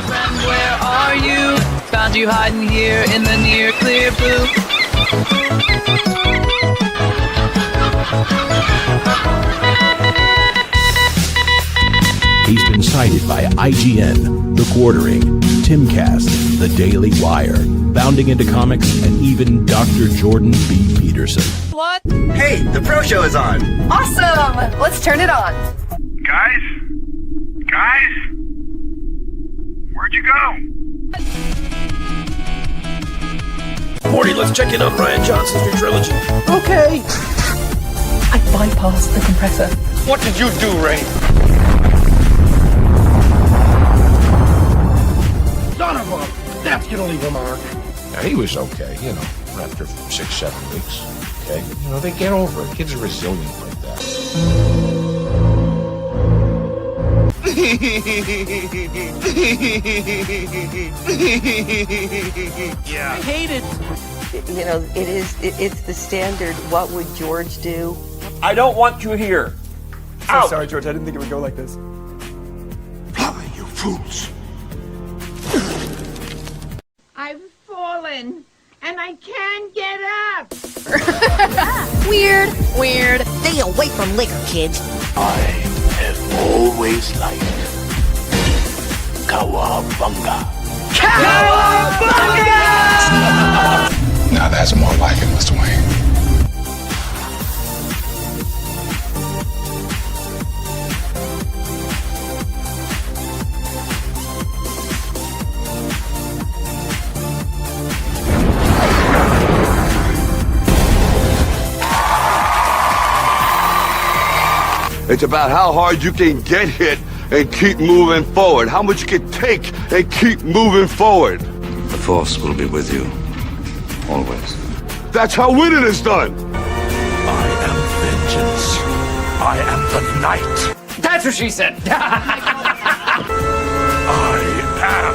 friend, where are you? Found you hiding here in the near clear blue. He's been cited by IGN, The Quartering, Timcast, The Daily Wire, Bounding into Comics, and even Dr. Jordan B. Peterson. What? Hey, the Pro Show is on! Awesome! Let's turn it on. Guys? Where'd you go? Morty, let's check in on Brian Johnson's new trilogy. Okay. I bypassed the compressor. What did you do, Ray? Son of a... That's gonna leave a mark. Now, he was okay, after 6-7 weeks. Okay? They get over it. Kids are resilient like that. Yeah. I hate it. It's the standard, what would George do? I don't want you here. So sorry, George, I didn't think it would go like this. Plummy, you fools. I've fallen, and I can't get up. Weird. Stay away from liquor, kids. I have always liked Cowabunga. Cowabunga! Now that's more like it, Mr. Wayne. It's about how hard you can get hit and keep moving forward. How much you can take and keep moving forward. The Force will be with you. Always. That's how winning is done. I am vengeance. I am the night. That's what she said. I am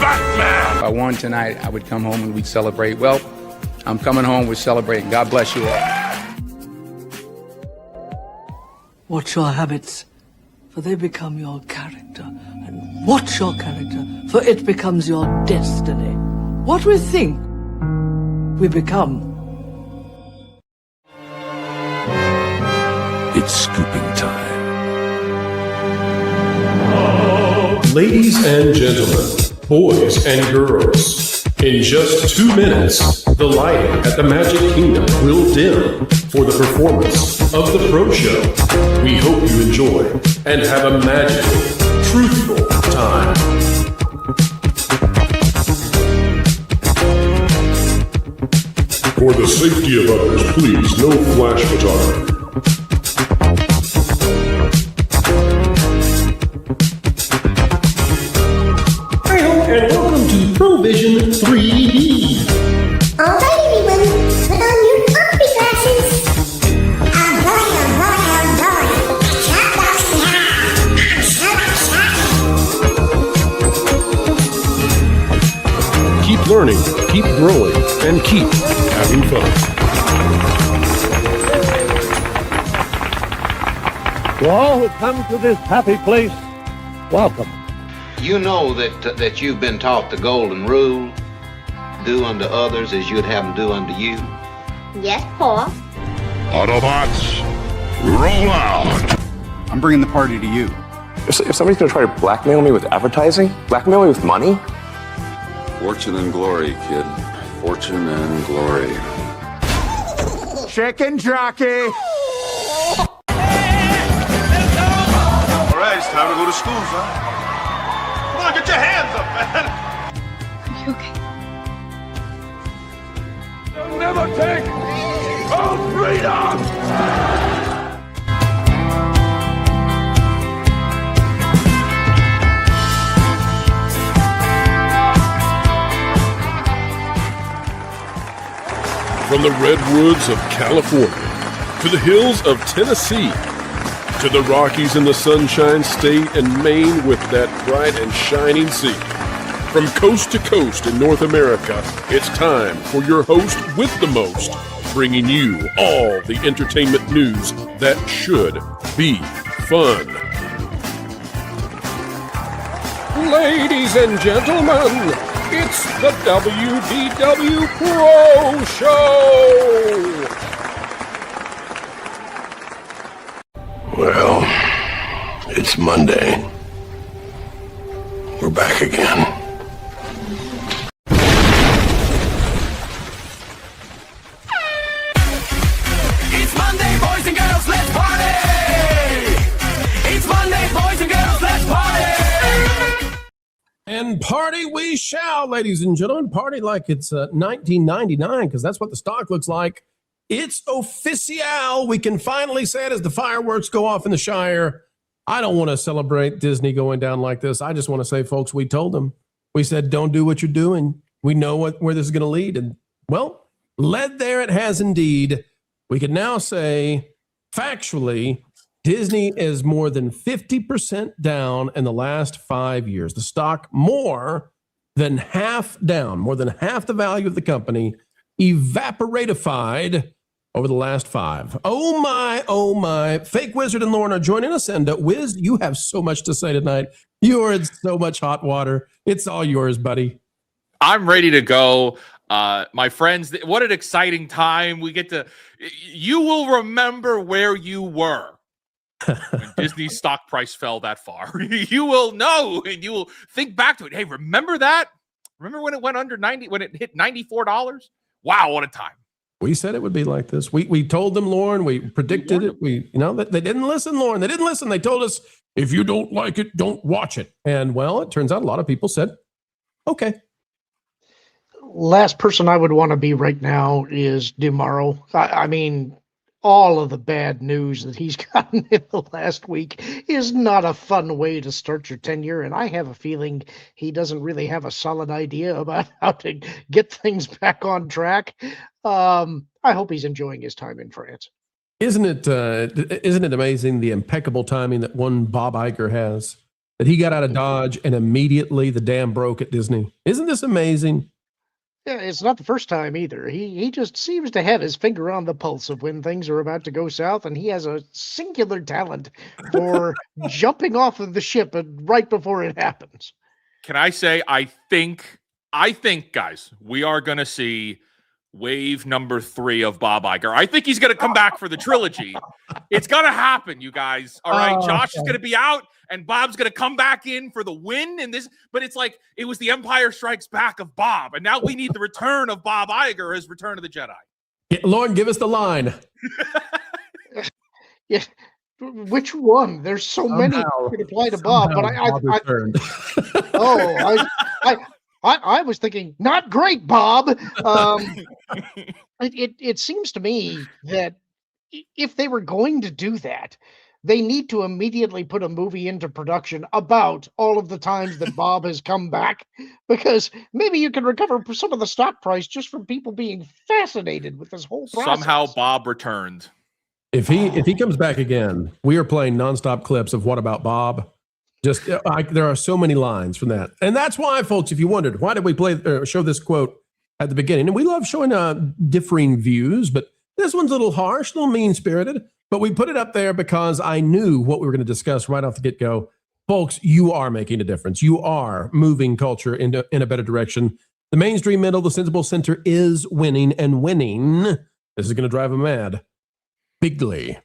Batman. If I won tonight, I would come home and we'd celebrate. Well, I'm coming home, we're celebrating. God bless you all. Watch your habits, for they become your character. And watch your character, for it becomes your destiny. What we think, we become. It's scooping time. Ladies and gentlemen, boys and girls, in just 2 minutes, the lighting at the Magic Kingdom will dim for the performance of the Pro Show. We hope you enjoy and have a magical, truthful time. For the safety of others, please, no flash photography. And welcome to Provision 3D. All right, everyone, put on your coffee glasses. Oh boy, Keep learning, keep growing, and keep having fun. To all who come to this happy place, welcome. You know that you've been taught the golden rule, do unto others as you'd have them do unto you. Yes, Paul. Autobots, roll out. I'm bringing the party to you. If somebody's gonna try to blackmail me with advertising, blackmail me with money. Fortune and glory, kid. Fortune and glory. Chicken jockey. All right, it's time to go to school, son. Come on, get your hands up, man. Are you okay? They'll never take our freedom. From the redwoods of California to the hills of Tennessee to the Rockies and the Sunshine State and Maine with that bright and shining sea. From coast to coast in North America, it's time for your host with the most, bringing you all the entertainment news that should be fun. Ladies and gentlemen, it's the WDW Pro Show! Well, it's Monday. We're back again. It's Monday, boys and girls, let's party! It's Monday, boys and girls, let's party! And party we shall, ladies and gentlemen. Party like it's 1999, because that's what the stock looks like. It's official. We can finally say it as the fireworks go off in the Shire. I don't want to celebrate Disney going down like this. I just want to say, folks, we told them. We said, don't do what you're doing. We know where this is going to lead. And, well, led there it has indeed. We can now say, factually, Disney is more than 50% down in the last 5 years. The stock more than half down, more than half the value of the company, evaporatified over the last 5. Oh my, oh my. Fake Wizard and Lauren are joining us. And Wiz, you have so much to say tonight. You are in so much hot water. It's all yours, buddy. I'm ready to go. My friends, what an exciting time. We get to, you will remember where you were when Disney's stock price fell that far. You will know, and you will think back to it. Hey, remember that? Remember when it went under 90, when it hit $94? Wow, what a time. We said it would be like this. We told them, Lauren, we predicted it. They didn't listen, Lauren. They didn't listen. They told us, if you don't like it, don't watch it. And well, it turns out a lot of people said, okay. Last person I would want to be right now is DeMauro. I mean, all of the bad news that he's gotten in the last week is not a fun way to start your tenure. And I have a feeling he doesn't really have a solid idea about how to get things back on track. I hope he's enjoying his time in France. Isn't it amazing the impeccable timing that one Bob Iger has? That he got out of Dodge and immediately the dam broke at Disney. Isn't this amazing? Yeah, it's not the first time either. He just seems to have his finger on the pulse of when things are about to go south, and he has a singular talent for jumping off of the ship right before it happens. Can I say, I think, guys, we are going to see wave number 3 of Bob Iger. I think he's going to come back for the trilogy. It's going to happen, you guys. All right, Josh is going to be out, and Bob's going to come back in for the win in this. But it's like it was the Empire Strikes Back of Bob, and now we need the return of Bob Iger as Return of the Jedi. Yeah, Lauren, give us the line. Yeah, which one? There's so many that could apply to Bob, but I was thinking, not great, Bob. It seems to me that if they were going to do that, they need to immediately put a movie into production about all of the times that Bob has come back, because maybe you can recover some of the stock price just from people being fascinated with this whole process. Somehow Bob returned. If he comes back again, we are playing nonstop clips of What About Bob? Just there are so many lines from that. And that's why, folks, if you wondered, why did we show this quote at the beginning? And we love showing differing views, but this one's a little harsh, a little mean-spirited. But we put it up there because I knew what we were going to discuss right off the get-go. Folks, you are making a difference. You are moving culture in a better direction. The mainstream middle, the sensible center is winning and winning. This is going to drive them mad. Bigly.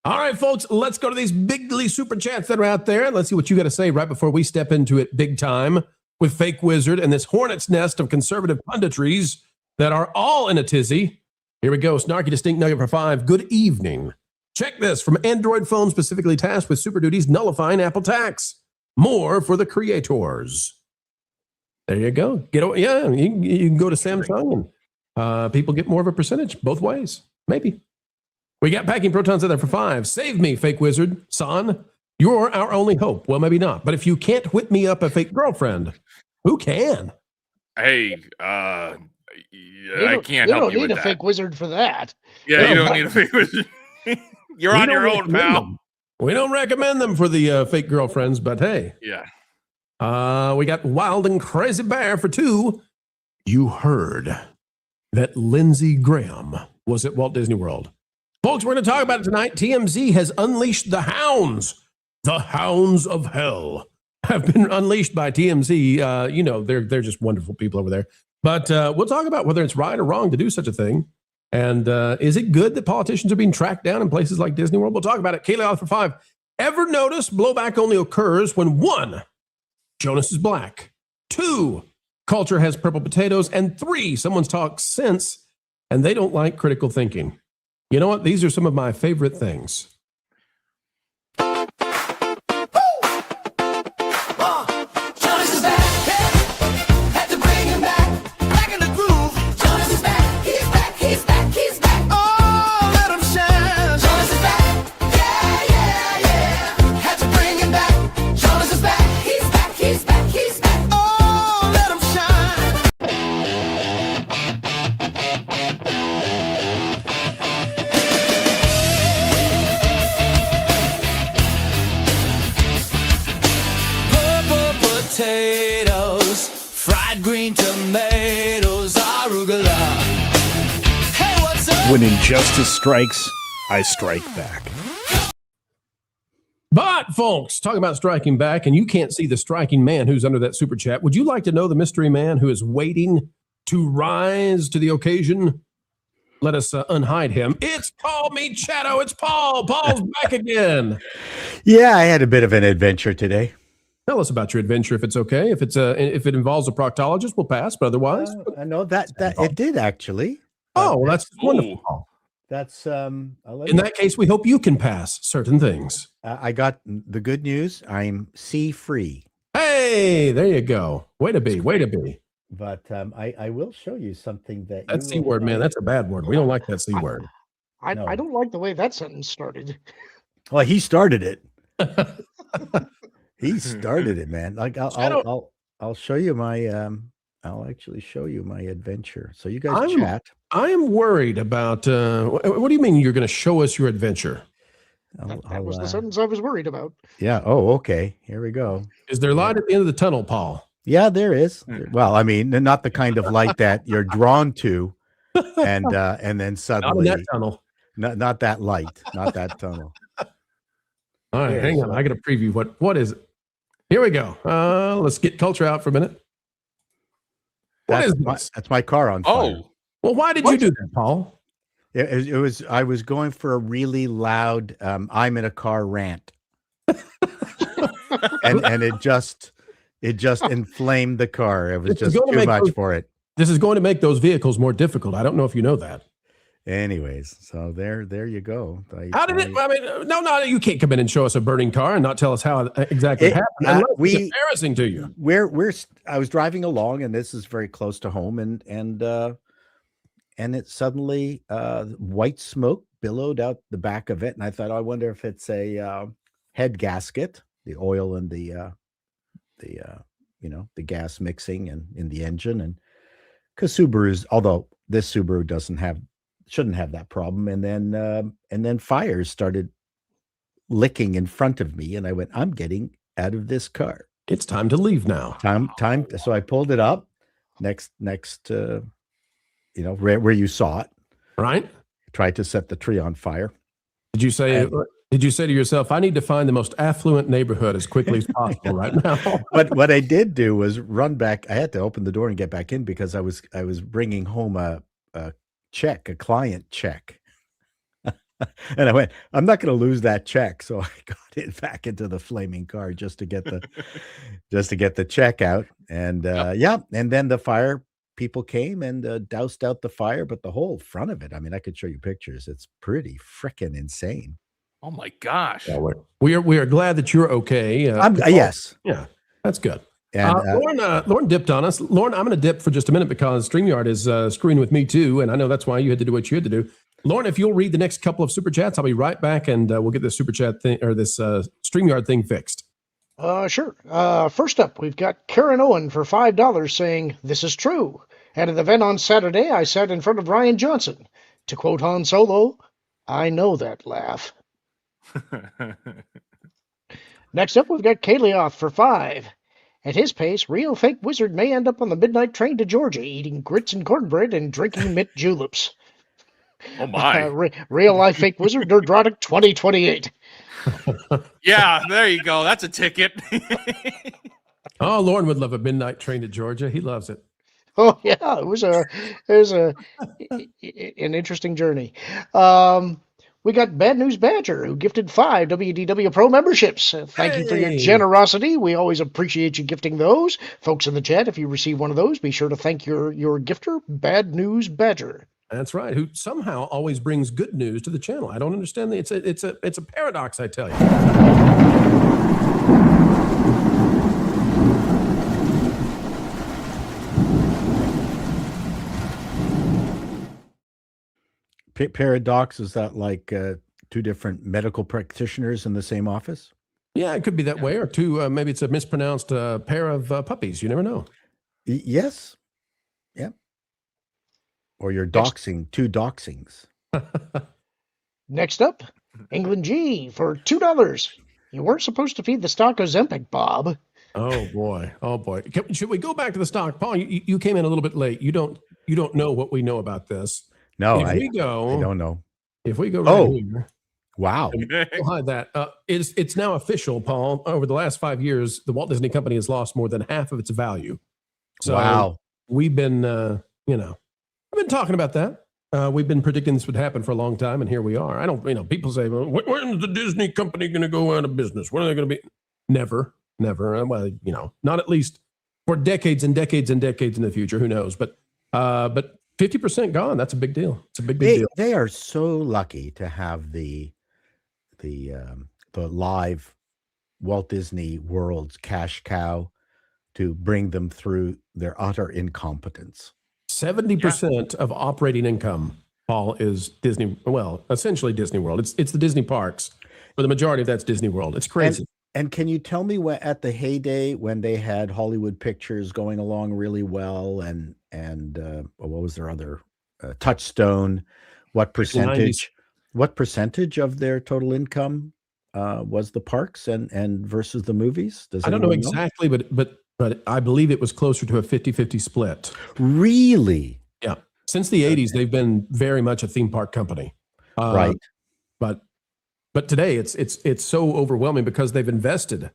All right, folks, let's go to these bigly super chats that are out there. Let's see what you got to say right before we step into it big time with Fake Wizard and this hornet's nest of conservative punditries that are all in a tizzy. Here we go. Snarky Distinct Nugget for 5. Good evening. Check this from Android phone specifically tasked with super duties nullifying Apple tax. More for the creators. There you go. You can go to Samsung and people get more of a percentage both ways. Maybe. We got Packing Protons out there for 5. Save me, Fake Wizard. Son, you're our only hope. Well, maybe not. But if you can't whip me up a fake girlfriend, who can? Hey, I can't help you with that. You don't need a fake wizard for that. Yeah, you don't need a fake wizard. You're on your own, pal. We don't recommend them for the fake girlfriends, but hey. Yeah. We got Wild and Crazy Bear for 2. You heard that Lindsey Graham was at Walt Disney World. Folks, we're going to talk about it tonight. TMZ has unleashed the hounds of hell. have been unleashed by TMZ. They're just wonderful people over there. But we'll talk about whether it's right or wrong to do such a thing. And is it good that politicians are being tracked down in places like Disney World? We'll talk about it. Kaylee out for 5. Ever notice blowback only occurs when 1, Jonas is black, 2, culture has purple potatoes, and 3, someone's talked sense and they don't like critical thinking. You know what? These are some of my favorite things. Potatoes, fried green tomatoes, arugula. Hey, what's up? When injustice strikes, I strike back. But, folks, talking about striking back, and you can't see the striking man who's under that super chat. Would you like to know the mystery man who is waiting to rise to the occasion? Let us unhide him. It's Paul Machado. It's Paul. Paul's back again. Yeah, I had a bit of an adventure today. Tell us about your adventure, if it's okay. If it involves a proctologist, we'll pass. But otherwise, I know that it did actually. Oh, well, that's wonderful. That's in that case, we hope you can pass certain things. I got the good news. I'm C-free. Hey, there you go. Way to be. But I will show you something that C word, man. That's a bad word. We don't like that C word. I don't like the way that sentence started. Well, he started it. He started it, man. Like I'll show you my I'll actually show you my adventure. So you guys chat. I am worried about what do you mean you're going to show us your adventure? That was the sentence I was worried about. Yeah. Oh, okay. Here we go. Is there light at the end of the tunnel, Paul? Yeah, there is. Well, I mean, not the kind of light that you're drawn to, and then suddenly not in that tunnel. Not that light, not that tunnel. All right, hang on. I got to preview what is it. Here we go. Let's get culture out for a minute. That's my car on fire. Oh, well, why did you do that, Paul? It was. I was going for a really loud "I'm in a car" rant, and it just inflamed the car. It was just too much for it. This is going to make those vehicles more difficult. I don't know if you know that. Anyways, so there you go. How did it? I mean, no, you can't come in and show us a burning car and not tell us how it exactly happened. It's embarrassing to you. I was driving along, and this is very close to home, and it suddenly white smoke billowed out the back of it, and I thought, I wonder if it's a head gasket, the oil and the gas mixing and in the engine, and because Subarus, although this Subaru shouldn't have that problem. And then fires started licking in front of me, and I went, I'm getting out of this car. It's time to leave now. Time. So I pulled it up next to, where you saw it. Right. Tried to set the tree on fire. Did you say to yourself, I need to find the most affluent neighborhood as quickly as possible right now? But what I did do was run back. I had to open the door and get back in because I was bringing home a client check. And I went, I'm not going to lose that check. So I got it back into the flaming car just to get the check out. And and then the fire people came and doused out the fire, but the whole front of it, I mean, I could show you pictures. It's pretty freaking insane. Oh my gosh. Yeah, we are glad that you're okay. Yes. Yeah, that's good. And Lauren dipped on us. Lauren, I'm going to dip for just a minute because StreamYard is screwing with me too, and I know that's why you had to do what you had to do. Lauren, if you'll read the next couple of super chats, I'll be right back, and we'll get this super chat thing or this StreamYard thing fixed. Sure. First up, we've got Karen Owen for $5 saying, "This is true. At an event on Saturday, I sat in front of Ryan Johnson. To quote Han Solo, I know that laugh." Next up, we've got Kalioth for $5. At his pace, real fake wizard may end up on the midnight train to Georgia eating grits and cornbread and drinking mint juleps. Oh my. Real life fake wizard Nerdrotic 2028. Yeah, there you go. That's a ticket. Oh, Lauren would love a midnight train to Georgia. He loves it. Oh yeah, it was an interesting journey. We got Bad News Badger, who gifted 5 WDW Pro memberships. Thank you for your generosity. We always appreciate you gifting those. Folks in the chat, if you receive one of those, be sure to thank your gifter, Bad News Badger. That's right. Who somehow always brings good news to the channel. I don't understand. It's a paradox, I tell you. Paradox, is that like two different medical practitioners in the same office? Yeah, it could be that way, or two. Maybe it's a mispronounced pair of puppies. You never know. Yes. Yep. Or you're doxing, two doxings. Next up, England G for $2. You weren't supposed to feed the stock Ozempic, Bob. Oh boy. Oh boy. Should we go back to the stock? Paul, you came in a little bit late. You don't know what we know about this. No, I don't know. If we go right here. Wow. We'll hide that. It's now official, Paul. Over the last 5 years, the Walt Disney Company has lost more than half of its value. So wow. We've been, I've been talking about that. We've been predicting this would happen for a long time, and here we are. I don't, people say, well, when is the Disney Company going to go out of business? When are they going to be? Never. Well, not at least for decades and decades and decades in the future. Who knows? But 50% gone. That's a big deal. It's a big deal. They are so lucky to have the live Walt Disney World's cash cow to bring them through their utter incompetence. 70% of operating income, Paul, is Disney. Well, essentially Disney World. It's the Disney parks, but the majority of that's Disney World. It's crazy. And can you tell me at the heyday when they had Hollywood Pictures going along really well, and what was their other Touchstone? What percentage of their total income was the parks and versus the movies? I don't know exactly, but I believe it was closer to a 50-50 split. Really? Yeah. Since the 80s, they've been very much a theme park company. Right. But today it's so overwhelming because they've invested,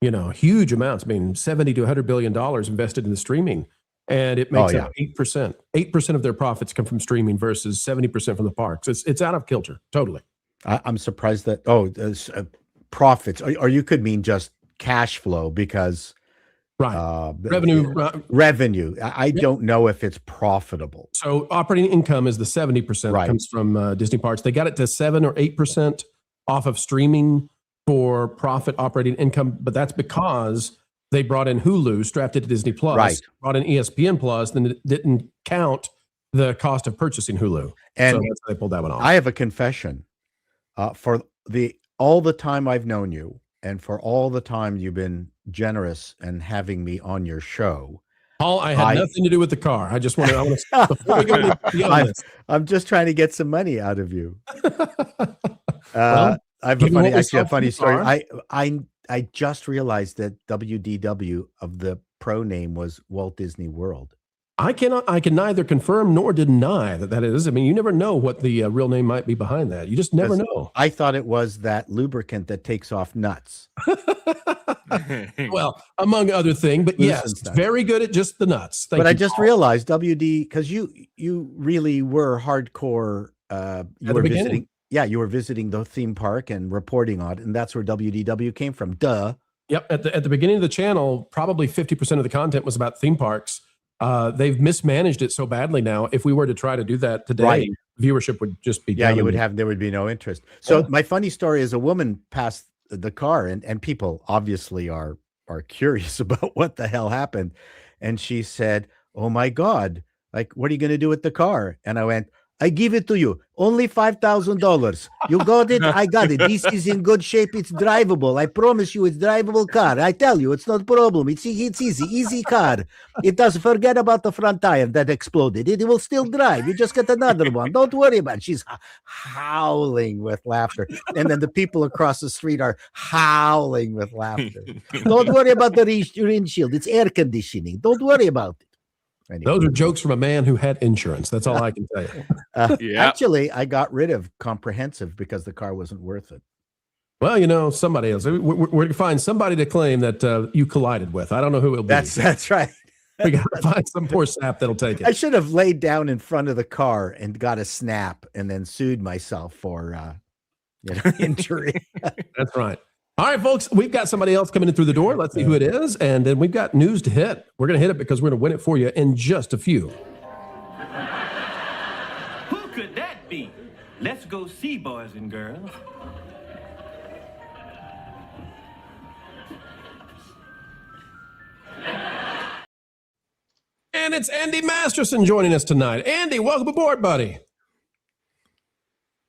huge amounts. I mean, $70 to $100 billion invested in the streaming, and it makes up 8%. 8% of their profits come from streaming versus 70% from the parks. It's out of kilter, totally. I'm surprised that profits, or you could mean just cash flow because revenue. I don't know if it's profitable. So operating income is the 70% comes from Disney parks. They got it to 7 or 8% off of streaming for profit operating income, but that's because they brought in Hulu, strapped it to Disney Plus, brought in ESPN Plus, then it didn't count the cost of purchasing Hulu. And so that's how they pulled that one off. I have a confession. For all the time I've known you, and for all the time you've been generous and having me on your show, Paul, I had nothing to do with the car. I just want to. Before we go beyond this, I'm just trying to get some money out of you. I have a funny story. I just realized that WDW of the pro name was Walt Disney World. I can neither confirm nor deny that is. I mean, you never know what the real name might be behind that. You just never know. I thought it was that lubricant that takes off nuts. Well, among other things, but yes, it's very good at just the nuts. But I just realized because you really were hardcore. You were visiting. Yeah, you were visiting the theme park and reporting on it, and that's where WDW came from. Duh. Yep. At the beginning of the channel, probably 50% of the content was about theme parks. They've mismanaged it so badly now. If we were to try to do that today, viewership would just be there would be no interest. So my funny story is a woman passed the car, and people obviously are curious about what the hell happened, and she said, "Oh my God, like what are you going to do with the car?" And I went, "I give it to you. Only $5,000. You got it? I got it. This is in good shape. It's drivable. I promise you it's drivable car. I tell you, it's not a problem. It's easy car. It does. Forget about the front tire that exploded. It will still drive. You just get another one. Don't worry about it." She's howling with laughter. And then the people across the street are howling with laughter. "Don't worry about the windshield. It's air conditioning. Don't worry about it." Anyway. Those are jokes from a man who had insurance. That's all I can tell you. Actually, I got rid of comprehensive because the car wasn't worth it. Well, somebody else. We're going to find somebody to claim that you collided with. I don't know who it'll be. That's right. We got to find some poor sap that'll take it. I should have laid down in front of the car and got a snap and then sued myself for injury. That's right. All right, folks, we've got somebody else coming in through the door. Let's see who it is. And then we've got news to hit. We're going to hit it because we're going to win it for you in just a few. Who could that be? Let's go see, boys and girls. And it's Andy Masterson joining us tonight. Andy, welcome aboard, buddy.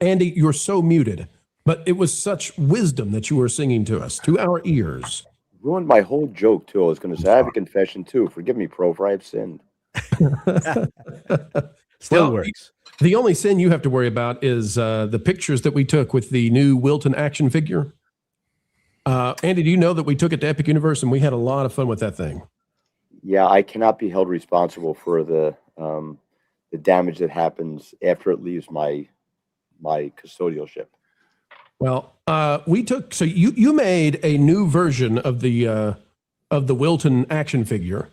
Andy, you're so muted, but it was such wisdom that you were singing to us, to our ears. Ruined my whole joke, too. I was going to say, I have a confession, too. Forgive me, Pro, for I have sinned. Still works. The only sin you have to worry about is the pictures that we took with the new Wilton action figure. Andy, do you know that we took it to Epic Universe and we had a lot of fun with that thing? Yeah, I cannot be held responsible for the damage that happens after it leaves my custodialship. Well, you made a new version of the Wilton action figure,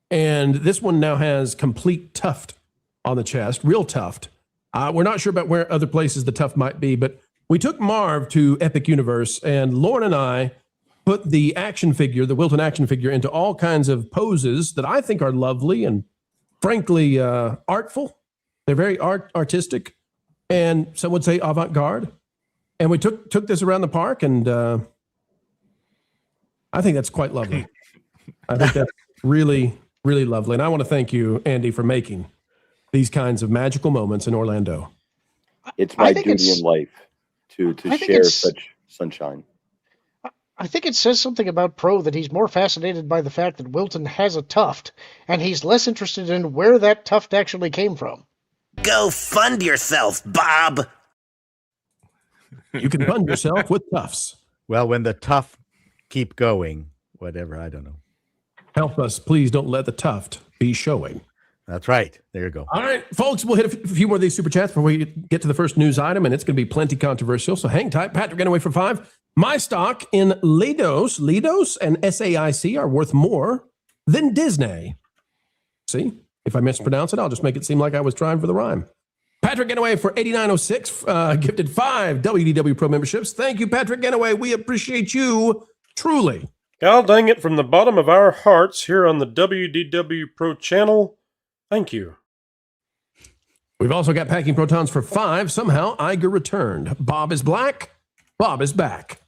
and this one now has complete tuft on the chest, real tuft. We're not sure about where other places the tuft might be, but we took Marv to Epic Universe, and Lauren and I put the action figure, the Wilton action figure, into all kinds of poses that I think are lovely and frankly artful. They're very artistic, and some would say avant-garde. And we took this around the park, and I think that's quite lovely. I think that's really, really lovely. And I want to thank you, Andy, for making these kinds of magical moments in Orlando. It's my duty in life to share such sunshine. I think it says something about Pro that he's more fascinated by the fact that Wilton has a tuft, and he's less interested in where that tuft actually came from. Go fund yourself, Bob. You can fund yourself with tufts. Well, when the tuft keep going, whatever, I don't know. Help us, please don't let the tuft be showing. That's right. There you go. All right, folks, we'll hit a few more of these super chats before we get to the first news item, and it's going to be plenty controversial, so hang tight. Patrick Getaway for 5. My stock in Lidos and SAIC are worth more than Disney. See, if I mispronounce it, I'll just make it seem like I was trying for the rhyme. Patrick Getaway for 8906, gifted 5 WDW Pro memberships. Thank you, Patrick Getaway. We appreciate you truly. God dang it, from the bottom of our hearts here on the WDW Pro Channel. Thank you. We've also got Packing Protons for 5. Somehow, Iger returned. Bob is black. Bob is back.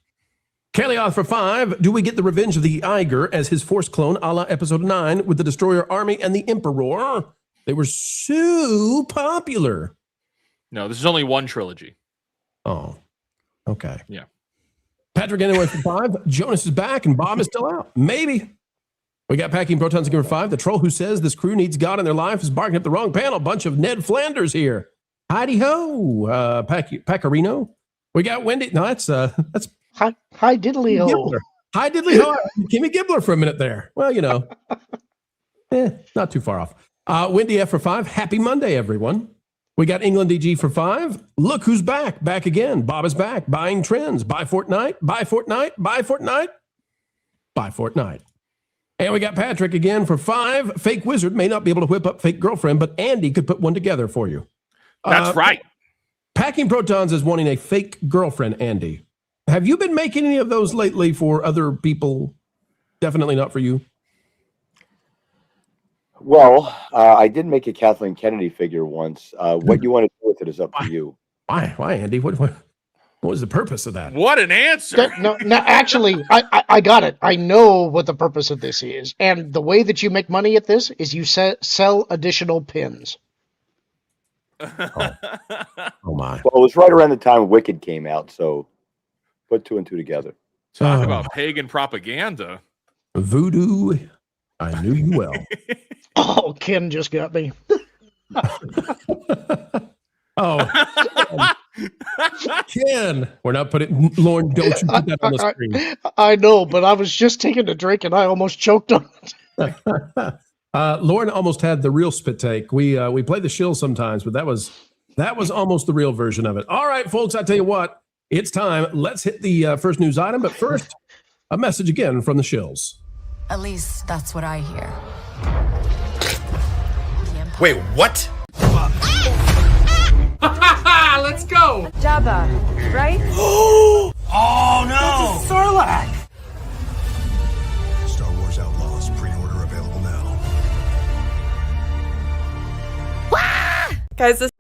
Kalioth for 5. Do we get the revenge of the Iger as his Force clone a la Episode 9 with the Destroyer Army and the Emperor? They were so popular. No, this is only one trilogy. Oh, okay. Yeah. Patrick anyway for 5. Jonas is back and Bob is still out. Maybe. We got Packing Protons again for 5. The troll who says this crew needs God in their life is barking up the wrong panel. Bunch of Ned Flanders here. Heidi ho, Paccarino. We got Wendy. No, that's hi diddly ho. Hi diddly ho. Kimmy Gibbler for a minute there. Well, not too far off. Wendy F for 5. Happy Monday, everyone. We got England DG for 5. Look who's back. Back again. Bob is back. Buying trends. Buy Fortnite. Buy Fortnite. Buy Fortnite. Buy Fortnite. And we got Patrick again for 5. Fake wizard may not be able to whip up fake girlfriend, but Andy could put one together for you. That's right. Packing Protons is wanting a fake girlfriend, Andy. Have you been making any of those lately for other people? Definitely not for you. Well, I did make a Kathleen Kennedy figure once. What you want to do with it is up to you. Why, Andy? What was the purpose of that? What an answer! No, actually, I got it. I know what the purpose of this is, and the way that you make money at this is you sell additional pins. Oh my! Well, it was right around the time Wicked came out, so put 2 and 2 together. Talk about pagan propaganda. Voodoo. I knew you well. Oh, Ken just got me. Ken. We're not putting Lauren. Don't you put that on the screen? I know, but I was just taking a drink and I almost choked on it. Lauren almost had the real spit take. We play the shill sometimes, but that was almost the real version of it. All right, folks, I tell you what, it's time. Let's hit the first news item. But first, a message again from the shills. At least that's what I hear. Wait, what? Let's go! Jabba, right? Oh no! That's a Sarlacc! Star Wars Outlaws pre-order available now. Guys, this...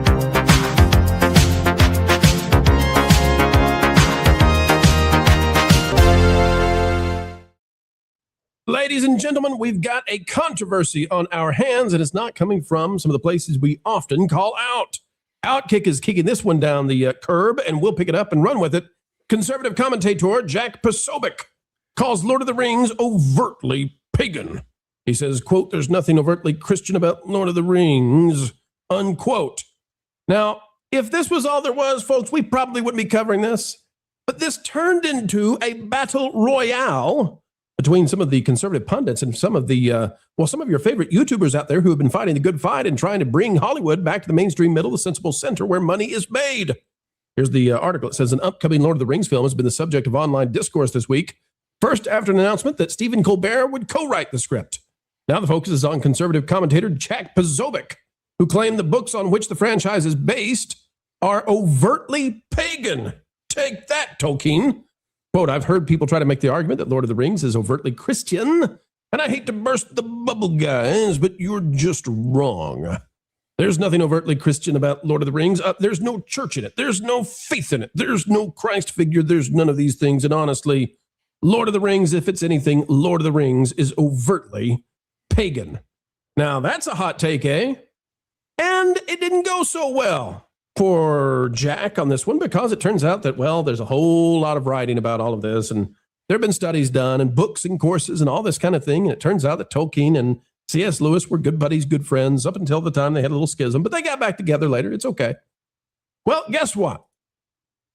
Ladies and gentlemen, we've got a controversy on our hands, and it's not coming from some of the places we often call out. Outkick is kicking this one down the curb, and we'll pick it up and run with it. Conservative commentator Jack Posobiec calls Lord of the Rings overtly pagan. He says, quote, "There's nothing overtly Christian about Lord of the Rings," unquote. Now, if this was all there was, folks, we probably wouldn't be covering this. But this turned into a battle royale between some of the conservative pundits and some of the, some of your favorite YouTubers out there who have been fighting the good fight and trying to bring Hollywood back to the mainstream middle, the sensible center where money is made. Here's the article. It says an upcoming Lord of the Rings film has been the subject of online discourse this week. First, after an announcement that Stephen Colbert would co-write the script. Now the focus is on conservative commentator Jack Posobiec, who claimed the books on which the franchise is based are overtly pagan. Take that, Tolkien. Quote, "I've heard people try to make the argument that Lord of the Rings is overtly Christian, and I hate to burst the bubble, guys, but you're just wrong. There's nothing overtly Christian about Lord of the Rings. There's no church in it. There's no faith in it. There's no Christ figure. There's none of these things. And honestly, Lord of the Rings, if it's anything, Lord of the Rings is overtly pagan." Now, that's a hot take, eh? And it didn't go so well for Jack on this one, because it turns out that, well, there's a whole lot of writing about all of this, and there have been studies done and books and courses and all this kind of thing. And it turns out that Tolkien and C.S. Lewis were good buddies, good friends up until the time they had a little schism, but they got back together later. It's okay. Well, guess what?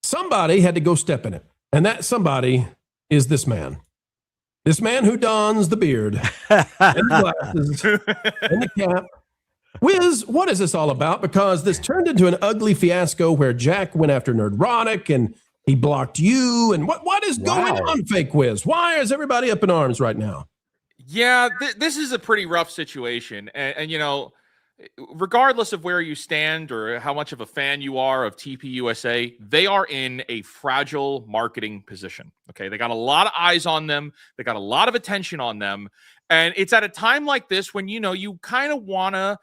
Somebody had to go step in it. And that somebody is this man. This man who dons the beard and the glasses and the cap. Wiz, what is this all about? Because this turned into an ugly fiasco where Jack went after Nerdrotic and he blocked you. And what is going on, Fake Wiz? Why is everybody up in arms right now? Yeah, this is a pretty rough situation. And, you know, regardless of where you stand or how much of a fan you are of TPUSA, they are in a fragile marketing position. Okay, they got a lot of eyes on them. They got a lot of attention on them. And it's at a time like this when, you know, you kind of want to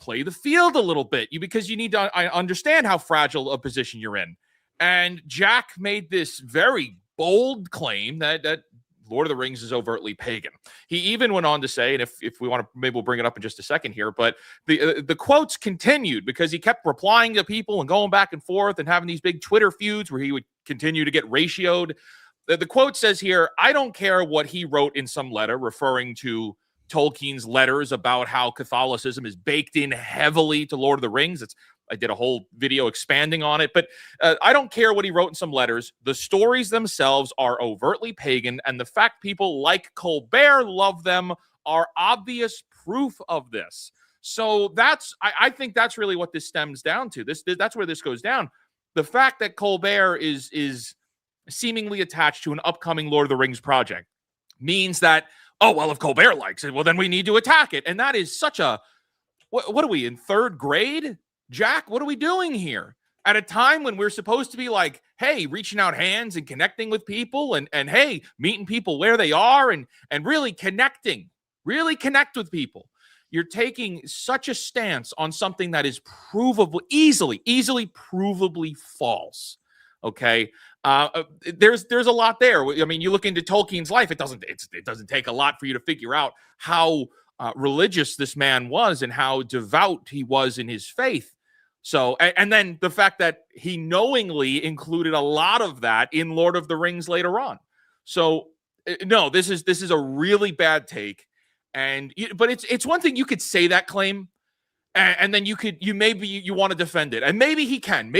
play the field a little bit, because you need to understand how fragile a position you're in. And Jack made this very bold claim that Lord of the Rings is overtly pagan. He even went on to say, and if we want to, maybe we'll bring it up in just a second here, but the quotes continued because he kept replying to people and going back and forth and having these big Twitter feuds where he would continue to get ratioed. The quote says here, "I don't care what he wrote in some letter," referring to Tolkien's letters about how Catholicism is baked in heavily to Lord of the Rings. I did a whole video expanding on it, but I don't care what he wrote in some letters. The stories themselves are overtly pagan, and the fact people like Colbert love them are obvious proof of this. So I think that's really what this stems down to. That's where this goes down. The fact that Colbert is seemingly attached to an upcoming Lord of the Rings project means that, oh, well, if Colbert likes it, well, then we need to attack it. And that is such a, what are we, in third grade? Jack, what are we doing here? At a time when we're supposed to be like, hey, reaching out hands and connecting with people and hey, meeting people where they are and really connect with people. You're taking such a stance on something that is easily provably false. Okay. There's a lot there. I mean, you look into Tolkien's life, it doesn't take a lot for you to figure out how religious this man was and how devout he was in his faith. So, and then the fact that he knowingly included a lot of that in Lord of the Rings later on. So, no, this is a really bad take. But it's one thing you could say that claim, and then you want to defend it, and maybe he can,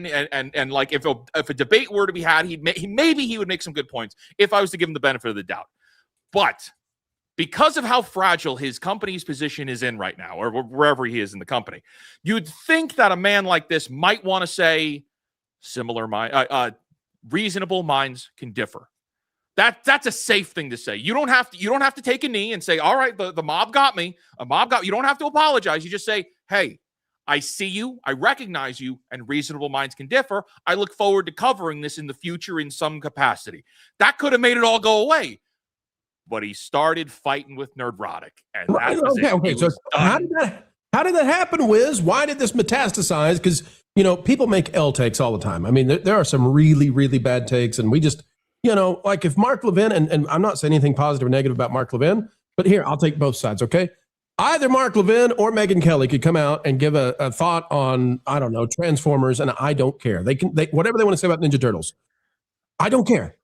and like if a debate were to be had, maybe he would make some good points if I was to give him the benefit of the doubt. But because of how fragile his company's position is in right now, or wherever he is in the company, you'd think that a man like this might want to say reasonable minds can differ. That's a safe thing to say. You don't have to take a knee and say, all right, the mob got me. You don't have to apologize. You just say, hey, I see you, I recognize you, and reasonable minds can differ. I look forward to covering this in the future in some capacity. That could have made it all go away. But he started fighting with Nerdrotic. And that was okay. So how did that happen, Wiz? Why did this metastasize? Because, people make L takes all the time. I mean, there are some really, really bad takes. And we just, like if Mark Levin, and I'm not saying anything positive or negative about Mark Levin, but here, I'll take both sides, okay? Either Mark Levin or Megyn Kelly could come out and give a thought on, I don't know, Transformers, and I don't care. They whatever they want to say about Ninja Turtles. I don't care.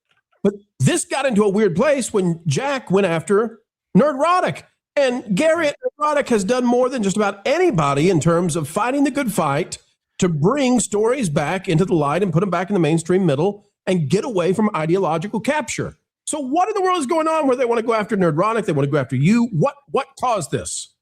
But this got into a weird place when Jack went after Nerdrotic. And Gary at Nerdrotic has done more than just about anybody in terms of fighting the good fight to bring stories back into the light and put them back in the mainstream middle and get away from ideological capture. So what in the world is going on where they want to go after Nerdrotic? They want to go after you. What caused this?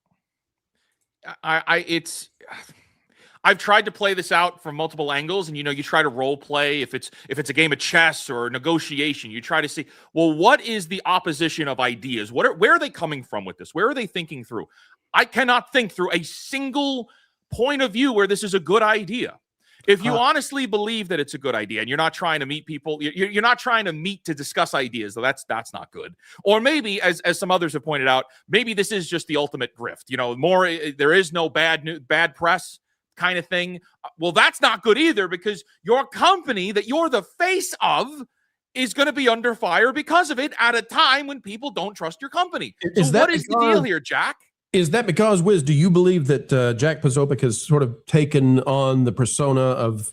I've tried to play this out from multiple angles, and you try to role play if it's a game of chess or negotiation. You try to see, well, what is the opposition of ideas? Where are they coming from with this? Where are they thinking through? I cannot think through a single point of view where this is a good idea. If you honestly believe that it's a good idea and you're not trying to meet people, you're not trying to meet to discuss ideas, though that's not good. Or maybe, as some others have pointed out, maybe this is just the ultimate grift. There is no bad press kind of thing. Well, that's not good either, because your company that you're the face of is going to be under fire because of it at a time when people don't trust your company. What is the deal here, Jack? Is that because, Wiz, do you believe that Jack Posobiec has sort of taken on the persona of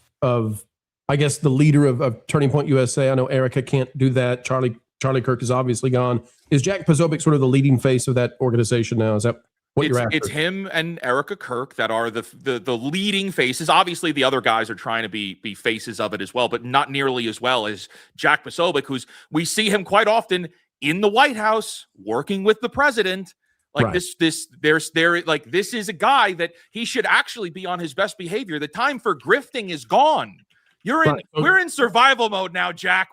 I guess, the leader of Turning Point USA? I know Erica can't do that. Charlie Kirk is obviously gone. Is Jack Posobiec sort of the leading face of that organization now? Is that what you're after? It's him and Erica Kirk that are the leading faces. Obviously, the other guys are trying to be faces of it as well, but not nearly as well as Jack Posobiec, we see him quite often in the White House working with the president. This is a guy that he should actually be on his best behavior. The time for grifting is gone. We're in survival mode now, Jack.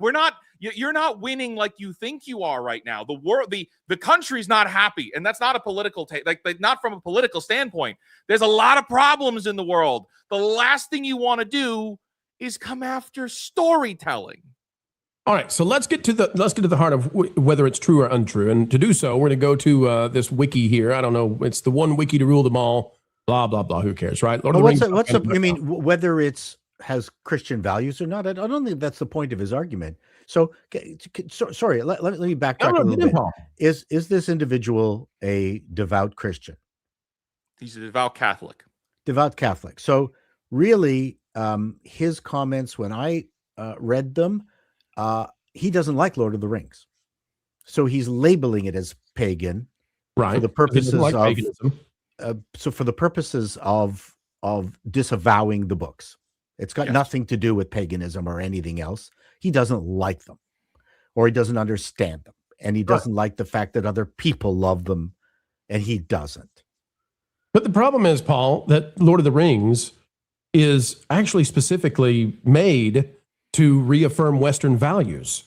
You're not winning like you think you are right now. The world, the country's not happy, and that's not a political not from a political standpoint. There's a lot of problems in the world. The last thing you want to do is come after storytelling. All right, so let's get to the heart of whether it's true or untrue. And to do so, we're going to go to this wiki here. I don't know. It's the one wiki to rule them all. Blah blah blah. Who cares, right? You mean whether it's has Christian values or not? I don't think that's the point of his argument. So, sorry. Let me backtrack a little bit. Is this individual a devout Christian? He's a devout Catholic. Devout Catholic. So, really, his comments when I read them. He doesn't like Lord of the Rings, so he's labeling it as pagan, right? For the purposes for the purposes of disavowing the books. It's got nothing to do with paganism or anything else. He doesn't like them, or he doesn't understand them, and he doesn't like the fact that other people love them, and he doesn't. But the problem is, Paul, that Lord of the Rings is actually specifically made to reaffirm Western values.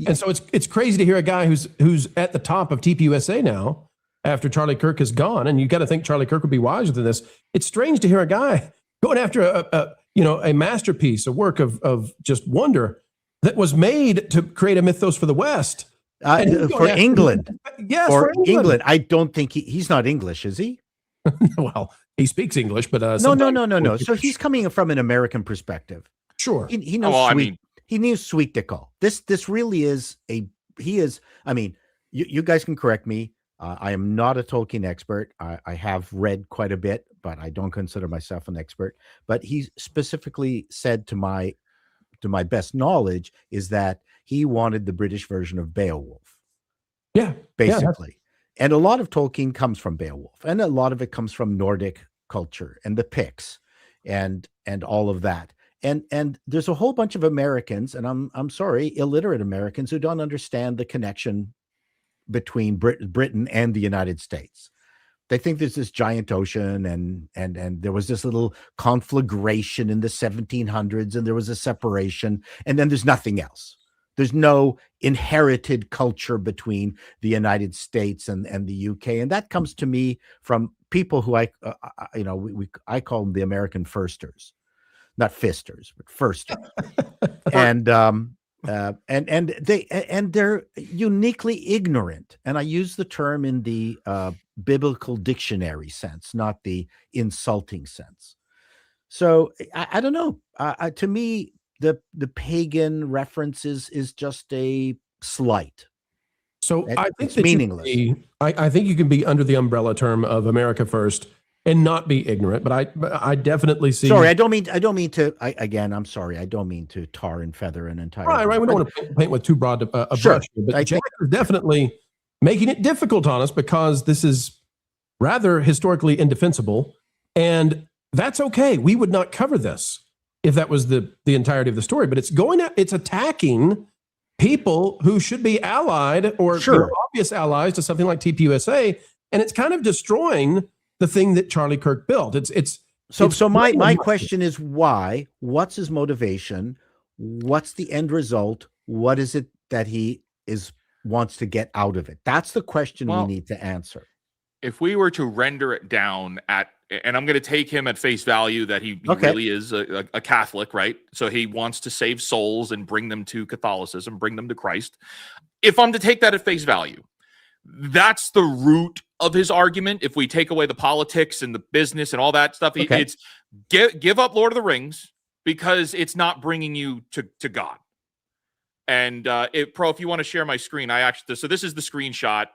And so it's crazy to hear a guy who's at the top of TPUSA now after Charlie Kirk is gone. And you got to think Charlie Kirk would be wiser than this. It's strange to hear a guy going after a masterpiece, a work of just wonder that was made to create a mythos for the West. For England. Yes, for England. I don't think he's not English, is he? Well, he speaks English, but no. So he's coming from an American perspective. Sure. He knows he knows sweet Dickel. This really is you guys can correct me. I am not a Tolkien expert. I have read quite a bit, but I don't consider myself an expert. But he specifically said to my best knowledge is that he wanted the British version of Beowulf. Yeah. Basically. Yeah, and a lot of Tolkien comes from Beowulf, and a lot of it comes from Nordic culture and the Picts and all of that. And there's a whole bunch of Americans, and I'm sorry, illiterate Americans who don't understand the connection between Britain and the United States. They think there's this giant ocean, and there was this little conflagration in the 1700s, and there was a separation, and then there's nothing else. There's no inherited culture between the United States and the UK, and that comes to me from people who I call them the American firsters, not fisters, but firsters, and they're uniquely ignorant, and I use the term in the biblical dictionary sense, not the insulting sense. So I don't know. To me, the pagan reference is just a slight. So I think it's that meaningless. I think you can be under the umbrella term of America First and not be ignorant, but I definitely see. Sorry, I don't mean to. I'm sorry. I don't mean to tar and feather an entire. Right. We don't want to paint with too broad a brush, but Jack is definitely making it difficult on us because this is rather historically indefensible, and that's okay. We would not cover this if that was the entirety of the story, but it's attacking people who should be allied or obvious allies to something like TPUSA, and it's kind of destroying the thing that Charlie Kirk built. So my question is why? What's his motivation? What's the end result? What is it that he wants to get out of it? That's the question we need to answer. If we were to render it down and I'm going to take him at face value that he really is a Catholic, right? So he wants to save souls and bring them to Catholicism, bring them to Christ. If I'm to take that at face value, that's the root of his argument. If we take away the politics and the business and all that stuff, it's give up Lord of the Rings because it's not bringing you to God. And if you want to share my screen, so this is the screenshot,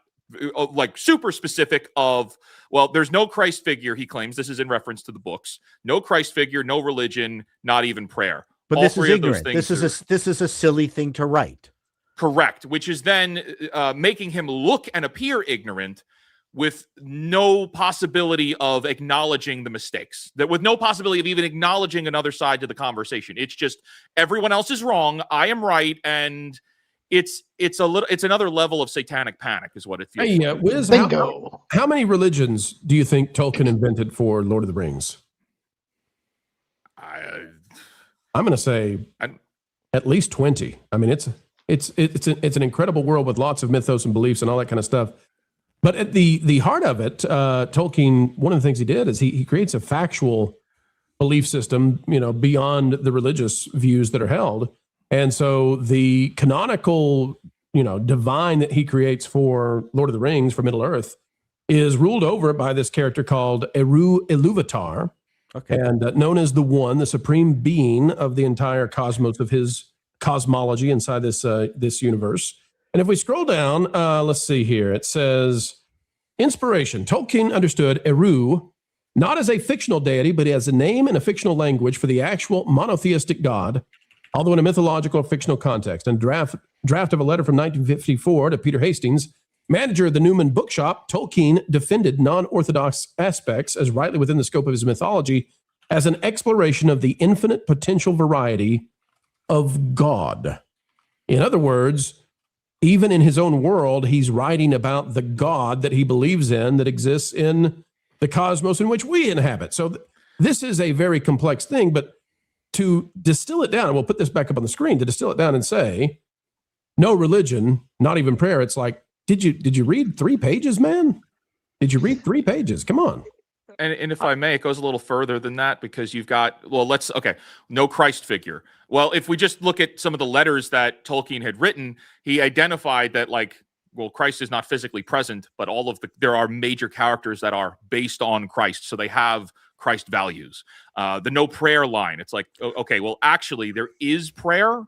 like super specific of, well, there's no Christ figure, he claims. This is in reference to the books. No Christ figure, no religion, not even prayer. But this is ignorant. This is a silly thing to write. Correct, which is then making him look and appear ignorant with no possibility of acknowledging the mistakes, with no possibility of even acknowledging another side to the conversation. It's just everyone else is wrong, I am right, and it's another level of satanic panic is what it feels. Hey, Wiz, how many religions do you think Tolkien invented for Lord of the Rings? I'm going to say at least 20. I mean, it's an incredible world with lots of mythos and beliefs and all that kind of stuff. But at the heart of it, Tolkien, one of the things he did is he creates a factual belief system, beyond the religious views that are held. And so the canonical, divine that he creates for Lord of the Rings, for Middle Earth, is ruled over by this character called Eru Ilúvatar, and known as the One, the supreme being of the entire cosmos of his cosmology inside this universe. And if we scroll down, let's see here. It says, inspiration. Tolkien understood Eru not as a fictional deity, but as a name in a fictional language for the actual monotheistic God, although in a mythological or fictional context. In draft of a letter from 1954 to Peter Hastings, manager of the Newman Bookshop, Tolkien defended non-orthodox aspects as rightly within the scope of his mythology as an exploration of the infinite potential variety of God. In other words, even in his own world, he's writing about the God that he believes in that exists in the cosmos in which we inhabit. So this is a very complex thing, but to distill it down, and we'll put this back up on the screen, to distill it down and say, no religion, not even prayer. It's like, did you read 3 pages, man? Did you read 3 pages? Come on. And if I may, it goes a little further than that because you've got, no Christ figure. Well, if we just look at some of the letters that Tolkien had written, he identified that Christ is not physically present, but there are major characters that are based on Christ. So they have Christ values. The no prayer line. It's like, actually there is prayer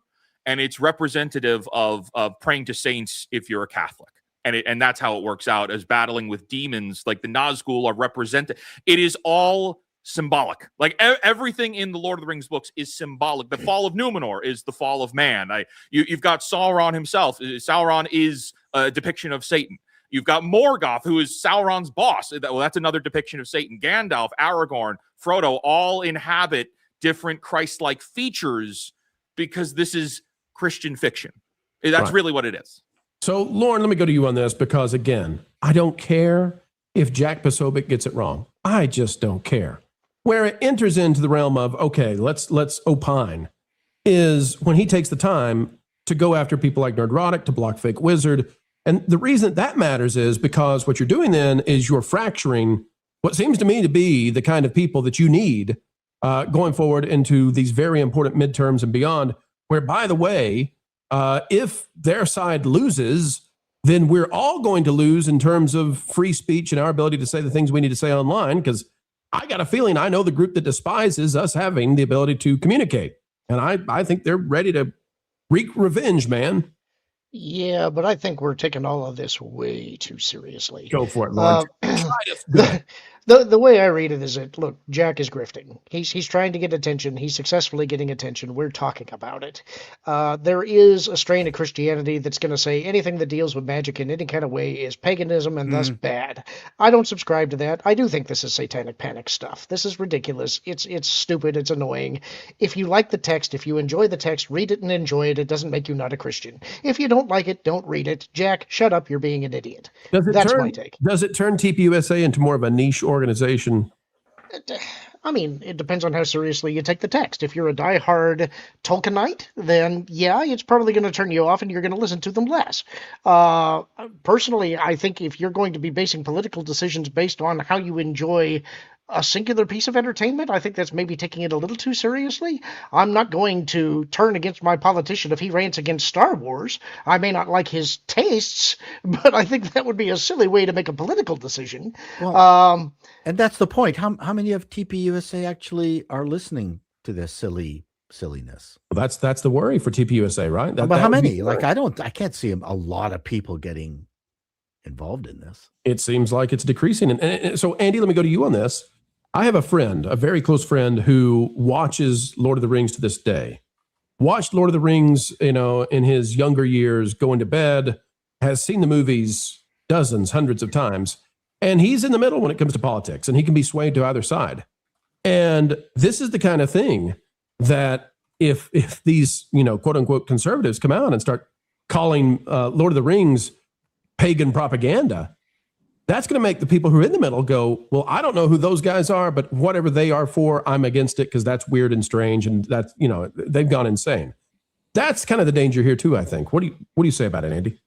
and it's representative of praying to saints if you're a Catholic. And that's how it works out as battling with demons. Like the Nazgul are represented. It is all symbolic. Like everything in the Lord of the Rings books is symbolic. The fall of Numenor is the fall of man. You've got Sauron himself. Sauron is a depiction of Satan. You've got Morgoth, who is Sauron's boss. Well, that's another depiction of Satan. Gandalf, Aragorn, Frodo all inhabit different Christ-like features because this is Christian fiction. That's really what it is. So, Lauren, let me go to you on this because, again, I don't care if Jack Posobiec gets it wrong. I just don't care. Where it enters into the realm of, okay, let's opine, is when he takes the time to go after people like Nerdrotic, to block Fake Wizard. And the reason that matters is because what you're doing then is you're fracturing what seems to me to be the kind of people that you need going forward into these very important midterms and beyond, where, by the way, if their side loses, then we're all going to lose in terms of free speech and our ability to say the things we need to say online, because I got a feeling I know the group that despises us having the ability to communicate. And I think they're ready to wreak revenge, man. Yeah, but I think we're taking all of this way too seriously. Go for it, Lord. The way I read it is that, look, Jack is grifting. He's trying to get attention. He's successfully getting attention. We're talking about it. There is a strain of Christianity that's going to say anything that deals with magic in any kind of way is paganism and thus bad. I don't subscribe to that. I do think this is satanic panic stuff. This is ridiculous. It's stupid. It's annoying. If you like the text, if you enjoy the text, read it and enjoy it. It doesn't make you not a Christian. If you don't like it, don't read it. Jack, shut up. You're being an idiot. That's my take. Does it turn TPUSA into more of a niche organization? I mean, it depends on how seriously you take the text. If you're a diehard Tolkienite, then yeah, it's probably going to turn you off and you're going to listen to them less. Personally, I think if you're going to be basing political decisions based on how you enjoy a singular piece of entertainment, I think that's maybe taking it a little too seriously. I'm not going to turn against my politician if he rants against Star Wars. I may not like his tastes, but I think that would be a silly way to make a political decision. Well, and that's the point. How many of TPUSA actually are listening to this silliness? Well, that's the worry for TPUSA, right? But how many? Like, I can't see a lot of people getting involved in this. It seems like it's decreasing. And so, Andy, let me go to you on this. I have a friend, a very close friend, who watches Lord of the Rings to this day. Watched Lord of the Rings, in his younger years, going to bed, has seen the movies dozens, hundreds of times, and he's in the middle when it comes to politics, and he can be swayed to either side. And this is the kind of thing that if these, quote unquote conservatives come out and start calling Lord of the Rings pagan propaganda, that's going to make the people who are in the middle go, well, I don't know who those guys are, but whatever they are for, I'm against it because that's weird and strange. And that's, they've gone insane. That's kind of the danger here too, I think. What do you say about it, Andy?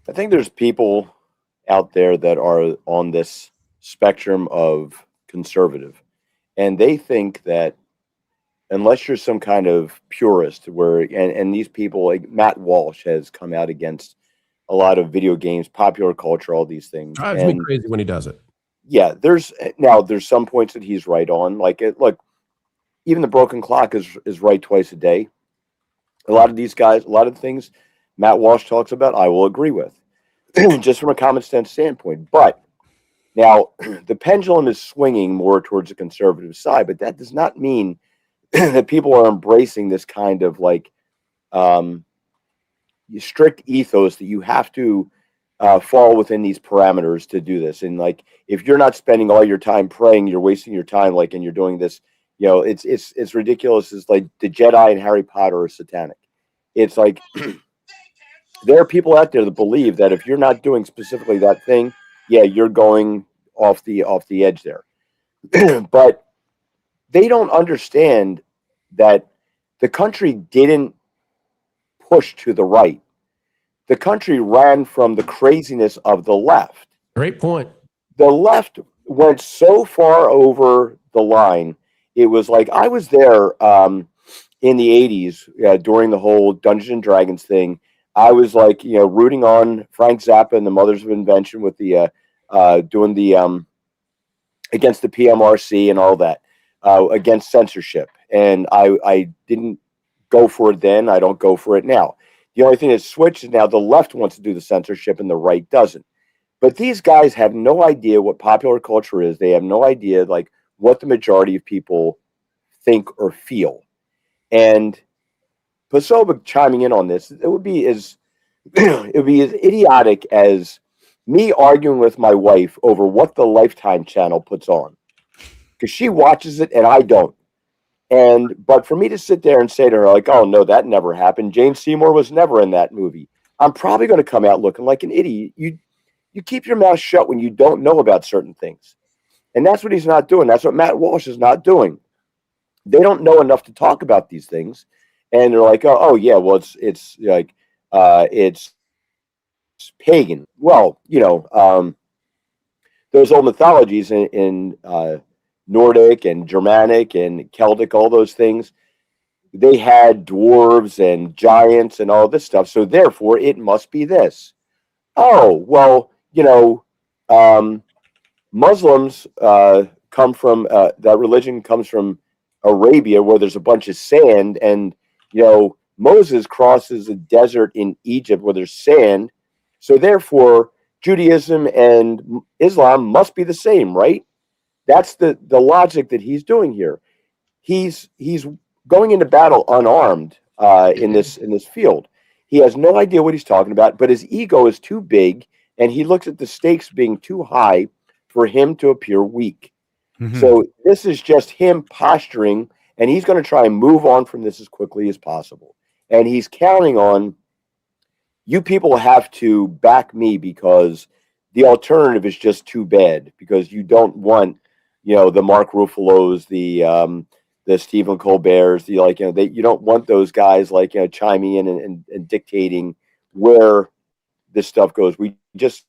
I think there's people out there that are on this spectrum of conservative, and they think that unless you're some kind of purist and these people like Matt Walsh has come out against a lot of video games, popular culture, all these things. Drives me crazy when he does it. Yeah, there's some points that he's right on. Like, look, even the broken clock is right twice a day. A lot of these guys, a lot of things Matt Walsh talks about, I will agree with, just from a common sense standpoint. But now the pendulum is swinging more towards the conservative side, but that does not mean that people are embracing this kind of like strict ethos that you have to fall within these parameters to do this. And like, if you're not spending all your time praying, you're wasting your time. Like, and you're doing this, it's ridiculous. It's like the Jedi and Harry Potter are satanic. It's like there are people out there that believe that if you're not doing specifically that thing, yeah, you're going off the edge there. But they don't understand that the country didn't push to the right. The country ran from the craziness of the left. Great point. The left went so far over the line. It was like, I was there in the 80s during the whole Dungeons and Dragons thing. I was like, rooting on Frank Zappa and the Mothers of Invention with the doing the against the PMRC and all that, against censorship. And I didn't go for it then. I don't go for it now. The only thing that's switched is now the left wants to do the censorship and the right doesn't. But these guys have no idea what popular culture is. They have no idea like what the majority of people think or feel. And Posobiec chiming in on this, it would be as idiotic as me arguing with my wife over what the Lifetime channel puts on, because she watches it and I don't. But for me to sit there and say to her, like, oh, no, that never happened. Jane Seymour was never in that movie. I'm probably going to come out looking like an idiot. You keep your mouth shut when you don't know about certain things. And that's what he's not doing. That's what Matt Walsh is not doing. They don't know enough to talk about these things. And they're like, oh yeah, well, it's like, it's pagan. Well, those old mythologies in Nordic and Germanic and Celtic, all those things, they had dwarves and giants and all this stuff. So therefore, it must be this. Oh, well, Muslims come from, that religion comes from Arabia, where there's a bunch of sand, and, Moses crosses a desert in Egypt where there's sand. So therefore, Judaism and Islam must be the same, right? That's the logic that he's doing here. He's going into battle unarmed in this field. He has no idea what he's talking about, but his ego is too big, and he looks at the stakes being too high for him to appear weak. Mm-hmm. So this is just him posturing, and he's going to try and move on from this as quickly as possible. And he's counting on, you people have to back me, because the alternative is just too bad, because you don't want, the Mark Ruffalo's, the Stephen Colbert's, you don't want those guys chiming in and dictating where this stuff goes. We just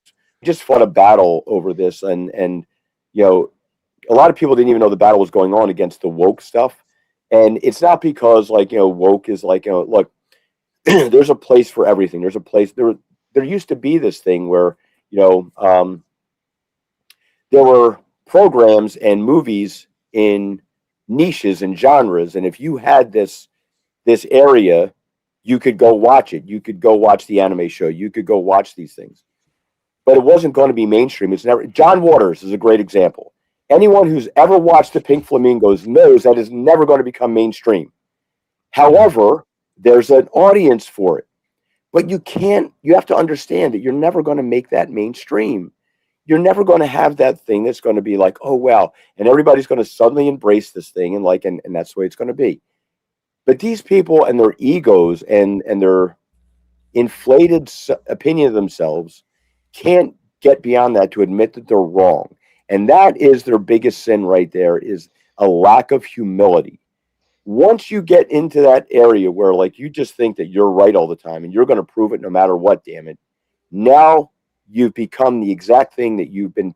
fought a battle over this, and a lot of people didn't even know the battle was going on against the woke stuff. And it's not because woke is look, there's a place for everything. There's a place there used to be this thing where, there were programs and movies in niches and genres. And if you had this area, you could go watch it. You could go watch the anime show. You could go watch these things, but it wasn't going to be mainstream. It's never. John Waters is a great example. Anyone who's ever watched the Pink Flamingos knows that is never going to become mainstream. However, there's an audience for it, but you have to understand that you're never going to make that mainstream. You're never going to have that thing that's going to be like, oh, wow. And everybody's going to suddenly embrace this thing. And that's the way it's going to be. But these people and their egos and their inflated opinion of themselves can't get beyond that to admit that they're wrong. And that is their biggest sin right there, is a lack of humility. Once you get into that area where you just think that you're right all the time and you're going to prove it no matter what, damn it. Now you've become the exact thing that you've been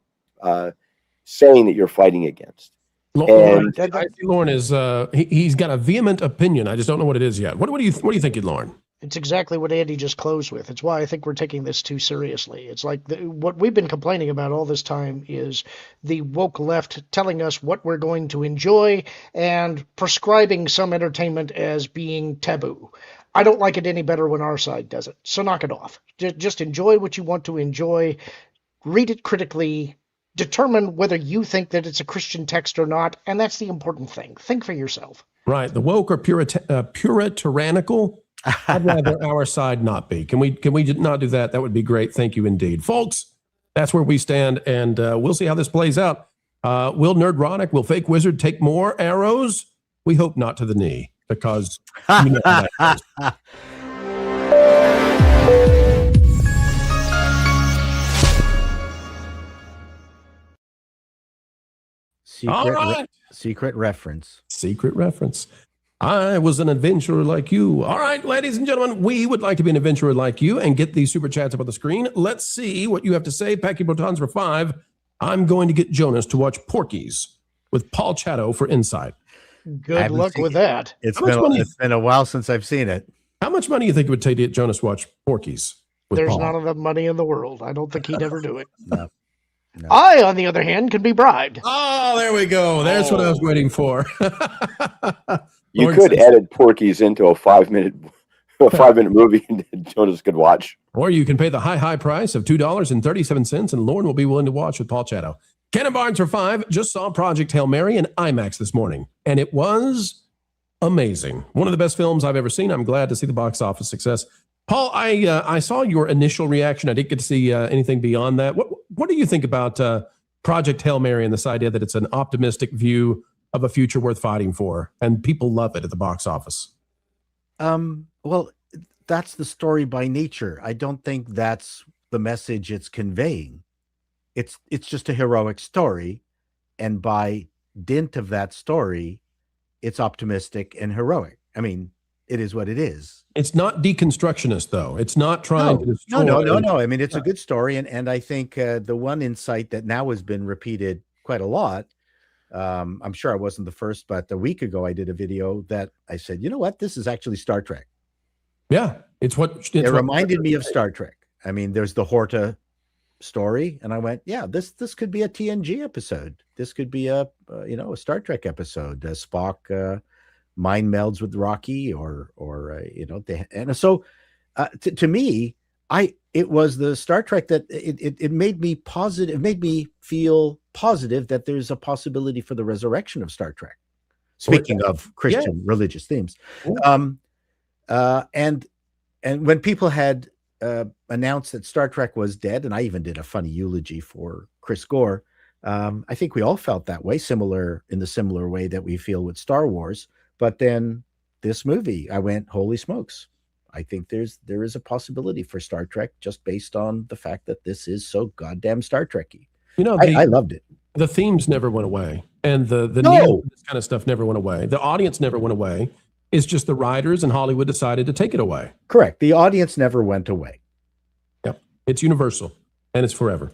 saying that you're fighting against. And I see Lauren is he's got a vehement opinion. I just don't know what it is yet. What do you think, Lauren? It's exactly what Andy just closed with. It's why I think we're taking this too seriously. It's like what we've been complaining about all this time is the woke left telling us what we're going to enjoy and prescribing some entertainment as being taboo. I don't like it any better when our side does it. So knock it off. Just enjoy what you want to enjoy. Read it critically. Determine whether you think that it's a Christian text or not. And that's the important thing. Think for yourself. Right. The woke are pure tyrannical. I'd rather our side not be. Can we not do that? That would be great. Thank you indeed. Folks, that's where we stand, and we'll see how this plays out. Will Nerdrotic, will Fake Wizard take more arrows? We hope not to the knee, because you know how that goes. Secret reference. Secret reference. I was an adventurer like you. All right, ladies and gentlemen, we would like to be an adventurer like you and get these super chats up on the screen. Let's see what you have to say. Packy Protons for 5. I'm going to get Jonas to watch Porky's with Paul Chatto for Insight. Good luck with that. It's been a while since I've seen it. How much money do you think it would take to get Jonas to watch Porky's with There's Paul? not enough money in the world. I don't think he'd ever do it. No. I, on the other hand, can be bribed. Oh, there we go. There's what I was waiting for. You could edit Porky's into a 5-minute movie and Jonas could watch. Or you can pay the high price of $2.37, and Lauren will be willing to watch with Paul Chatto. Cannon Barnes for 5 just saw Project Hail Mary in IMAX this morning, and it was amazing. One of the best films I've ever seen. I'm glad to see the box office success. Paul, I saw your initial reaction. I didn't get to see anything beyond that. What do you think about Project Hail Mary and this idea that it's an optimistic view of a future worth fighting for, and people love it at the box office? Well, that's the story by nature. I don't think that's the message it's conveying. It's just a heroic story, and by dint of that story, it's optimistic and heroic. I mean, it is what it is. It's not deconstructionist, though. It's not trying to destroy. No. I mean, it's a good story, and I think the one insight that now has been repeated quite a lot. I'm sure I wasn't the first, but a week ago I did a video that I said, you know what, this is actually Star Trek. Yeah, it reminded me of Star Trek. I mean, there's the Horta story, and I went, yeah, this could be a TNG episode. This could be a Star Trek episode. Spock mind melds with Rocky, to me, it was the Star Trek that it made me positive. It made me feel positive that there's a possibility for the resurrection of Star Trek. Speaking of Christian religious themes, and when people had announced that Star Trek was dead, and I even did a funny eulogy for Chris Gore. I think we all felt that way, in the similar way that we feel with Star Wars. But then this movie, I went, holy smokes. I think there is a possibility for Star Trek just based on the fact that this is so goddamn Star Trek-y. I loved it. The themes never went away, and the need of this kind of stuff never went away. The audience never went away. It's just the writers and Hollywood decided to take it away. Correct. The audience never went away. Yep. It's universal, and it's forever.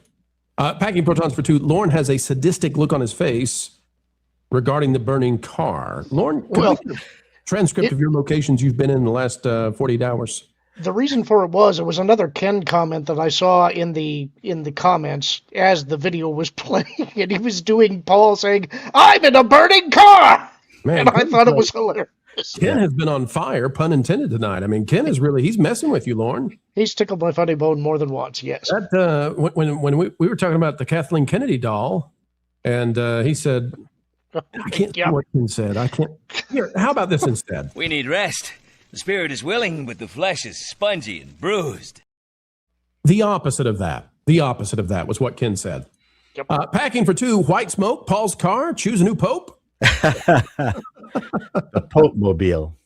Packing Protons for 2. Lauren has a sadistic look on his face regarding the burning car. Lauren, transcript of your locations you've been in the last 48 hours. The reason for it was another Ken comment that I saw in the comments as the video was playing, and he was doing Paul saying, "I'm in a burning car," and I thought it was hilarious. Ken has been on fire, pun intended, tonight. I mean, Ken is he's messing with you, Lauren. He's tickled my funny bone more than once, yes. That, when we were talking about the Kathleen Kennedy doll, and he said, I can't do what Ken said. I can't. Here, how about this instead? We need rest. The spirit is willing, but the flesh is spongy and bruised. The opposite of that was what Ken said. Yep. Packing for 2, white smoke, Paul's car, choose a new pope. The Pope Mobile.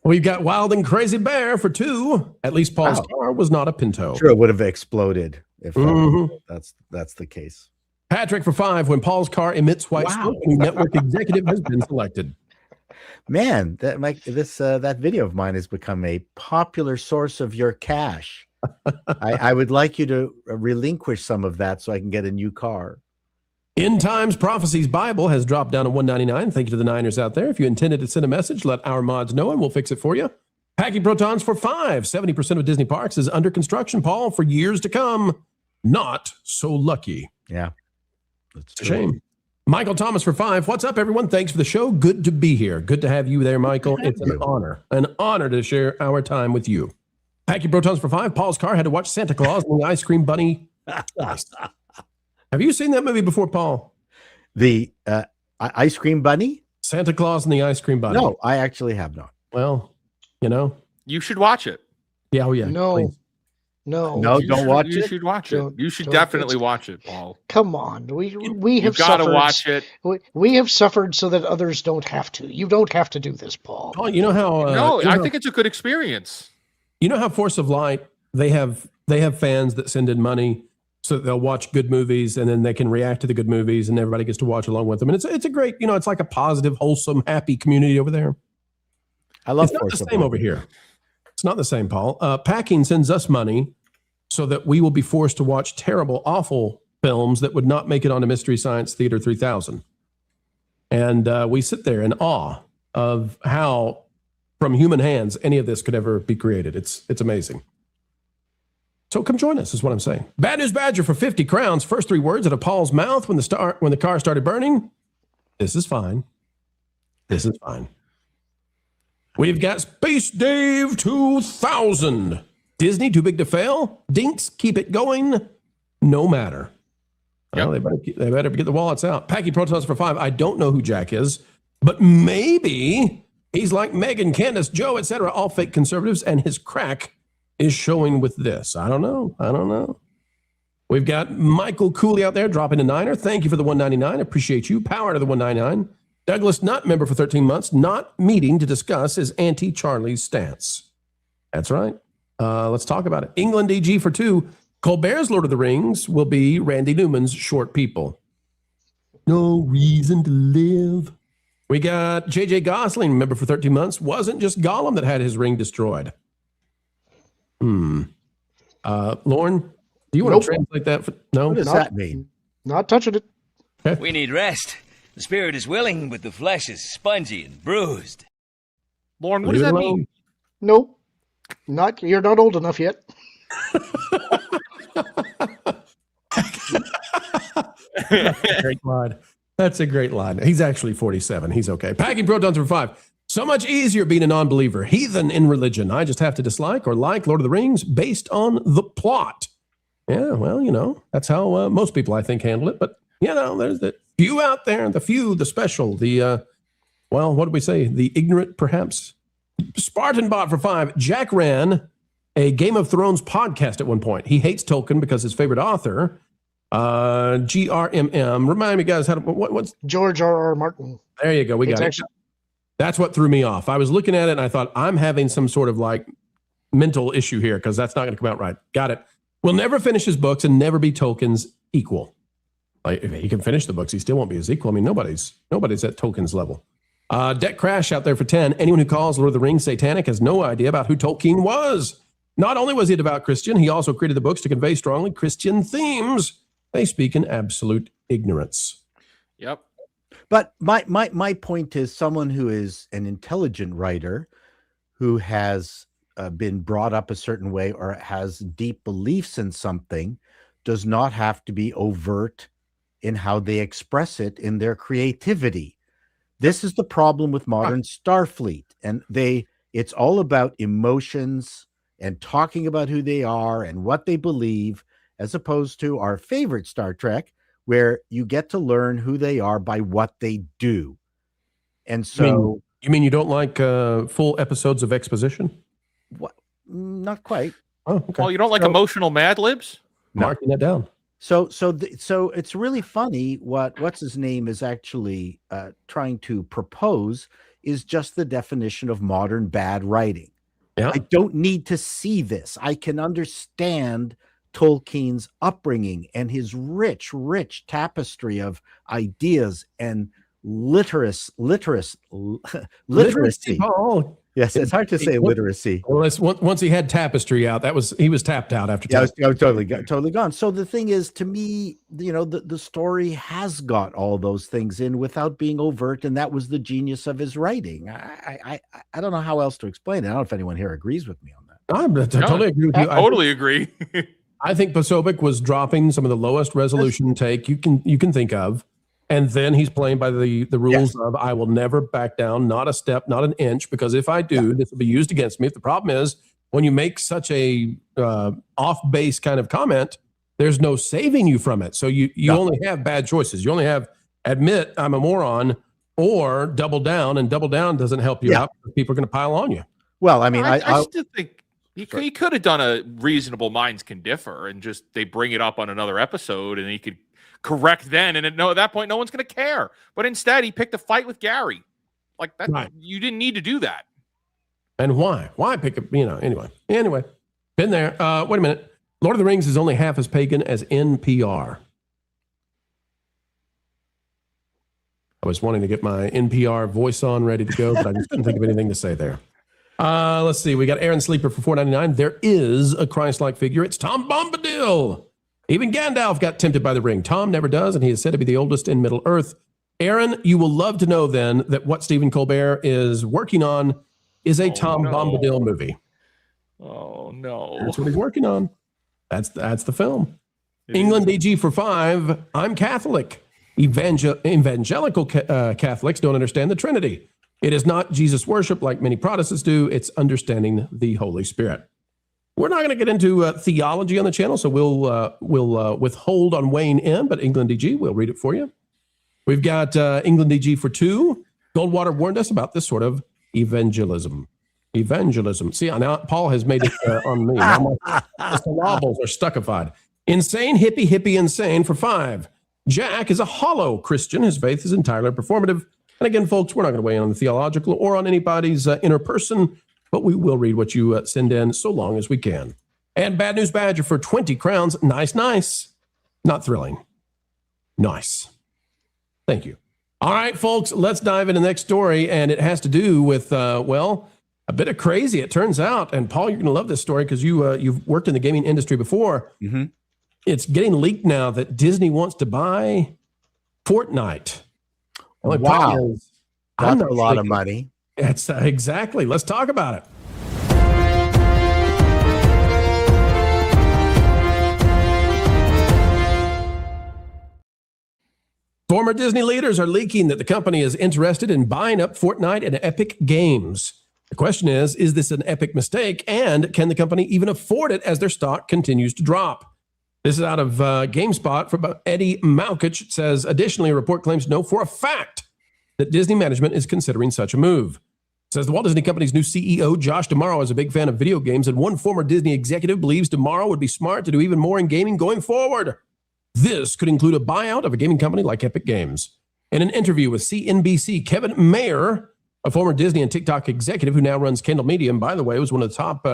We've got Wild and Crazy Bear for 2. At least Paul's car was not a Pinto. Sure, it would have exploded if that's the case. Patrick for 5. When Paul's car emits white smoke, a network executive has been selected. Man, that video of mine has become a popular source of your cash. I would like you to relinquish some of that so I can get a new car. End Times Prophecies Bible has dropped down to $1.99. Thank you to the Niners out there. If you intended to send a message, let our mods know and we'll fix it for you. Packing Protons for 5. 70% of Disney parks is under construction, Paul, for years to come. Not so lucky. Yeah. It's a shame. Michael Thomas for 5. What's up, everyone? Thanks for the show. Good to be here. Good to have you there, Michael. It's an honor to share our time with you. Packing Protons for 5. Paul's car had to watch Santa Claus and the Ice Cream Bunny. Have you seen that movie before, Paul? The Ice Cream Bunny? Santa Claus and the Ice Cream Bunny. No, I actually have not. Well, you should watch it. Yeah, No, don't watch it. You should watch it. You should definitely watch it, Paul. Come on, we have got to suffered. watch it. We have suffered so that others don't have to. You don't have to do this, Paul. Paul, you know how? I think it's a good experience. You know how Force of Light, they have fans that send in money so that they'll watch good movies and then they can react to the good movies and everybody gets to watch along with them. And it's a great, it's like a positive, wholesome, happy community over there. I love It's not the same over here. It's not the same, Paul. Packing sends us money so that we will be forced to watch terrible, awful films that would not make it onto Mystery Science Theater 3000. And we sit there in awe of how, from human hands, any of this could ever be created. It's amazing. So come join us, is what I'm saying. Bad News Badger for 50 crowns. First 3 words out of Paul's mouth when the car started burning. This is fine. This is fine. We've got Space Dave 2000. Disney, too big to fail. Dinks, keep it going. No matter. Well, they better get the wallets out. Packy Protons for 5. I don't know who Jack is, but maybe he's like Megan, Candace, Joe, etc. All fake conservatives, and his crack is showing with this. I don't know. We've got Michael Cooley out there dropping a $9. Thank you for the $1.99. Appreciate you. Power to the $1.99. Douglas Nutt, member for 13 months, not meeting to discuss his anti-Charlie stance. That's right. Let's talk about it. England DG for 2. Colbert's Lord of the Rings will be Randy Newman's Short People. No reason to live. We got JJ Gosling, remember for 13 months, wasn't just Gollum that had his ring destroyed. Lauren, do you want to translate that? No? What does that mean? Not touching it. Okay. We need rest. The spirit is willing, but the flesh is spongy and bruised. Lauren, what does that mean? Nope. You're not old enough yet. That's a great line. That's a great line. He's actually 47. He's okay. Packing Protons for 5. So much easier being a non-believer, heathen in religion. I just have to dislike or like Lord of the Rings based on the plot. Yeah, well, that's how most people, I think, handle it. But, there's the few out there, the special, what did we say? The ignorant, perhaps. Spartan Bot for 5. Jack ran a Game of Thrones podcast at one point. He hates Tolkien because his favorite author, GRMM. Remind me, guys, what's George R.R. Martin. There you go. We got it. That's what threw me off. I was looking at it and I thought, I'm having some sort of mental issue here because that's not going to come out right. Got it. Will never finish his books and never be Tolkien's equal. If he can finish the books, he still won't be his equal. I mean, nobody's at Tolkien's level. Deck Crash out there for 10. Anyone who calls Lord of the Rings satanic has no idea about who Tolkien was. Not only was he a devout Christian, he also created the books to convey strongly Christian themes. They speak in absolute ignorance. Yep. But my point is, someone who is an intelligent writer who has been brought up a certain way or has deep beliefs in something does not have to be overt in how they express it in their creativity. This is the problem with modern Starfleet. And it's all about emotions and talking about who they are and what they believe, as opposed to our favorite Star Trek, where you get to learn who they are by what they do. And so... You mean you don't like full episodes of exposition? What? Not quite. Oh, okay. Oh, you don't like emotional Mad Libs? Marking that down. So it's really funny what's his name is actually trying to propose is just the definition of modern bad writing. Yeah. I don't need to see this. I can understand Tolkien's upbringing and his rich tapestry of ideas and literacy. Oh, yes, it's hard to say literacy. Well, once he had tapestry out, he was tapped out after. Yeah, I was totally gone. So the thing is, to me, the story has got all those things in without being overt, and that was the genius of his writing. I don't know how else to explain it. I don't know if anyone here agrees with me on that. I totally agree with you. I totally agree. I think Posobiec was dropping some of the lowest resolution take you can think of. And then he's playing by the rules of I will never back down, not a step, not an inch, because if I do, this will be used against me. The problem is when you make such a off-base kind of comment, there's no saving you from it. So you only have bad choices. You only have admit I'm a moron or double down, and double down doesn't help you out because people are going to pile on you. Well, I mean, I still think he could have done a reasonable minds can differ and just they bring it up on another episode and he could correct then, and at that point, no one's going to care. But instead, he picked a fight with Gary. Like that, right. You didn't need to do that. And why? Why pick a? Anyway. Been there. Wait a minute. Lord of the Rings is only half as pagan as NPR. I was wanting to get my NPR voice on ready to go, but I just couldn't think of anything to say there. Let's see. We got Aaron Sleeper for $4.99. There is a Christ-like figure. It's Tom Bombadil. Even Gandalf got tempted by the ring. Tom never does, and he is said to be the oldest in Middle Earth. Aaron, you will love to know then that what Stephen Colbert is working on is a Tom Bombadil movie. Oh, no. That's what he's working on. That's the film. England DG for 5. I'm Catholic. Evangelical Catholics don't understand the Trinity. It is not Jesus worship like many Protestants do. It's understanding the Holy Spirit. We're not going to get into theology on the channel, so we'll withhold on weighing in, but England DG, we'll read it for you. We've got England DG for 2. Goldwater warned us about this sort of evangelism. See, now Paul has made it on me. Now the syllables are stuckified. Insane, hippie, insane for 5. Jack is a hollow Christian. His faith is entirely performative. And again, folks, we're not going to weigh in on the theological or on anybody's inner person. but we will read what you send in so long as we can. And Bad News Badger for 20 crowns. Nice, nice. Not thrilling. Nice. Thank you. All right, folks, let's dive into the next story. And it has to do with, well, a bit of crazy, it turns out. And Paul, you're going to love this story because you've worked in the gaming industry before. Mm-hmm. It's getting leaked now that Disney wants to buy Fortnite. Wow. That's a lot of money. That's exactly. Let's talk about it. Former Disney leaders are leaking that the company is interested in buying up Fortnite and Epic Games. The question is this an epic mistake? And can the company even afford it as their stock continues to drop? This is out of GameSpot from Eddie Malkich. It says, additionally, a report claims to know for a fact that Disney management is considering such a move. It says the Walt Disney Company's new CEO, Josh D'Amaro, is a big fan of video games, and one former Disney executive believes D'Amaro would be smart to do even more in gaming going forward. This could include a buyout of a gaming company like Epic Games. In an interview with CNBC, Kevin Mayer, a former Disney and TikTok executive who now runs Kendall Media, and by the way, was one of the top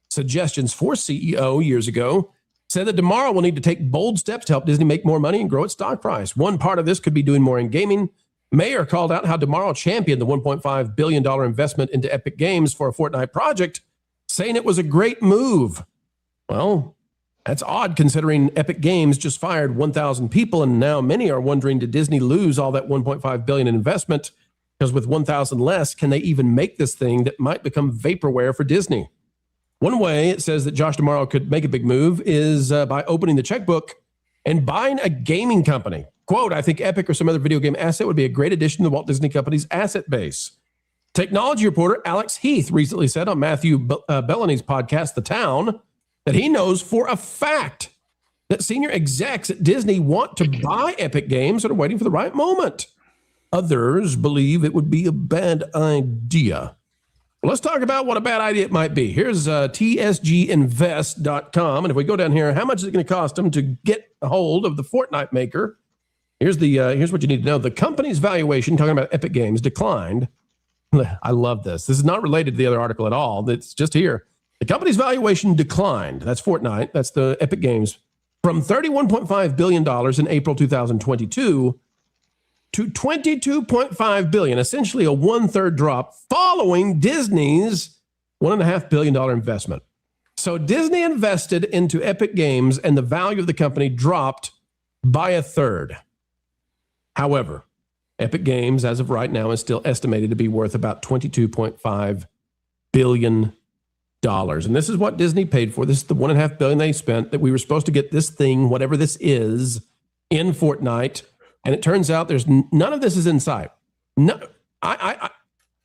suggestions for CEO years ago, said that D'Amaro will need to take bold steps to help Disney make more money and grow its stock price. One part of this could be doing more in gaming. Mayer called out how D'Amaro championed the $1.5 billion investment into Epic Games for a Fortnite project, saying it was a great move. Well, that's odd considering Epic Games just fired 1,000 people, and now many are wondering, did Disney lose all that $1.5 billion in investment? Because with 1,000 less, can they even make this thing that might become vaporware for Disney? One way it says that Josh D'Amaro could make a big move is by opening the checkbook and buying a gaming company. Quote, I think Epic or some other video game asset would be a great addition to the Walt Disney Company's asset base. Technology reporter Alex Heath recently said on Matthew Bellany's podcast, The Town, that he knows for a fact that senior execs at Disney want to buy Epic Games and are waiting for the right moment. Others believe it would be a bad idea. Well, let's talk about what a bad idea it might be. Here's tsginvest.com. And if we go down here, how much is it going to cost them to get a hold of the Fortnite maker? Here's what you need to know. The company's valuation, talking about Epic Games, declined. I love this. This is not related to the other article at all. It's just here. The company's valuation declined. That's Fortnite. That's the Epic Games. From $31.5 billion in April 2022 to $22.5 billion, essentially a one-third drop following Disney's $1.5 billion investment. So Disney invested into Epic Games and the value of the company dropped by a third. However, Epic Games, as of right now, is still estimated to be worth about $22.5 billion. And this is what Disney paid for. This is the $1.5 billion they spent that we were supposed to get this thing, whatever this is, in Fortnite. And it turns out there's none of this is in sight. No,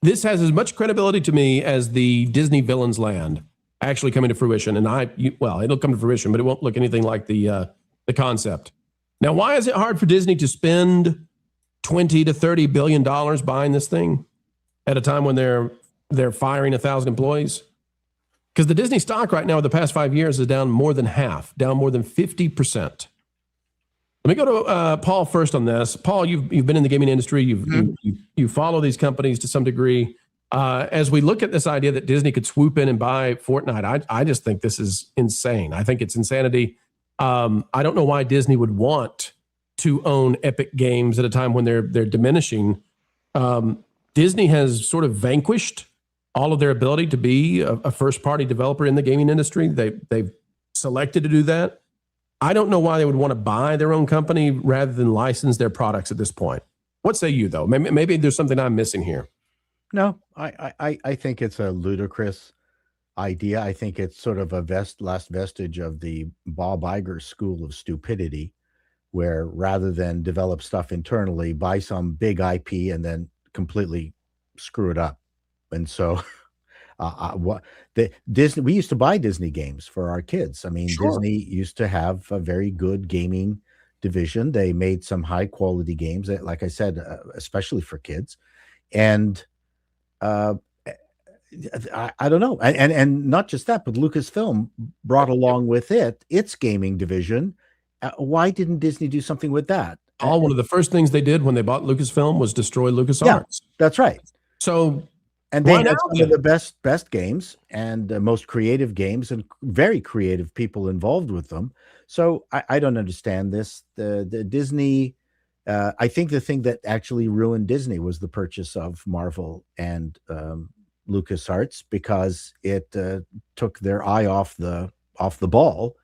this has as much credibility to me as the Disney Villains Land actually coming to fruition. And it'll come to fruition, but it won't look anything like the concept. Now, why is it hard for Disney to spend $20 to $30 billion buying this thing at a time when they're firing 1,000 employees? Because the Disney stock right now, the past 5 years, is down more than half, down more than 50%. Let me go to Paul first on this. Paul, you've been in the gaming industry. You follow these companies to some degree. As we look at this idea that Disney could swoop in and buy Fortnite, I just think this is insane. I think it's insanity. I don't know why Disney would want to own Epic Games at a time when they're diminishing. Disney has sort of vanquished all of their ability to be a first-party developer in the gaming industry. They've selected to do that. I don't know why they would want to buy their own company rather than license their products at this point. What say you, though? Maybe there's something I'm missing here. No, I think it's a ludicrous idea. I think it's sort of a last vestige of the Bob Iger school of stupidity, where rather than develop stuff internally, buy some big IP and then completely screw it up. And so Disney, we used to buy Disney games for our kids. I mean, sure. Disney used to have a very good gaming division. They made some high quality games, like I said, especially for kids. And I don't know. And not just that, but Lucasfilm brought along with it its gaming division. Why didn't Disney do something with that? One of the first things they did when they bought Lucasfilm was destroy LucasArts. Yeah, that's right. So And they have some of the best games and most creative games and very creative people involved with them. So I don't understand this. The Disney, I think the thing that actually ruined Disney was the purchase of Marvel and LucasArts, because it took their eye off the ball,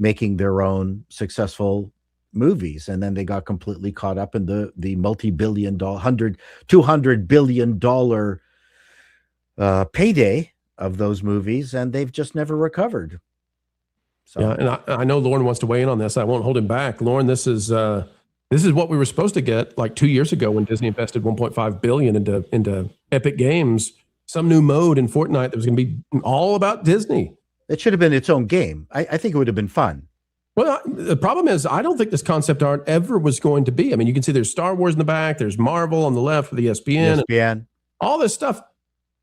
making their own successful movies, and then they got completely caught up in the multi-billion dollar, $200 billion payday of those movies, and they've just never recovered. So. Yeah, and I know Lauren wants to weigh in on this. I won't hold him back. Lauren, this is what we were supposed to get like 2 years ago when Disney invested $1.5 billion into Epic Games, some new mode in Fortnite that was going to be all about Disney. It should have been its own game. I think it would have been fun. Well, the problem is I don't think this concept art ever was going to be. I mean, you can see there's Star Wars in the back, there's Marvel on the left with ESPN, all this stuff.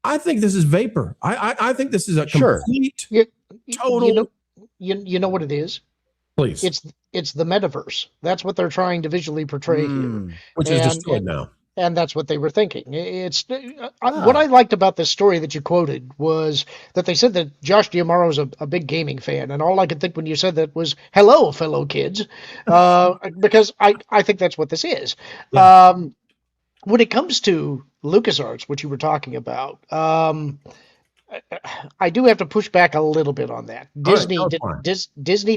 I think this is vapor. I think this is a complete, total. You know what it is? Please. It's the metaverse. That's what they're trying to visually portray here, which is destroyed now. And that's what they were thinking. What I liked about this story that you quoted was that they said that Josh D'Amaro is a big gaming fan, and all I could think when you said that was "Hello, fellow kids," because I think that's what this is. Yeah. When it comes to LucasArts, which you were talking about, I do have to push back a little bit on that. Disney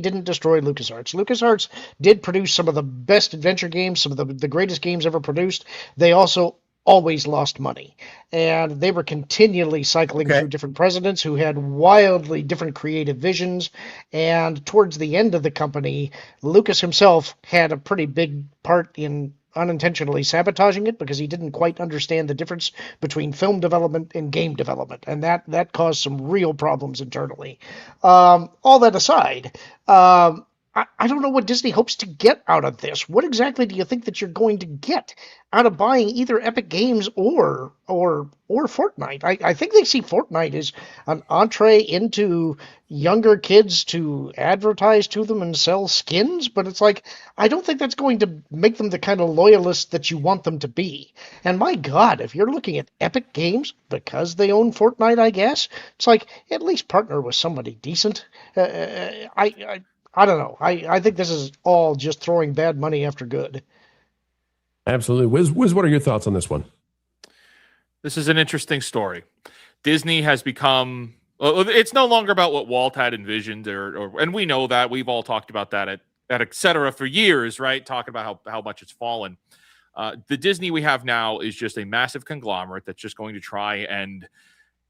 didn't destroy LucasArts. LucasArts did produce some of the best adventure games, some of the greatest games ever produced. They also always lost money, and they were continually cycling through different presidents who had wildly different creative visions. And towards the end of the company, Lucas himself had a pretty big part in unintentionally sabotaging it, because he didn't quite understand the difference between film development and game development, and that caused some real problems internally. All that aside, I don't know what Disney hopes to get out of this. What exactly do you think that you're going to get out of buying either Epic Games or Fortnite? I think they see Fortnite as an entree into younger kids to advertise to them and sell skins, but it's like, I don't think that's going to make them the kind of loyalists that you want them to be. And my God, if you're looking at Epic Games, because they own Fortnite, I guess, it's like, at least partner with somebody decent. I don't know. I think this is all just throwing bad money after good. Absolutely. Wiz, what are your thoughts on this one? This is an interesting story. Disney has become, it's no longer about what Walt had envisioned, and we know that. We've all talked about that at et cetera for years, right? Talking about how much it's fallen. The Disney we have now is just a massive conglomerate that's just going to try and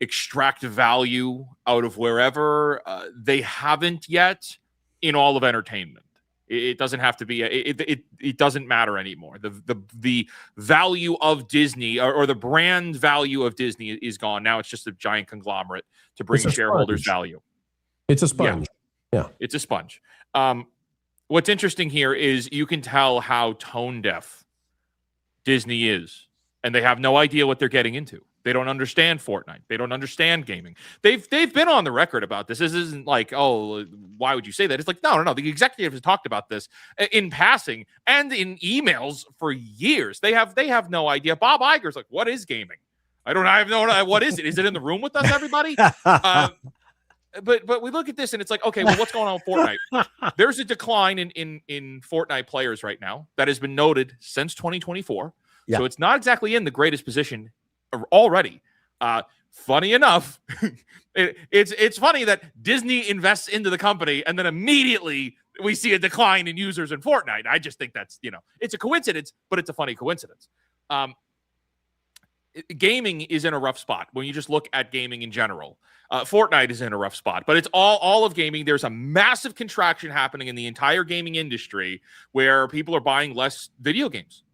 extract value out of wherever they haven't yet in all of entertainment. It doesn't have to be, it doesn't matter anymore. The value of Disney or the brand value of Disney is gone. Now it's just a giant conglomerate to bring shareholders value. It's a sponge. Yeah. It's a sponge. What's interesting here is you can tell how tone deaf Disney is, and they have no idea what they're getting into. They don't understand Fortnite. They don't understand gaming. They've been on the record about this. This isn't like, oh, why would you say that? It's like, no. The executives have talked about this in passing and in emails for years. They have no idea. Bob Iger's like, what is gaming? I have no idea. What is it? Is it in the room with us, everybody? But we look at this and it's like, okay, well, what's going on with Fortnite? There's a decline in Fortnite players right now that has been noted since 2024. Yeah. So it's not exactly in the greatest position already. Funny enough, it's funny that Disney invests into the company and then immediately we see a decline in users in Fortnite. I just think that's, it's a coincidence, but it's a funny coincidence. Gaming is in a rough spot when you just look at gaming in general. Fortnite is in a rough spot, but it's all of gaming. There's a massive contraction happening in the entire gaming industry where people are buying less video games.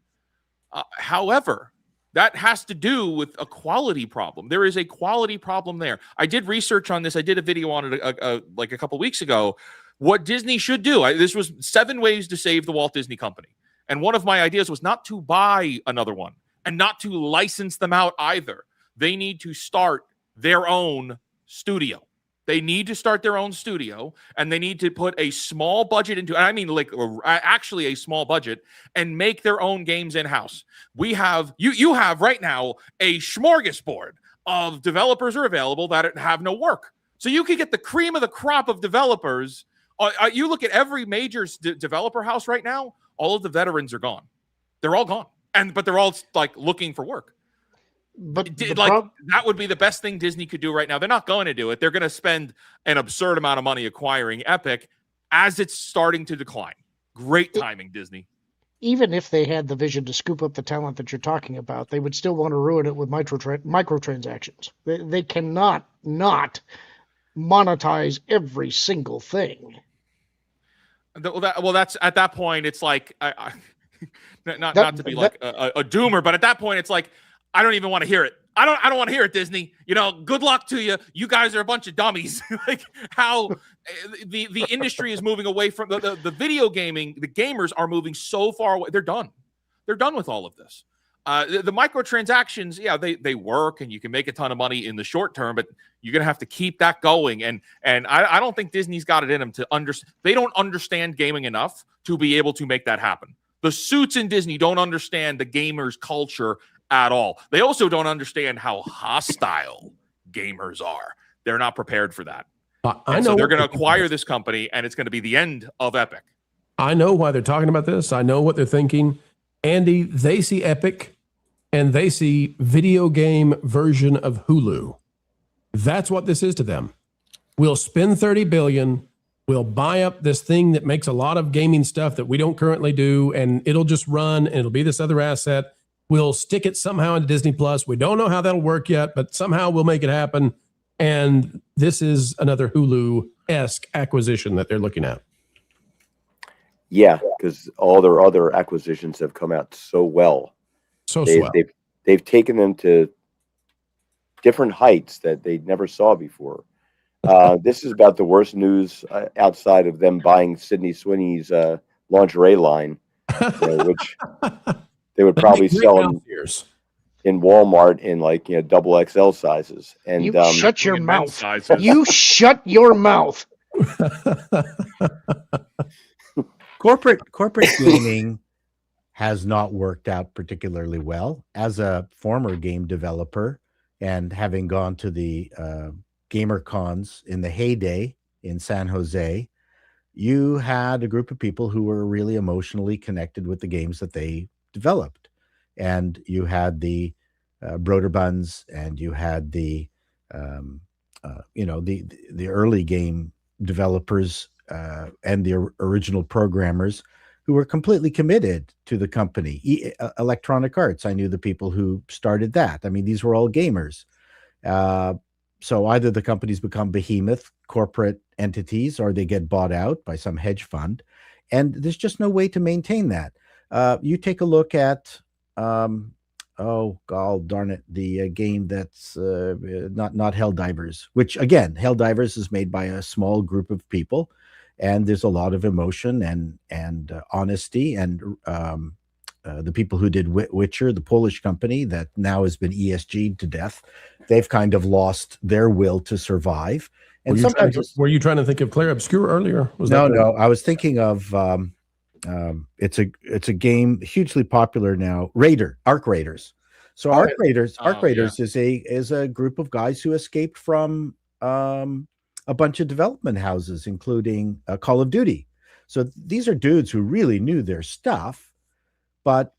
However, that has to do with a quality problem. There is a quality problem there. I did research on this. I did a video on it like a couple weeks ago. What Disney should do. This was 7 ways to save the Walt Disney Company. And one of my ideas was not to buy another one and not to license them out either. They need to start their own studio. They need to start their own studio, and they need to put a small budget into, and I mean like actually a small budget, and make their own games in-house. We have, you have right now a smorgasbord of developers are available that have no work. So you can get the cream of the crop of developers. You look at every major developer house right now, all of the veterans are gone. They're all gone. But they're all like looking for work. But that would be the best thing Disney could do right now. They're not going to do it. They're going to spend an absurd amount of money acquiring Epic as it's starting to decline. Great timing, Disney. Even if they had the vision to scoop up the talent that you're talking about, they would still want to ruin it with microtransactions. They cannot not monetize every single thing. Well, that's at that point. It's like not to be like a doomer, but at that point, it's like I don't even want to hear it. I don't want to hear it, Disney. Good luck to you. You guys are a bunch of dummies. Like how the industry is moving away from the video gaming. The gamers are moving so far away. They're done. They're done with all of this. The microtransactions, yeah, they work, and you can make a ton of money in the short term, but you're gonna have to keep that going. And I don't think Disney's got it in them to understand. They don't understand gaming enough to be able to make that happen. The suits in Disney don't understand the gamers' culture at all. They also don't understand how hostile gamers are. They're not prepared for that. I know. So they're going to acquire this company, and it's going to be the end of Epic. I know why they're talking about this. I know what they're thinking. Andy, they see Epic, and they see video game version of Hulu. That's what this is to them. We'll spend $30 billion. We'll buy up this thing that makes a lot of gaming stuff that we don't currently do, and it'll just run, and it'll be this other asset. We'll stick it somehow into Disney Plus. We don't know how that'll work yet, but somehow we'll make it happen. And this is another Hulu-esque acquisition that they're looking at. Yeah, because all their other acquisitions have come out so well. They've taken them to different heights that they never saw before. This is about the worst news outside of them buying Sydney Sweeney's lingerie line, which they would probably sell in Walmart in like double XL sizes. And you shut your mouth. You shut your mouth. Corporate gaming has not worked out particularly well. As a former game developer and having gone to the gamer cons in the heyday in San Jose, you had a group of people who were really emotionally connected with the games that they developed. And you had the Broderbuns, and you had the early game developers and the original programmers who were completely committed to the company. Electronic Arts, I knew the people who started that. I mean, these were all gamers. So either the companies become behemoth corporate entities, or they get bought out by some hedge fund, and there's just no way to maintain that. You take a look at, oh god darn it, the game that's not Helldivers, which again, Helldivers is made by a small group of people, and there's a lot of emotion and honesty, and the people who did Witcher, the Polish company that now has been ESG'd to death, they've kind of lost their will to survive. And were you trying to think of Claire Obscure earlier? No, I was thinking of it's a game hugely popular now, Arc Raiders. So Arc Raiders is a group of guys who escaped from a bunch of development houses, including Call of Duty. So these are dudes who really knew their stuff, but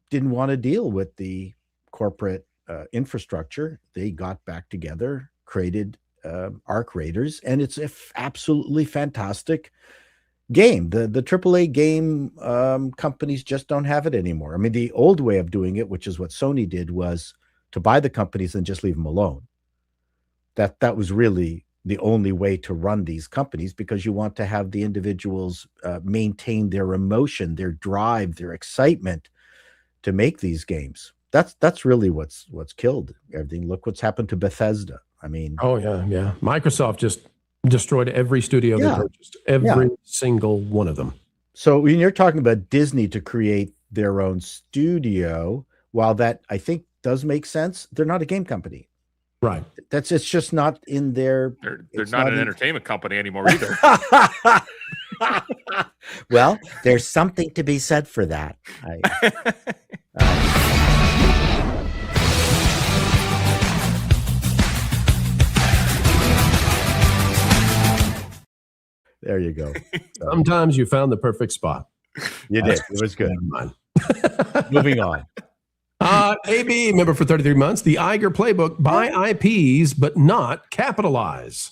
didn't want to deal with the corporate infrastructure. They got back together, created Arc Raiders, and it's absolutely fantastic game. The AAA game companies just don't have it anymore. I mean, the old way of doing it, which is what Sony did, was to buy the companies and just leave them alone. That was really the only way to run these companies, because you want to have the individuals maintain their emotion, their drive, their excitement to make these games. That's really what's killed everything. Look what's happened to Bethesda. I mean, oh yeah. Microsoft just destroyed every studio they purchased, every single one of them. So when you're talking about Disney to create their own studio, while that I think does make sense, they're not a game company. Right. It's just not in their. They're not an entertainment company anymore either. Well, there's something to be said for that. There you go. Sometimes you found the perfect spot. You did. It was good. Moving on. AB, member for 33 months. The Iger playbook: buy IPs, but not capitalize.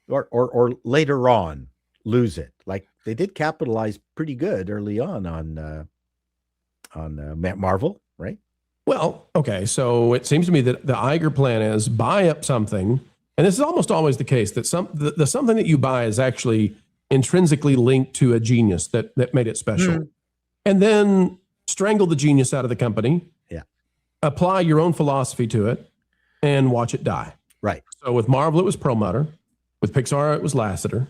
Or later on, lose it. Like they did capitalize pretty good early on Marvel, right? Well, okay. So it seems to me that the Iger plan is buy up something, and this is almost always the case, that the something that you buy is actually intrinsically linked to a genius that made it special. And then strangle the genius out of the company. Yeah. Apply your own philosophy to it and watch it die. Right. So with Marvel, it was Perlmutter. With Pixar, it was Lasseter.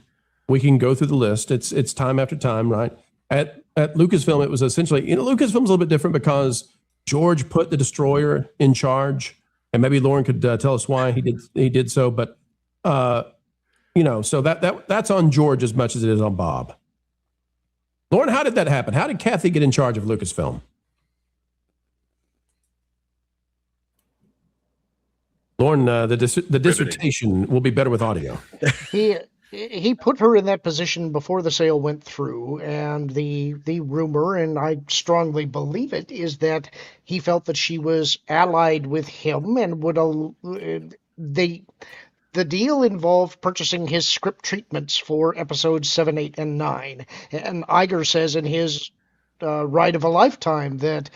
We can go through the list. It's time after time, right? At Lucasfilm, it was essentially, Lucasfilm's a little bit different because George put the Destroyer in charge, and maybe Lauren could tell us why he did so. But so that's on George as much as it is on Bob. Lauren, how did that happen? How did Kathy get in charge of Lucasfilm? Lauren, the dissertation will be better with audio. He put her in that position before the sale went through, and the rumor, and I strongly believe it, is that he felt that she was allied with him and would the deal involved purchasing his script treatments for episodes 7, 8, and 9. And Iger says in his Ride of a Lifetime that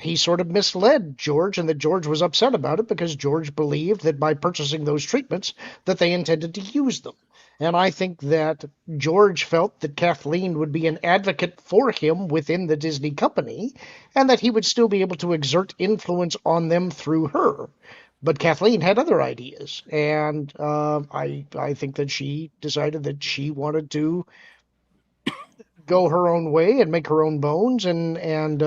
he sort of misled George, and that George was upset about it because George believed that by purchasing those treatments that they intended to use them. And I think that George felt that Kathleen would be an advocate for him within the Disney company, and that he would still be able to exert influence on them through her. But Kathleen had other ideas, and I think that she decided that she wanted to go her own way and make her own bones and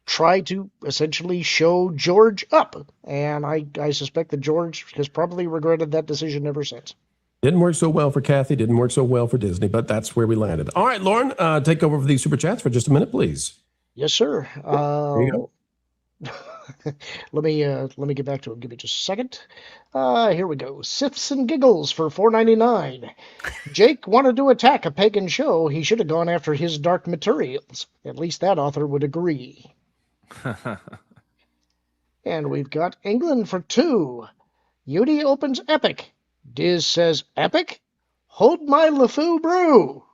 try to essentially show George up. And I suspect that George has probably regretted that decision ever since. Didn't work so well for Kathy, didn't work so well for Disney, but that's where we landed. All right, Lauren, take over for these super chats for just a minute, please. Yes, sir. There you go. Let me get back to it. Give me just a second. Here we go. Sips and Giggles for $4.99. Jake wanted to attack a pagan show. He should have gone after his dark materials. At least that author would agree. And we've got England for 2. Yudi opens Epic. Diz says, Epic? Hold my LeFou brew.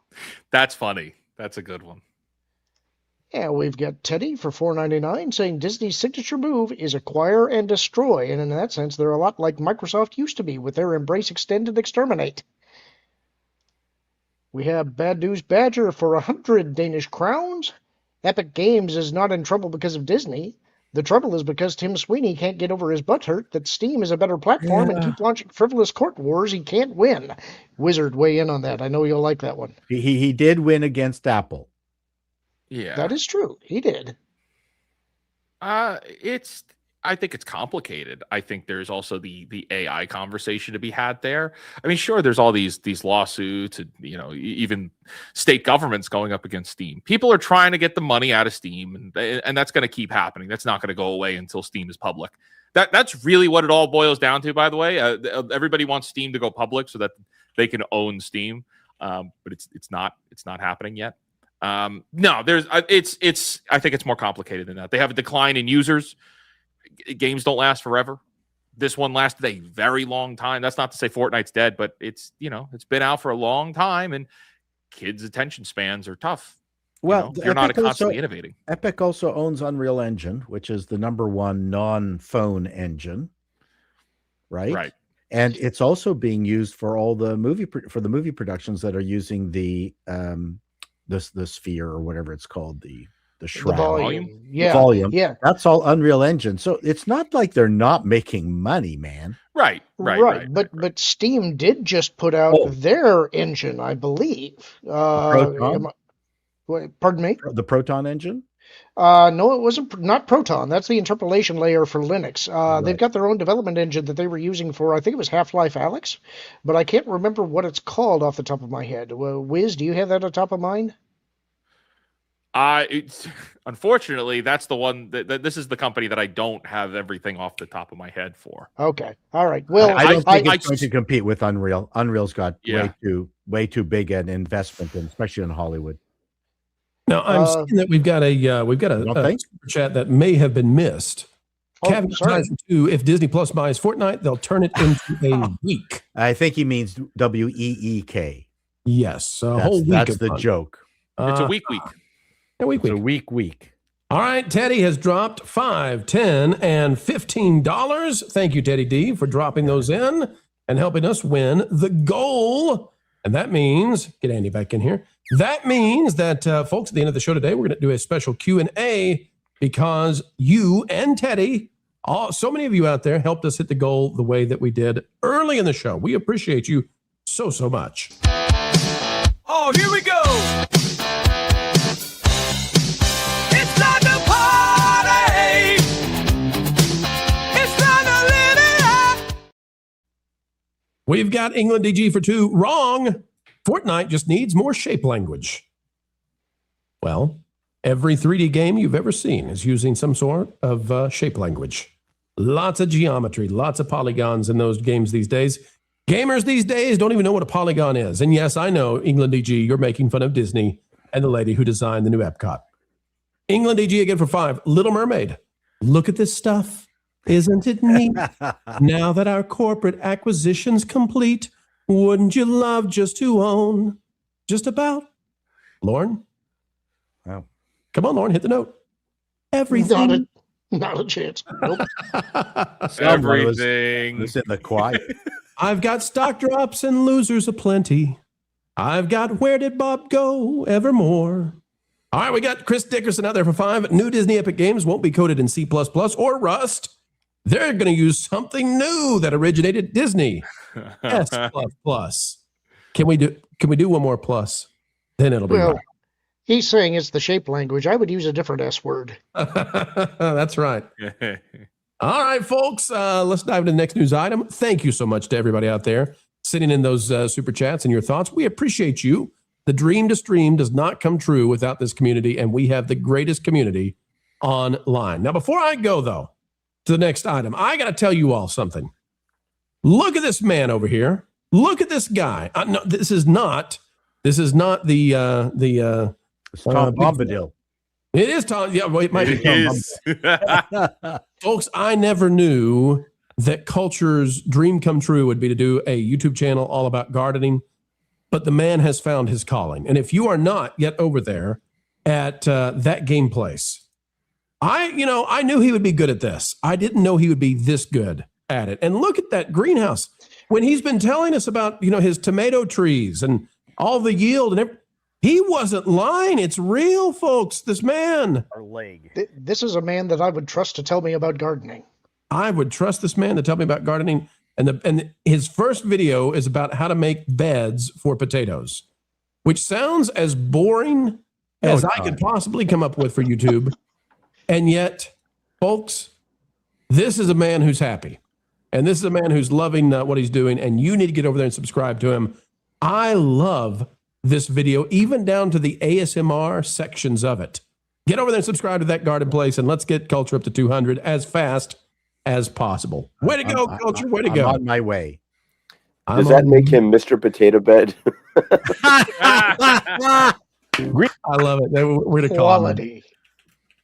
That's funny. That's a good one. And we've got Teddy for $4.99 saying Disney's signature move is acquire and destroy. And in that sense, they're a lot like Microsoft used to be with their embrace, extend, and exterminate. We have Bad News Badger for 100 Danish crowns. Epic Games is not in trouble because of Disney. The trouble is because Tim Sweeney can't get over his butthurt that Steam is a better platform and keep launching frivolous court wars he can't win. Wizard, weigh in on that. I know you'll like that one. He did win against Apple. Yeah, that is true. He did. I think it's complicated. I think there's also the AI conversation to be had there. I mean, sure, there's all these lawsuits, and even state governments going up against Steam. People are trying to get the money out of Steam, and that's going to keep happening. That's not going to go away until Steam is public. That's really what it all boils down to. By the way, everybody wants Steam to go public so that they can own Steam, but it's not happening yet. No, I think it's more complicated than that. They have a decline in users. Games don't last forever. This one lasted a very long time. That's not to say Fortnite's dead, but it's been out for a long time, and kids' attention spans are tough. Well, you're not constantly innovating. Epic also owns Unreal Engine, which is the #1 non-phone engine, right? Right. And it's also being used for all the movie productions that are using the Sphere or whatever it's called, the Shroud. The volume. Yeah. Volume. Yeah. That's all Unreal Engine. So it's not like they're not making money, man. Right. But Steam did just put out their engine, I believe. Proton? Pardon me? The Proton engine? No, it wasn't. Not Proton. That's the interpolation layer for Linux. Right. They've got their own development engine that they were using for, I think it was Half-Life Alyx, but I can't remember what it's called off the top of my head. Wiz, do you have that on top of mind? Unfortunately, that's the one that this is the company that I don't have everything off the top of my head for. Okay. All right. Well, I don't think it's going to compete with Unreal. Unreal's got way too big an investment, especially in Hollywood. Now I'm seeing that we've got a super chat that may have been missed. Caviar Tyson 2, if Disney Plus buys Fortnite, they'll turn it into a week. I think he means WEEK. Yes, a whole week. That's the joke. It's a week. A week. It's a week. All right, Teddy has dropped $5, $10, and $15. Thank you, Teddy D, for dropping those in and helping us win the goal. And that means, get Andy back in here. That means that, folks, at the end of the show today, we're going to do a special Q&A because you and Teddy, so many of you out there, helped us hit the goal the way that we did early in the show. We appreciate you so much. Oh, here we go. It's time to party. It's time to live it up. We've got England DG for 2. Wrong. Fortnite just needs more shape language. Well, every 3D game you've ever seen is using some sort of shape language. Lots of geometry, lots of polygons in those games these days. Gamers these days don't even know what a polygon is. And yes, I know, England DG, you're making fun of Disney and the lady who designed the new Epcot. England DG again for 5. Little Mermaid. Look at this stuff. Isn't it neat? Now that our corporate acquisition's complete, wouldn't you love just to own just about? Lauren? Wow. Come on, Lauren, hit the note. Everything. Not a chance. Nope. Everything. It's in the quiet. I've got stock drops and losers aplenty. I've got Where Did Bob Go? Evermore. All right, we got Chris Dickerson out there for 5. New Disney Epic games won't be coded in C++ or Rust. They're going to use something new that originated at Disney. S++. Can we do one more plus? Then it'll be right. He's saying it's the shape language. I would use a different S word. That's right. All right, folks, let's dive into the next news item. Thank you so much to everybody out there sitting in those super chats and your thoughts. We appreciate you. The dream to stream does not come true without this community, and we have the greatest community online. Now, before I go, though, to the next item, I got to tell you all something. Look at this man over here. Look at this guy. No, this is not the it's Tom Bombadil. It is Tom. Yeah, well, it might be Tom Bombadil. Folks, I never knew that Culture's dream come true would be to do a YouTube channel all about gardening, but the man has found his calling. And if you are not yet over there at that game place, I knew he would be good at this. I didn't know he would be this good at it. And look at that greenhouse. When he's been telling us about, his tomato trees and all the yield and everything, he wasn't lying. It's real, folks. This man. Our leg. This is a man that I would trust to tell me about gardening. I would trust this man to tell me about gardening. And his first video is about how to make beds for potatoes, which sounds as boring as I could possibly come up with for YouTube. And yet, folks, this is a man who's happy. And this is a man who's loving what he's doing. And you need to get over there and subscribe to him. I love this video, even down to the ASMR sections of it. Get over there and subscribe to that garden place, and let's get Culture up to 200 as fast as possible. Way to go, Culture. Way to go. I'm on my way. Does that make him Mr. Potato Bed? I love it. We're going to call him.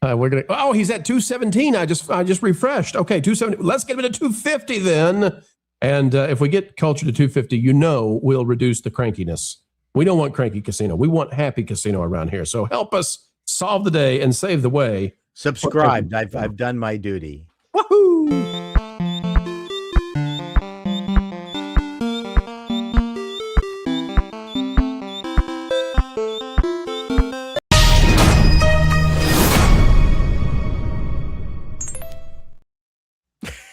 We're going to. Oh, he's at 217. I just refreshed. Okay, 270. Let's get him to 250 then. And if we get Culture to 250, we'll reduce the crankiness. We don't want cranky casino. We want happy casino around here. So help us solve the day and save the way. Subscribed. I've done my duty. Woohoo!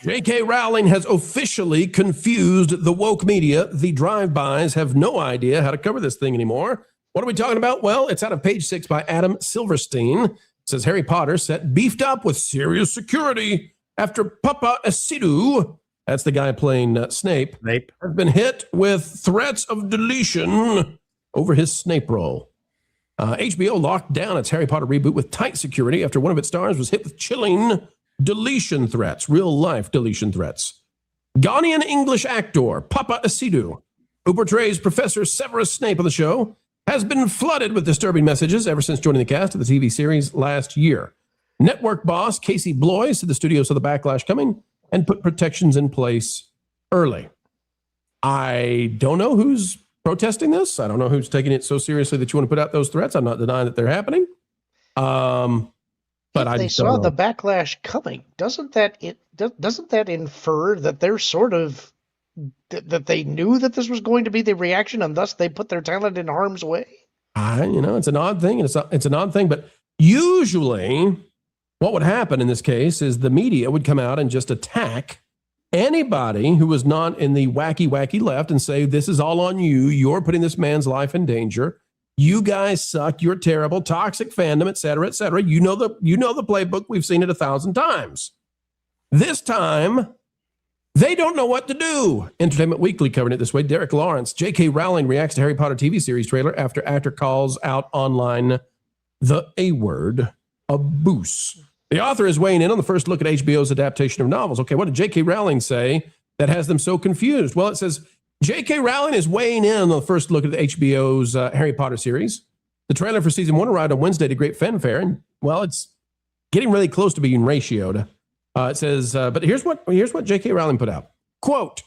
J.K. Rowling has officially confused the woke media. The drive-bys have no idea how to cover this thing anymore. What are we talking about? Well, it's out of page 6 by Adam Silverstein. It says Harry Potter set beefed up with serious security after Papa Asidu, that's the guy playing Snape, has been hit with threats of deletion over his Snape role. HBO locked down its Harry Potter reboot with tight security after one of its stars was hit with chilling deletion threats, real-life deletion threats. Ghanaian English actor Papa Asidu, who portrays Professor Severus Snape on the show, has been flooded with disturbing messages ever since joining the cast of the TV series last year. Network boss Casey Bloy said the studio saw the backlash coming and put protections in place early. I don't know who's protesting this. I don't know who's taking it so seriously that you want to put out those threats. I'm not denying that they're happening. But if they saw the backlash coming, doesn't that infer that they're sort of that they knew that this was going to be the reaction, and thus they put their talent in harm's way? It's an odd thing, and it's an odd thing. But usually, what would happen in this case is the media would come out and just attack anybody who was not in the wacky left and say, this is all on you. You're putting this man's life in danger. You guys suck. You're terrible. Toxic fandom, et cetera, et cetera. You know the playbook. We've seen it 1,000 times. This time, they don't know what to do. Entertainment Weekly covered it this way. Derek Lawrence, J.K. Rowling reacts to Harry Potter TV series trailer after actor calls out online the A word, abuse. The author is weighing in on the first look at HBO's adaptation of novels. Okay, what did J.K. Rowling say that has them so confused? Well, it says J.K. Rowling is weighing in on the first look at HBO's Harry Potter series. The trailer for season 1 arrived on Wednesday to great fanfare, and, well, it's getting really close to being ratioed. It says, but here's what J.K. Rowling put out. Quote,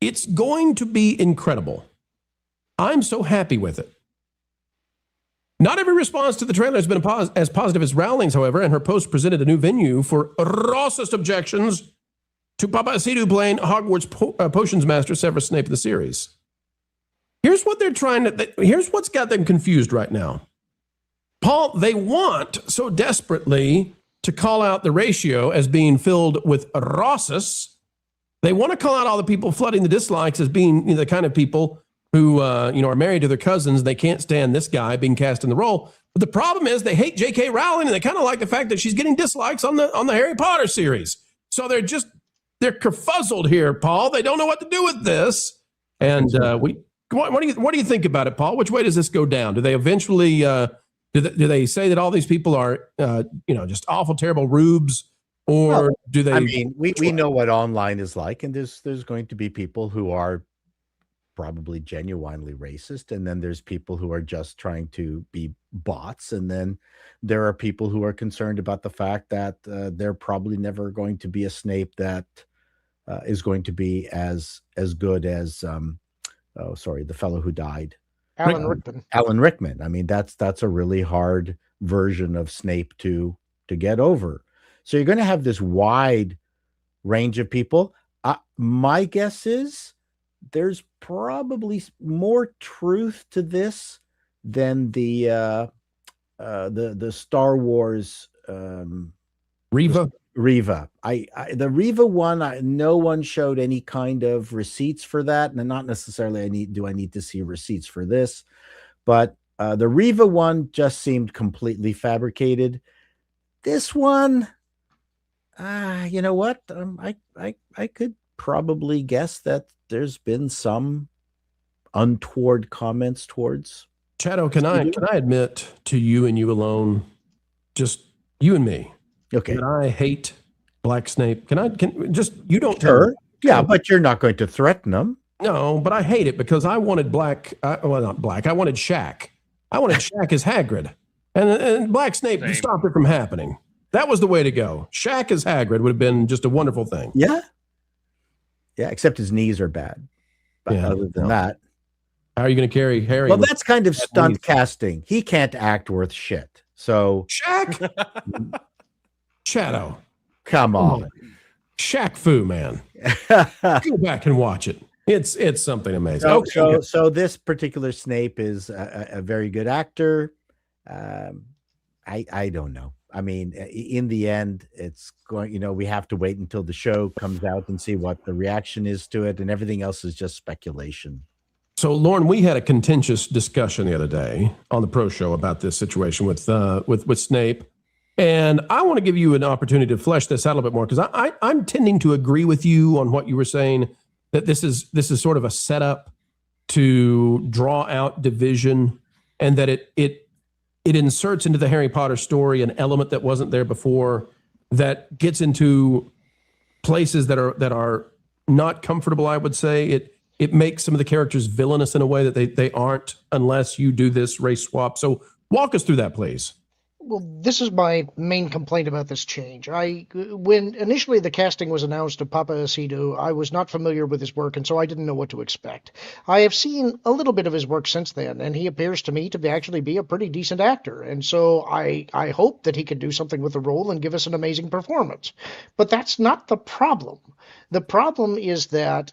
"It's going to be incredible. I'm so happy with it. Not every response to the trailer has been as positive as Rowling's, however, and her post presented a new venue for racist objections to Papa Asidu playing Hogwarts potions master Severus Snape in the series. Here's what here's what's got them confused right now. Paul, they want so desperately to call out the ratio as being filled with racists. They want to call out all the people flooding the dislikes as being the kind of people who are married to their cousins. They can't stand this guy being cast in the role. But the problem is they hate J.K. Rowling, and they kind of like the fact that she's getting dislikes on the Harry Potter series. So they're kerfuzzled here, Paul. They don't know what to do with this. And what do you think about it, Paul? Which way does this go down? Do they eventually do they say that all these people are just awful, terrible rubes, or do they? I mean, we know what online is like, and there's going to be people who are probably genuinely racist, and then there's people who are just trying to be bots, and then there are people who are concerned about the fact that they're probably never going to be a Snape that is going to be as good as the fellow who died, Alan Rickman. I mean, that's a really hard version of Snape to get over. So you're going to have this wide range of people. My guess is there's probably more truth to this than the Star Wars Reva. The Reva one, no one showed any kind of receipts for that, and not necessarily I need to see receipts for this, but the Reva one just seemed completely fabricated. This one, you know what? I could probably guess that there's been some untoward comments towards Shadow. Can I admit to you and you alone, just you and me, okay, that I hate Black Snape? You don't sure. Yeah, but you're not going to threaten them. No, but I hate it because I wanted I wanted Shaq. I wanted Shaq as Hagrid, and Black Snape stopped it from happening. That was the way to go. Shaq as Hagrid would have been just a wonderful thing. Yeah, except his knees are bad. But other than that, how are you going to carry Harry? Well, that's kind of stunt casting. He can't act worth shit. So Shaq, Shadow, come on, Shaq Fu, man, go back and watch it. It's something amazing. So this particular Snape is a very good actor. I don't know. I mean, in the end, it's going, we have to wait until the show comes out and see what the reaction is to it, and everything else is just speculation. So, Lauren, we had a contentious discussion the other day on the Pro Show about this situation with Snape, and I want to give you an opportunity to flesh this out a little bit more, because I'm tending to agree with you on what you were saying, that this is sort of a setup to draw out division, and that it inserts into the Harry Potter story an element that wasn't there before, that gets into places that are not comfortable, I would say. It makes some of the characters villainous in a way that they aren't unless you do this race swap. So walk us through that, please. Well, this is my main complaint about this change. When initially the casting was announced of Papa Aceto, I was not familiar with his work, and so I didn't know what to expect. I have seen a little bit of his work since then, and he appears to me to actually be a pretty decent actor, and so I hope that he can do something with the role and give us an amazing performance. But that's not the problem. The problem is that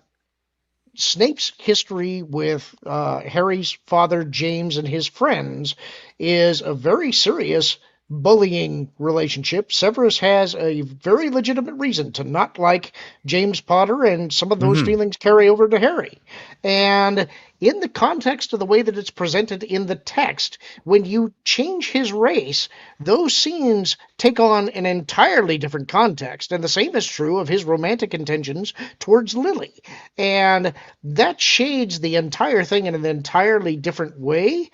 Snape's history with Harry's father, James, and his friends is a very serious bullying relationship. Severus has a very legitimate reason to not like James Potter, and some of those feelings carry over to Harry. And in the context of the way that it's presented in the text, when you change his race, those scenes take on an entirely different context. And the same is true of his romantic intentions towards Lily. And that shades the entire thing in an entirely different way.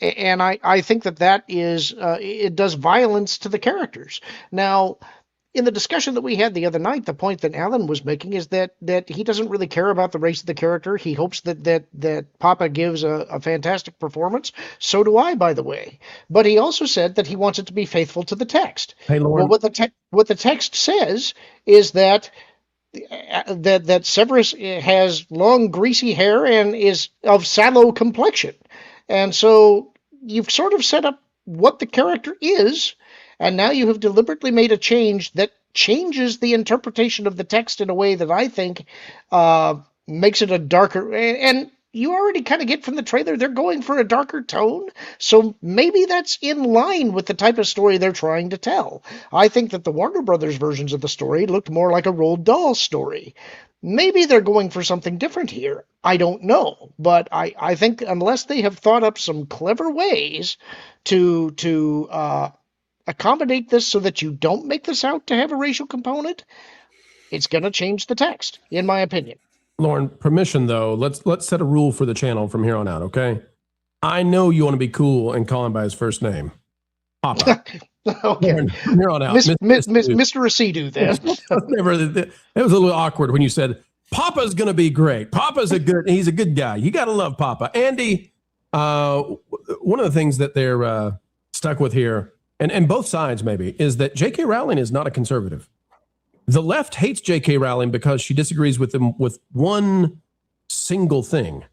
And I think that is, it does violence to the characters. Now, in the discussion that we had the other night, the point that Alan was making is that he doesn't really care about the race of the character. He hopes that Papa gives a fantastic performance. So do I, by the way. But he also said that he wants it to be faithful to the text. Hey, Lauren. Well, what the text says is that Severus has long, greasy hair and is of sallow complexion. And so you've sort of set up what the character is, and now you have deliberately made a change that changes the interpretation of the text in a way that I think makes it a darker... And you already kind of get from the trailer, they're going for a darker tone, so maybe that's in line with the type of story they're trying to tell. I think that the Warner Brothers versions of the story looked more like a Roald Dahl story. Maybe they're going for something different here. I don't know. But I think unless they have thought up some clever ways to accommodate this so that you don't make this out to have a racial component, it's going to change the text, in my opinion. Lauren, permission though. Let's set a rule for the channel from here on out, okay? I know you want to be cool and call him by his first name. Papa. Okay. Lauren, from here on out. Mr. Aceto, then. It was a little awkward when you said, Papa's going to be great. He's a good guy. You got to love Papa. Andy, one of the things that they're stuck with here, and both sides maybe, is that J.K. Rowling is not a conservative. The left hates J.K. Rowling because she disagrees with them with one single thing.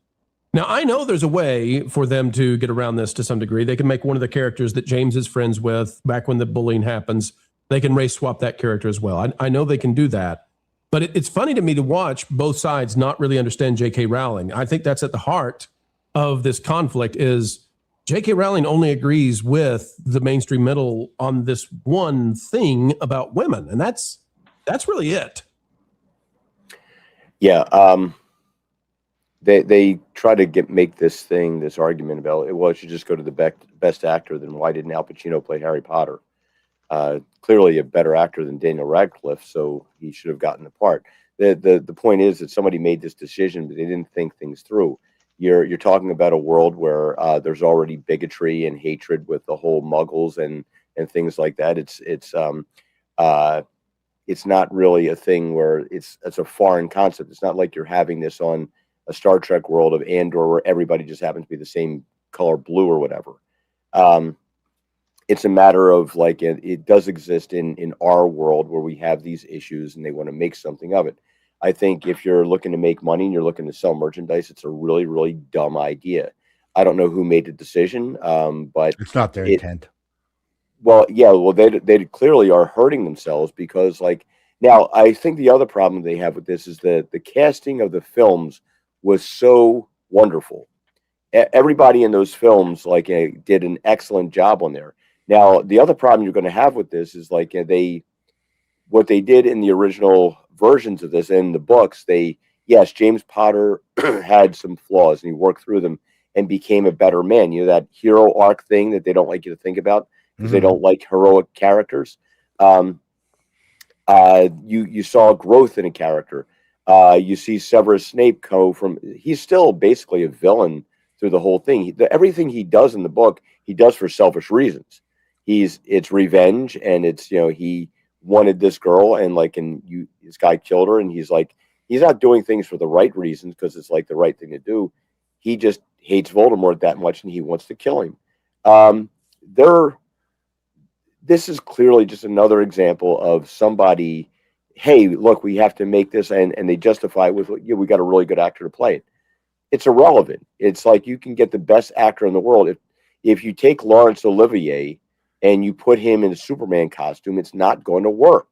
Now, I know there's a way for them to get around this to some degree. They can make one of the characters that James is friends with back when the bullying happens. They can race swap that character as well. I know they can do that. But it's funny to me to watch both sides not really understand J.K. Rowling. I think that's at the heart of this conflict is J.K. Rowling only agrees with the mainstream middle on this one thing about women. And that's really it. Yeah. They try to make this argument about, well, it should just go to the best actor. Then why didn't Al Pacino play Harry Potter? Clearly a better actor than Daniel Radcliffe, so he should have gotten the part. The point is that somebody made this decision, but they didn't think things through. You're talking about a world where there's already bigotry and hatred with the whole Muggles and things like that. It's not really a thing where it's a foreign concept. It's not like you're having this on a Star Trek world of Andor where everybody just happens to be the same color blue or whatever. It's a matter of like it does exist in our world where we have these issues and they want to make something of it. I think if you're looking to make money and you're looking to sell merchandise, it's a really, really dumb idea. I don't know who made the decision, but it's not their intent. Well, yeah, they clearly are hurting themselves because now I think the other problem they have with this is that the casting of the films was so wonderful. Everybody in those films did an excellent job on there. Now, the other problem you're going to have with this is what they did in the original versions of this and the books. Yes, James Potter had some flaws and he worked through them and became a better man. You know, that hero arc thing that they don't like you to think about because they don't like heroic characters. You saw growth in a character. You see Severus Snape he's still basically a villain through the whole thing. Everything he does in the book, he does for selfish reasons. It's revenge, and it's, you know, he wanted this girl, and this guy killed her, and he's not doing things for the right reasons because it's like the right thing to do. He just hates Voldemort that much, and he wants to kill him. This is clearly just another example of somebody, hey, look, we have to make this, and they justify it with, yeah, we got a really good actor to play it. It's irrelevant. It's like you can get the best actor in the world. If you take Laurence Olivier and you put him in a Superman costume, it's not going to work.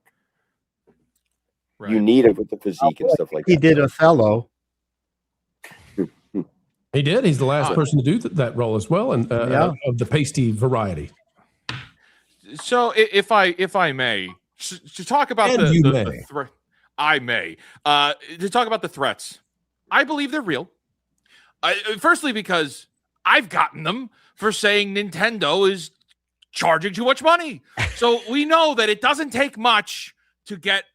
Right. You need it with the physique and stuff like that. He did Othello. He did. He's the last person to do that role as well, and of the pasty variety. So, if I may, to talk about the threat, I may to talk about the threats. I believe they're real. Firstly, because I've gotten them for saying Nintendo is charging too much money. So we know that it doesn't take much to get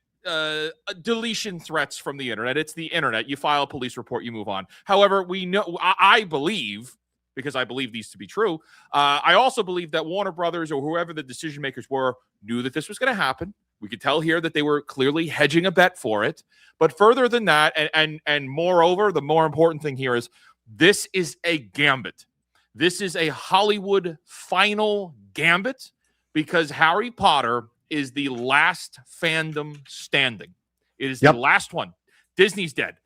deletion threats from the internet. It's the internet. You file a police report, you move on. However, we know, I believe, because I believe these to be true, I also believe that Warner Brothers or whoever the decision makers were knew that this was going to happen. We could tell here that they were clearly hedging a bet for it. But further than that, and moreover, the more important thing here is this is a gambit. This is a Hollywood final gambit because Harry Potter is the last fandom standing. It is the last one. Disney's dead.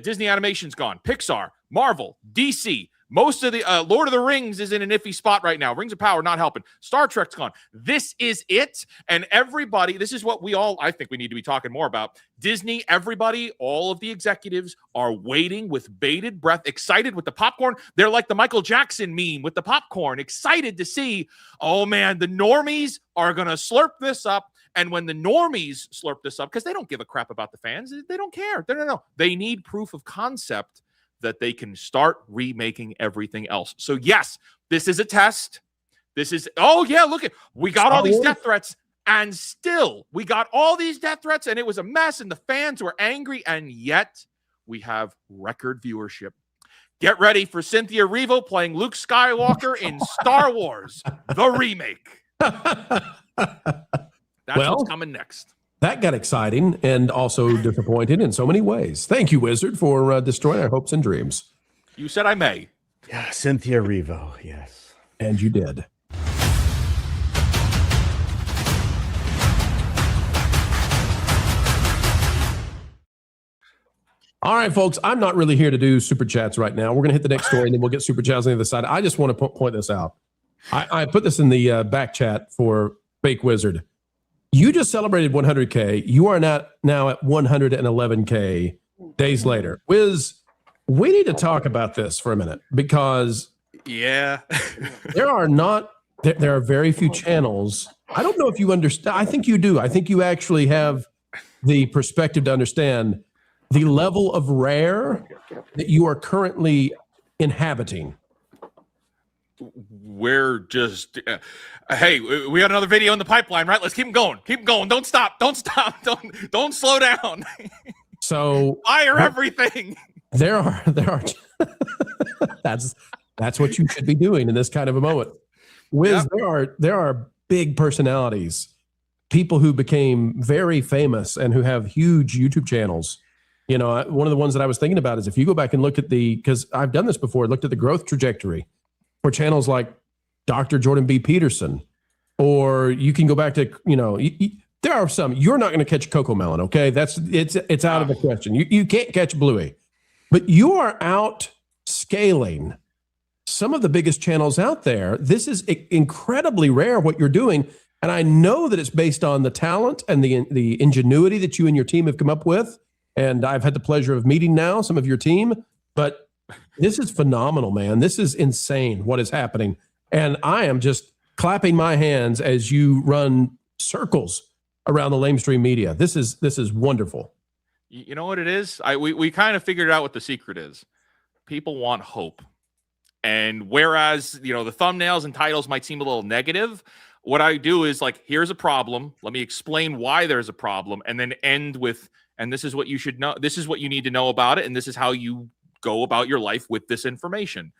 Disney Animation's gone. Pixar, Marvel, DC. Most of the Lord of the Rings is in an iffy spot right now. Rings of Power not helping. Star Trek's gone. This is it. And everybody, this is what I think we need to be talking more about. Disney, everybody, all of the executives are waiting with bated breath, excited with the popcorn. They're like the Michael Jackson meme with the popcorn, excited to see, oh man, the normies are going to slurp this up. And when the normies slurp this up, because they don't give a crap about the fans, they don't care. No. They need proof of concept that they can start remaking everything else. So yes, this is a test. This is, we got all these death threats, and still we got all these death threats, and it was a mess, and the fans were angry, and yet we have record viewership. Get ready for Cynthia Erivo playing Luke Skywalker in Star Wars, the remake. That's what's coming next. That got exciting and also disappointing in so many ways. Thank you, Wizard, for destroying our hopes and dreams. You said I may. Yeah, Cynthia Erivo, yes. And you did. All right, folks, I'm not really here to do super chats right now. We're going to hit the next story, and then we'll get super chats on the other side. I just want to point this out. I put this in the back chat for Fake Wizard. You just celebrated 100K. You are now at 111K days later. Wiz, we need to talk about this for a minute because there are very few channels. I don't know if you understand. I think you do. I think you actually have the perspective to understand the level of rare that you are currently inhabiting. We're just hey, we got another video in the pipeline, right? Let's keep going. Don't stop. Don't slow down. So fire everything. There are that's what you should be doing in this kind of a moment. Wiz, there are big personalities, people who became very famous and who have huge YouTube channels. You know, one of the ones that I was thinking about is if you go back and look at because I've done this before, looked at the growth trajectory for channels like Dr. Jordan B. Peterson, or you can go back to, there are some, you're not going to catch Coco Melon. Okay. It's out of the question. You can't catch Bluey, but you are out scaling some of the biggest channels out there. This is incredibly rare what you're doing. And I know that it's based on the talent and the ingenuity that you and your team have come up with. And I've had the pleasure of meeting now some of your team, but this is phenomenal, man. This is insane what is happening. And I am just clapping my hands as you run circles around the lamestream media. This is wonderful. You know what it is? We kind of figured out what the secret is. People want hope. And whereas, the thumbnails and titles might seem a little negative, what I do is here's a problem. Let me explain why there's a problem and then end with, and this is what you should know. This is what you need to know about it. And this is how you go about your life with this information.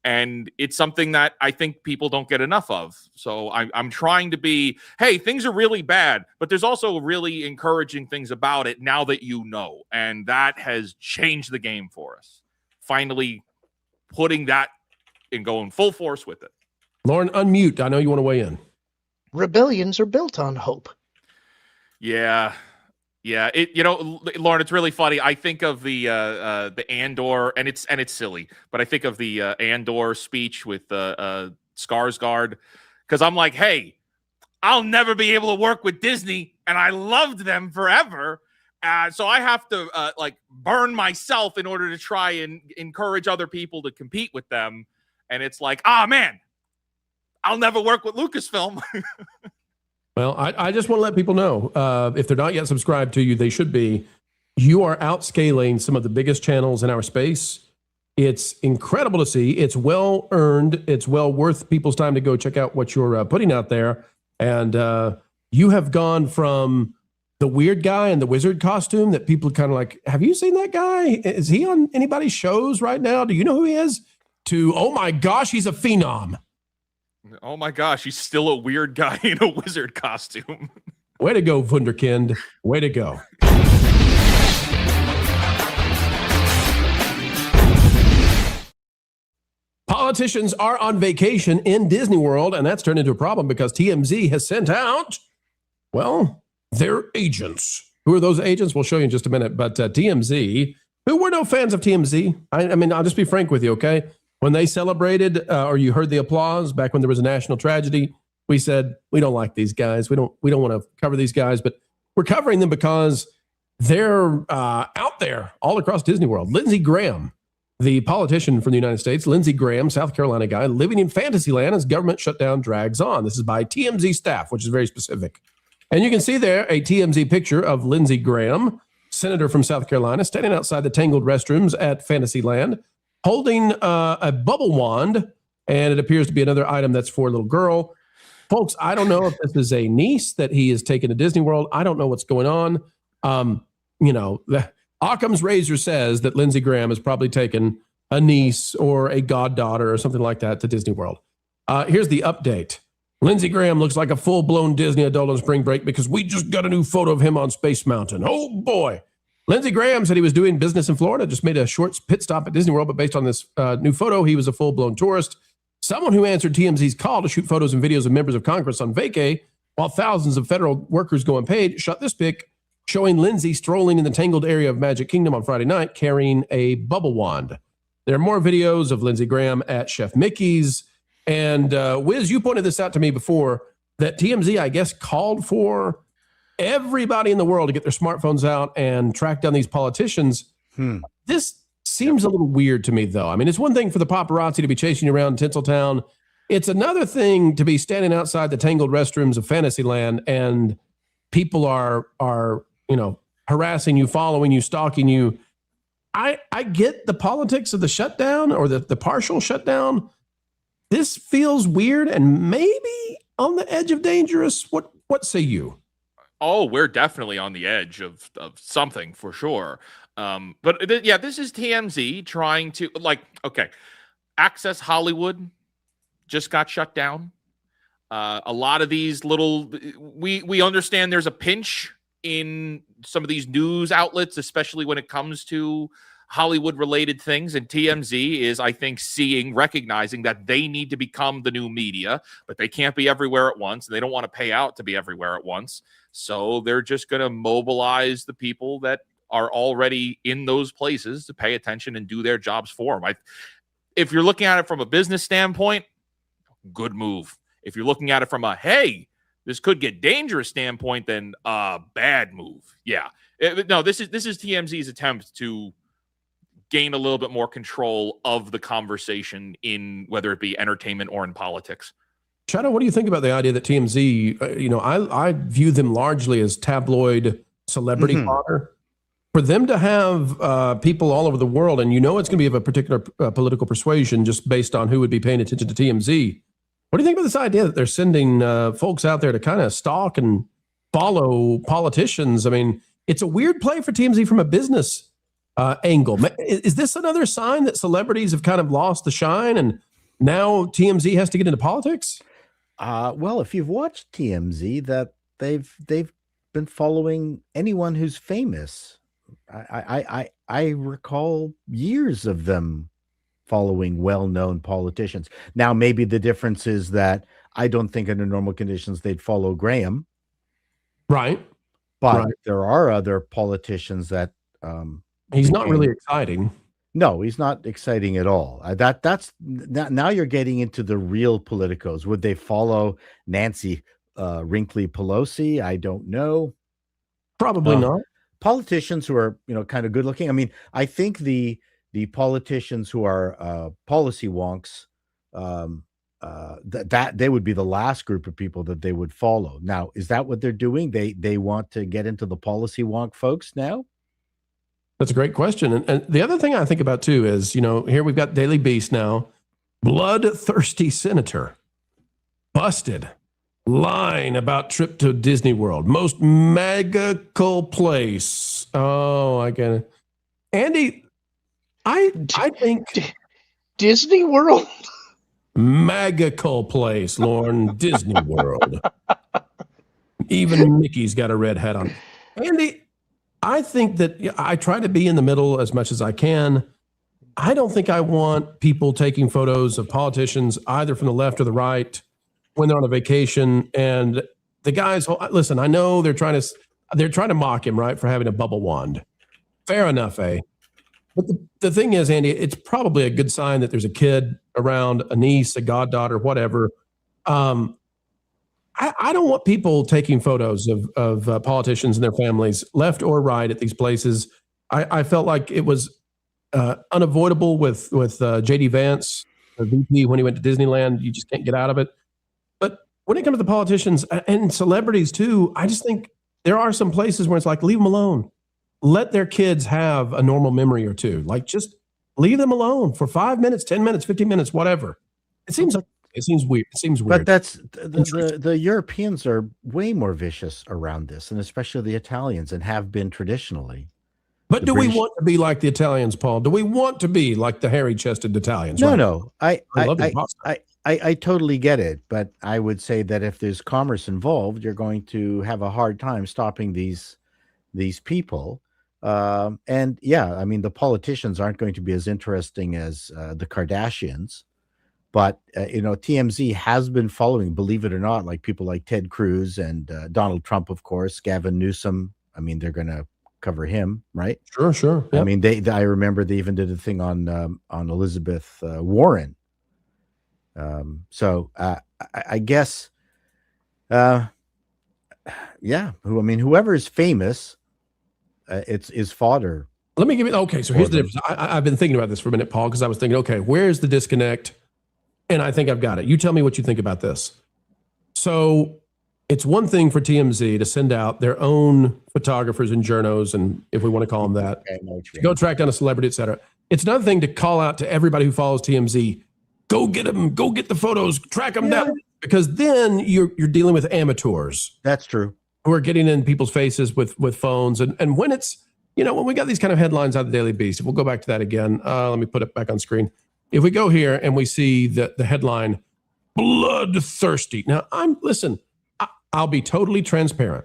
And it's something that I think people don't get enough of. So I'm trying to be, hey, things are really bad, but there's also really encouraging things about it now that you know. And that has changed the game for us. Finally putting that and going full force with it. Lauren, unmute. I know you want to weigh in. Rebellions are built on hope. Yeah. Yeah, Lauren, it's really funny. I think of the Andor, and it's silly, but I think of the Andor speech with Skarsgård, because I'm like, hey, I'll never be able to work with Disney, and I loved them forever, so I have to burn myself in order to try and encourage other people to compete with them, and it's like, man, I'll never work with Lucasfilm. Well, I just want to let people know, if they're not yet subscribed to you, they should be. You are outscaling some of the biggest channels in our space. It's incredible to see. It's well earned. It's well worth people's time to go check out what you're putting out there. And you have gone from the weird guy in the wizard costume that people kind of like, have you seen that guy? Is he on anybody's shows right now? Do you know who he is? To, oh my gosh, he's a phenom. Oh my gosh, he's still a weird guy in a wizard costume. Way to go, Wunderkind. Way to go. Politicians are on vacation in Disney World, and that's turned into a problem because TMZ has sent out, well, their agents. Who are those agents? We'll show you in just a minute. But TMZ, who were no fans of TMZ. I mean, I'll just be frank with you, okay? When they celebrated, or you heard the applause back when there was a national tragedy, we said, we don't like these guys. We don't want to cover these guys, but we're covering them because they're out there all across Disney World. Lindsey Graham, the politician from the United States, Lindsey Graham, South Carolina guy, living in Fantasyland as government shutdown drags on. This is by TMZ staff, which is very specific. And you can see there a TMZ picture of Lindsey Graham, senator from South Carolina, standing outside the tangled restrooms at Fantasyland, holding a bubble wand, and it appears to be another item that's for a little girl. Folks, I don't know if this is a niece that he has taken to Disney World. I don't know what's going on. Occam's razor says that Lindsey Graham has probably taken a niece or a goddaughter or something like that to Disney World. Here's the update. Lindsey Graham looks like a full-blown Disney adult on spring break because we just got a new photo of him on Space Mountain. Oh, boy. Lindsey Graham said he was doing business in Florida, just made a short pit stop at Disney World, but based on this new photo, he was a full-blown tourist. Someone who answered TMZ's call to shoot photos and videos of members of Congress on vacay while thousands of federal workers go unpaid shot this pic showing Lindsey strolling in the tangled area of Magic Kingdom on Friday night carrying a bubble wand. There are more videos of Lindsey Graham at Chef Mickey's. And Wiz, you pointed this out to me before, that TMZ, I guess, called for everybody in the world to get their smartphones out and track down these politicians. This seems a little weird to me, though. I mean, it's one thing for the paparazzi to be chasing you around Tinseltown. It's another thing to be standing outside the tangled restrooms of Fantasyland and people are harassing you, following you, stalking you. I get the politics of the shutdown or the partial shutdown. This feels weird and maybe on the edge of dangerous. What say you? Oh, we're definitely on the edge of something for sure. But this is TMZ trying to Access Hollywood just got shut down. A lot of these we understand there's a pinch in some of these news outlets, especially when it comes to Hollywood related things. And TMZ is, I think, recognizing that they need to become the new media, but they can't be everywhere at once. And they don't want to pay out to be everywhere at once. So they're just going to mobilize the people that are already in those places to pay attention and do their jobs for them. If you're looking at it from a business standpoint, good move. If you're looking at it from a, hey, this could get dangerous standpoint, then bad move. Yeah. This is TMZ's attempt to gain a little bit more control of the conversation in whether it be entertainment or in politics. Shadow, what do you think about the idea that TMZ, I view them largely as tabloid celebrity fodder. For them to have people all over the world, and it's going to be of a particular political persuasion just based on who would be paying attention to TMZ. What do you think about this idea that they're sending folks out there to kind of stalk and follow politicians? I mean, it's a weird play for TMZ from a business angle. Is this another sign that celebrities have kind of lost the shine and now TMZ has to get into politics? Well, if you've watched TMZ, that they've been following anyone who's famous. I recall years of them following well-known politicians. Now, maybe the difference is that I don't think under normal conditions they'd follow Graham. Right. But there are other politicians that he's not really exciting. No, he's not exciting at all. That's now you're getting into the real politicos. Would they follow Nancy Wrinkly Pelosi? I don't know. Probably not. Politicians who are, kind of good looking. I mean, I think the politicians who are policy wonks, that they would be the last group of people that they would follow. Now, is that what they're doing? They want to get into the policy wonk folks now? That's a great question. And the other thing I think about too is, here we've got Daily Beast now, bloodthirsty senator busted, lying about trip to Disney World, most magical place. Oh, I get it. Andy, I think Disney World, magical place, Lauren, Disney World. Even Mickey's got a red hat on. Andy, I think that I try to be in the middle as much as I can. I don't think I want people taking photos of politicians either from the left or the right when they're on a vacation. And the guys, listen, I know they're trying to mock him, right, for having a bubble wand. Fair enough, eh? But the thing is, Andy, it's probably a good sign that there's a kid around, a niece, a goddaughter, whatever. I don't want people taking photos of politicians and their families, left or right, at these places. I felt like it was unavoidable with J.D. Vance, the VP, when he went to Disneyland. You just can't get out of it. But when it comes to politicians and celebrities too, I just think there are some places where it's like, leave them alone. Let their kids have a normal memory or two. Like, just leave them alone for 5 minutes, 10 minutes, 15 minutes, whatever. It seems weird. It seems weird. But that's the Europeans are way more vicious around this, and especially the Italians, and have been traditionally. But do we want to be like the Italians, Paul? Do we want to be like the hairy-chested Italians? No. I totally get it, but I would say that if there's commerce involved, you're going to have a hard time stopping these people. And yeah, I mean, the politicians aren't going to be as interesting as the Kardashians. But, TMZ has been following, believe it or not, like people like Ted Cruz and Donald Trump, of course, Gavin Newsom. I mean, they're going to cover him, right? Sure. Yep. I mean, I remember they even did a thing on Elizabeth Warren. So I guess, whoever is famous, is fodder. Let me give you, okay, so here's the difference. I've been thinking about this for a minute, Paul, because I was thinking, okay, where's the disconnect? And I think I've got it. You tell me what you think about this. So it's one thing for TMZ to send out their own photographers and journos, and if we want to call them that, to go track down a celebrity, et cetera. It's another thing to call out to everybody who follows TMZ, go get them, go get the photos, track them down, because then you're dealing with amateurs. That's true. Who are getting in people's faces with phones. And when it's, when we got these kind of headlines out of the Daily Beast, if we'll go back to that again, let me put it back on screen. If we go here and we see the headline, bloodthirsty. Now, I'll be totally transparent.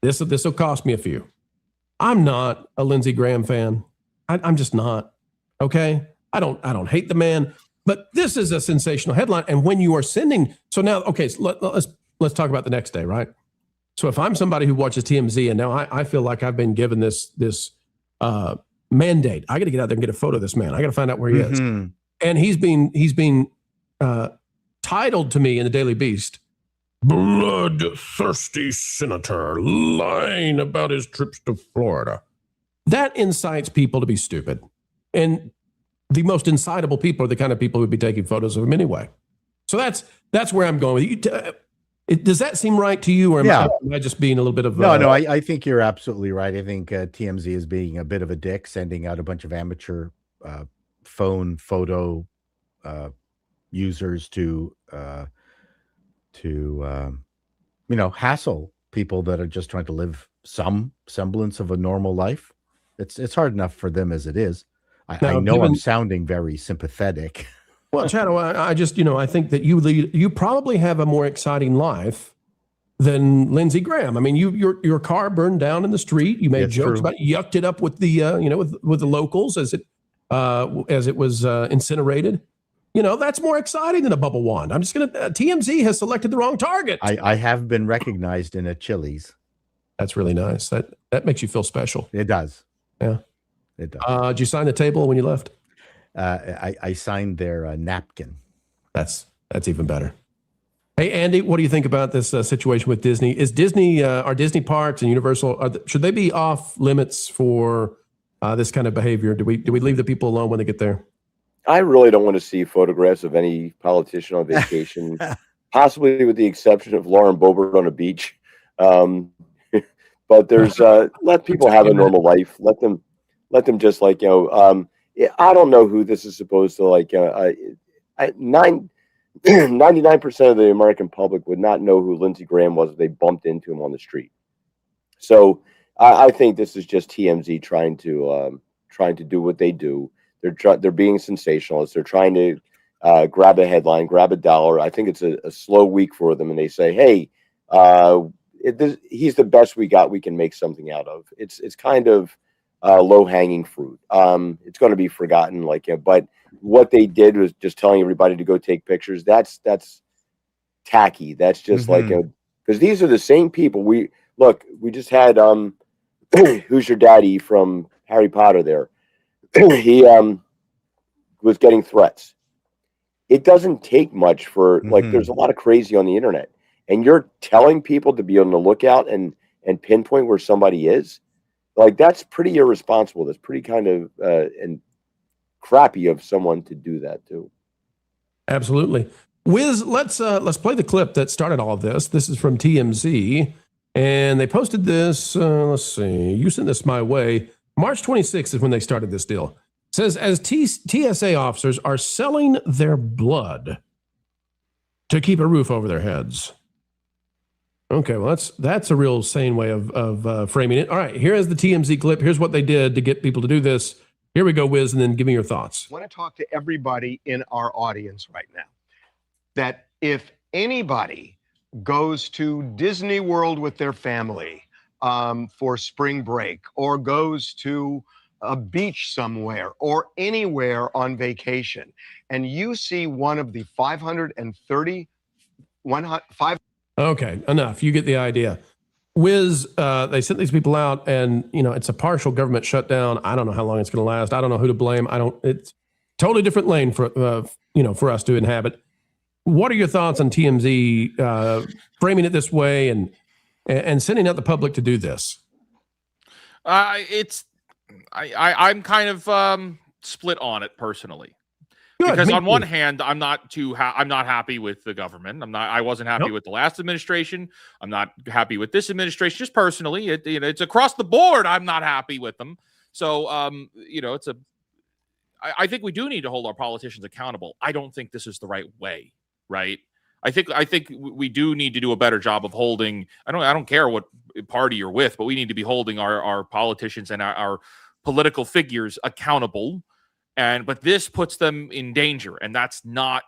This will cost me a few. I'm not a Lindsey Graham fan. I'm just not. Okay? I don't hate the man, but this is a sensational headline. And when you are sending, so now, okay, so let's talk about the next day, right? So if I'm somebody who watches TMZ and now I feel like I've been given this mandate, I got to get out there and get a photo of this man. I got to find out where he is. And he's being titled to me in the Daily Beast, bloodthirsty senator lying about his trips to Florida. That incites people to be stupid. And the most incitable people are the kind of people who would be taking photos of him anyway. So that's where I'm going with you. Does that seem right to you, or am I just being a little bit of No, I think you're absolutely right. I think TMZ is being a bit of a dick, sending out a bunch of amateur phone photo users to hassle people that are just trying to live some semblance of a normal life. It's hard enough for them as it is. I Now, know given- I'm sounding very sympathetic. Well, Shadow, I just, I think that you probably have a more exciting life than Lindsey Graham. I mean, your car burned down in the street. You made That's jokes true. about yucked it up with the with the locals as it was incinerated. That's more exciting than a bubble wand. I'm just gonna TMZ has selected the wrong target. I have been recognized in a Chili's. That's really nice. That makes you feel special. It does. Yeah, it does. Did you sign the table when you left? I signed their napkin. That's even better. Hey, Andy, what do you think about this situation with Disney? Is Disney, are Disney parks and Universal, should they be off limits for this kind of behavior? Do we leave the people alone when they get there? I really don't want to see photographs of any politician on vacation, possibly with the exception of Lauren Boebert on a beach. But there's let people have a normal life. Let them just I don't know who this is supposed to 99% of the American public would not know who Lindsey Graham was if they bumped into him on the street. So I think this is just TMZ trying to do what they do. They're being sensationalists. They're trying to grab a headline, grab a dollar. I think it's a slow week for them, and they say, "Hey, he's the best we got. We can make something out of." It's kind of low hanging fruit. It's going to be forgotten, but what they did was just telling everybody to go take pictures. That's tacky. That's just because these are the same people. We just had Who's Your Daddy from Harry Potter there. He was getting threats. It doesn't take much for there's a lot of crazy on the internet, and you're telling people to be on the lookout and pinpoint where somebody is. That's pretty irresponsible. That's pretty kind of and crappy of someone to do that too. Absolutely. Wiz, let's play the clip that started all of this. This is from TMZ, and they posted this. Let's see. You sent this my way. March 26th is when they started this deal. It says, as TSA officers are selling their blood to keep a roof over their heads. Okay, well, that's a real sane way of framing it. All right, here is the TMZ clip. Here's what they did to get people to do this. Here we go, Wiz, and then give me your thoughts. I want to talk to everybody in our audience right now that if anybody goes to Disney World with their family for spring break, or goes to a beach somewhere or anywhere on vacation, and you see one of the 530 Okay, enough. You get the idea. Wiz, they sent these people out, and it's a partial government shutdown. I don't know how long it's going to last. I don't know who to blame. It's totally different lane for for us to inhabit. What are your thoughts on TMZ framing it this way and sending out the public to do this? I'm kind of split on it personally. Good, because on too. one hand, I'm not happy with the government. I wasn't happy with the last administration. I'm not happy with this administration. Just personally, it's across the board. I'm not happy with them. So, I think we do need to hold our politicians accountable. I don't think this is the right way, right? I think we do need to do a better job of holding. I don't care what party you're with, but we need to be holding our politicians and our political figures accountable. But this puts them in danger, and that's not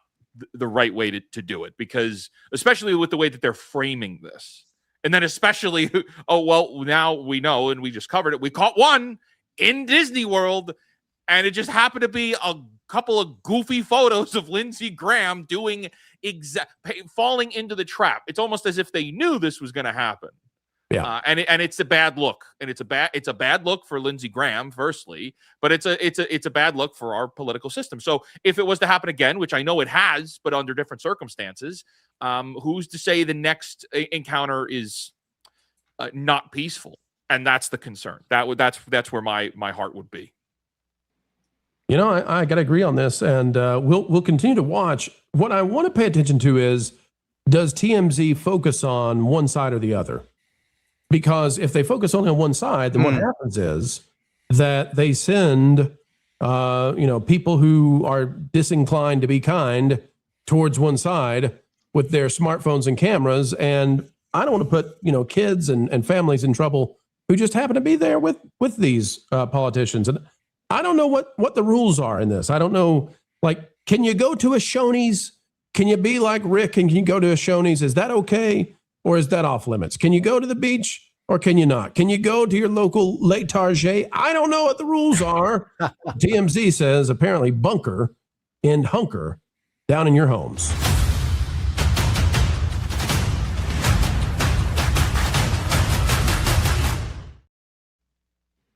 the right way to do it, because especially with the way that they're framing this. And then especially, now we know, and we just covered it. We caught one in Disney World, and it just happened to be a couple of goofy photos of Lindsey Graham falling into the trap. It's almost as if they knew this was going to happen. Yeah, and it's a bad look, and it's a bad look for Lindsey Graham, firstly, but it's a bad look for our political system. So if it was to happen again, which I know it has, but under different circumstances, who's to say the next encounter is not peaceful? And that's the concern. That's where my heart would be. I got to agree on this, and we'll continue to watch. What I want to pay attention to is, does TMZ focus on one side or the other? Because if they focus only on one side, then what happens is that they send, people who are disinclined to be kind towards one side with their smartphones and cameras. And I don't want to put, kids and families in trouble who just happen to be there with these politicians. And I don't know what the rules are in this. I don't know, like, can you go to a Shoney's? Can you be like Rick and can you go to a Shoney's? Is that okay? Or is that off limits? Can you go to the beach or can you not? Can you go to your local Le Target? I don't know what the rules are. TMZ says apparently bunker and hunker down in your homes.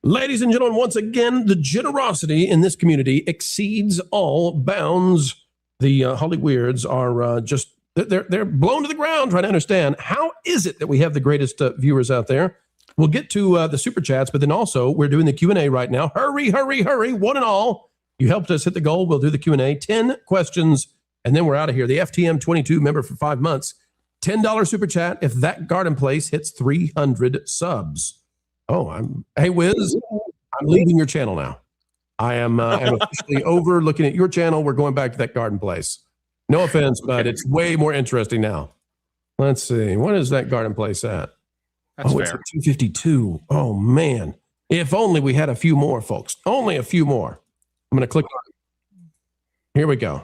Ladies and gentlemen, once again, the generosity in this community exceeds all bounds. The Holly Weirds are just, they're blown to the ground trying to understand how is it that we have the greatest viewers out there. We'll get to the super chats, but then also we're doing the Q&A right now. Hurry, hurry, hurry, one and all. You helped us hit the goal. We'll do the Q&A, 10 questions, and then we're out of here. The FTM 22 member for 5 months, $10 super chat if that garden place hits 300 subs. Oh, hey, Wiz, I'm leaving your channel now. I am officially over looking at your channel. We're going back to that garden place. No offense, but it's way more interesting now. Let's see. What is that garden place at? That's fair. It's at 252. Oh, man. If only we had a few more, folks. Only a few more. I'm going to click on it. Here we go.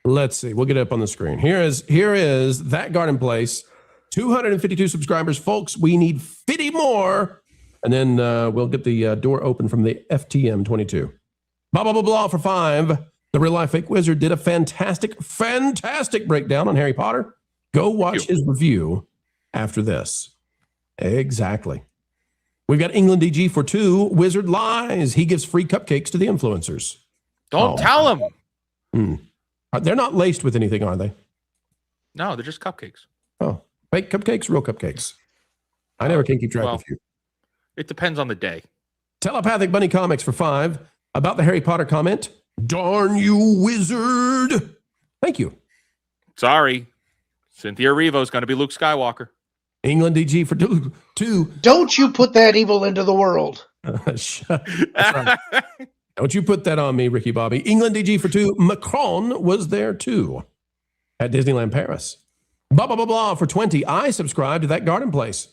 Let's see. We'll get it up on the screen. Here is that garden place. 252 subscribers. Folks, we need 50 more. And then we'll get the door open from the FTM 22. Blah, blah, blah, blah for 5. The Real Life Fake Wizard did a fantastic breakdown on Harry Potter. Go watch his review after this. Exactly. We've got England DG for 2. Wizard lies. He gives free cupcakes to the influencers. Don't tell him. They're not laced with anything, are they? No, they're just cupcakes. Oh, fake cupcakes, real cupcakes. I never can keep track of you. It depends on the day. Telepathic Bunny Comics for 5. About the Harry Potter comment. Darn you, wizard. Thank you. Sorry. Cynthia Erivo's going to be Luke Skywalker. England DG for 2. Don't you put that evil into the world. That's right. Don't you put that on me, Ricky Bobby. England DG for 2. Macron was there too at Disneyland Paris. Blah, blah, blah, blah for 20. I subscribe to that garden place.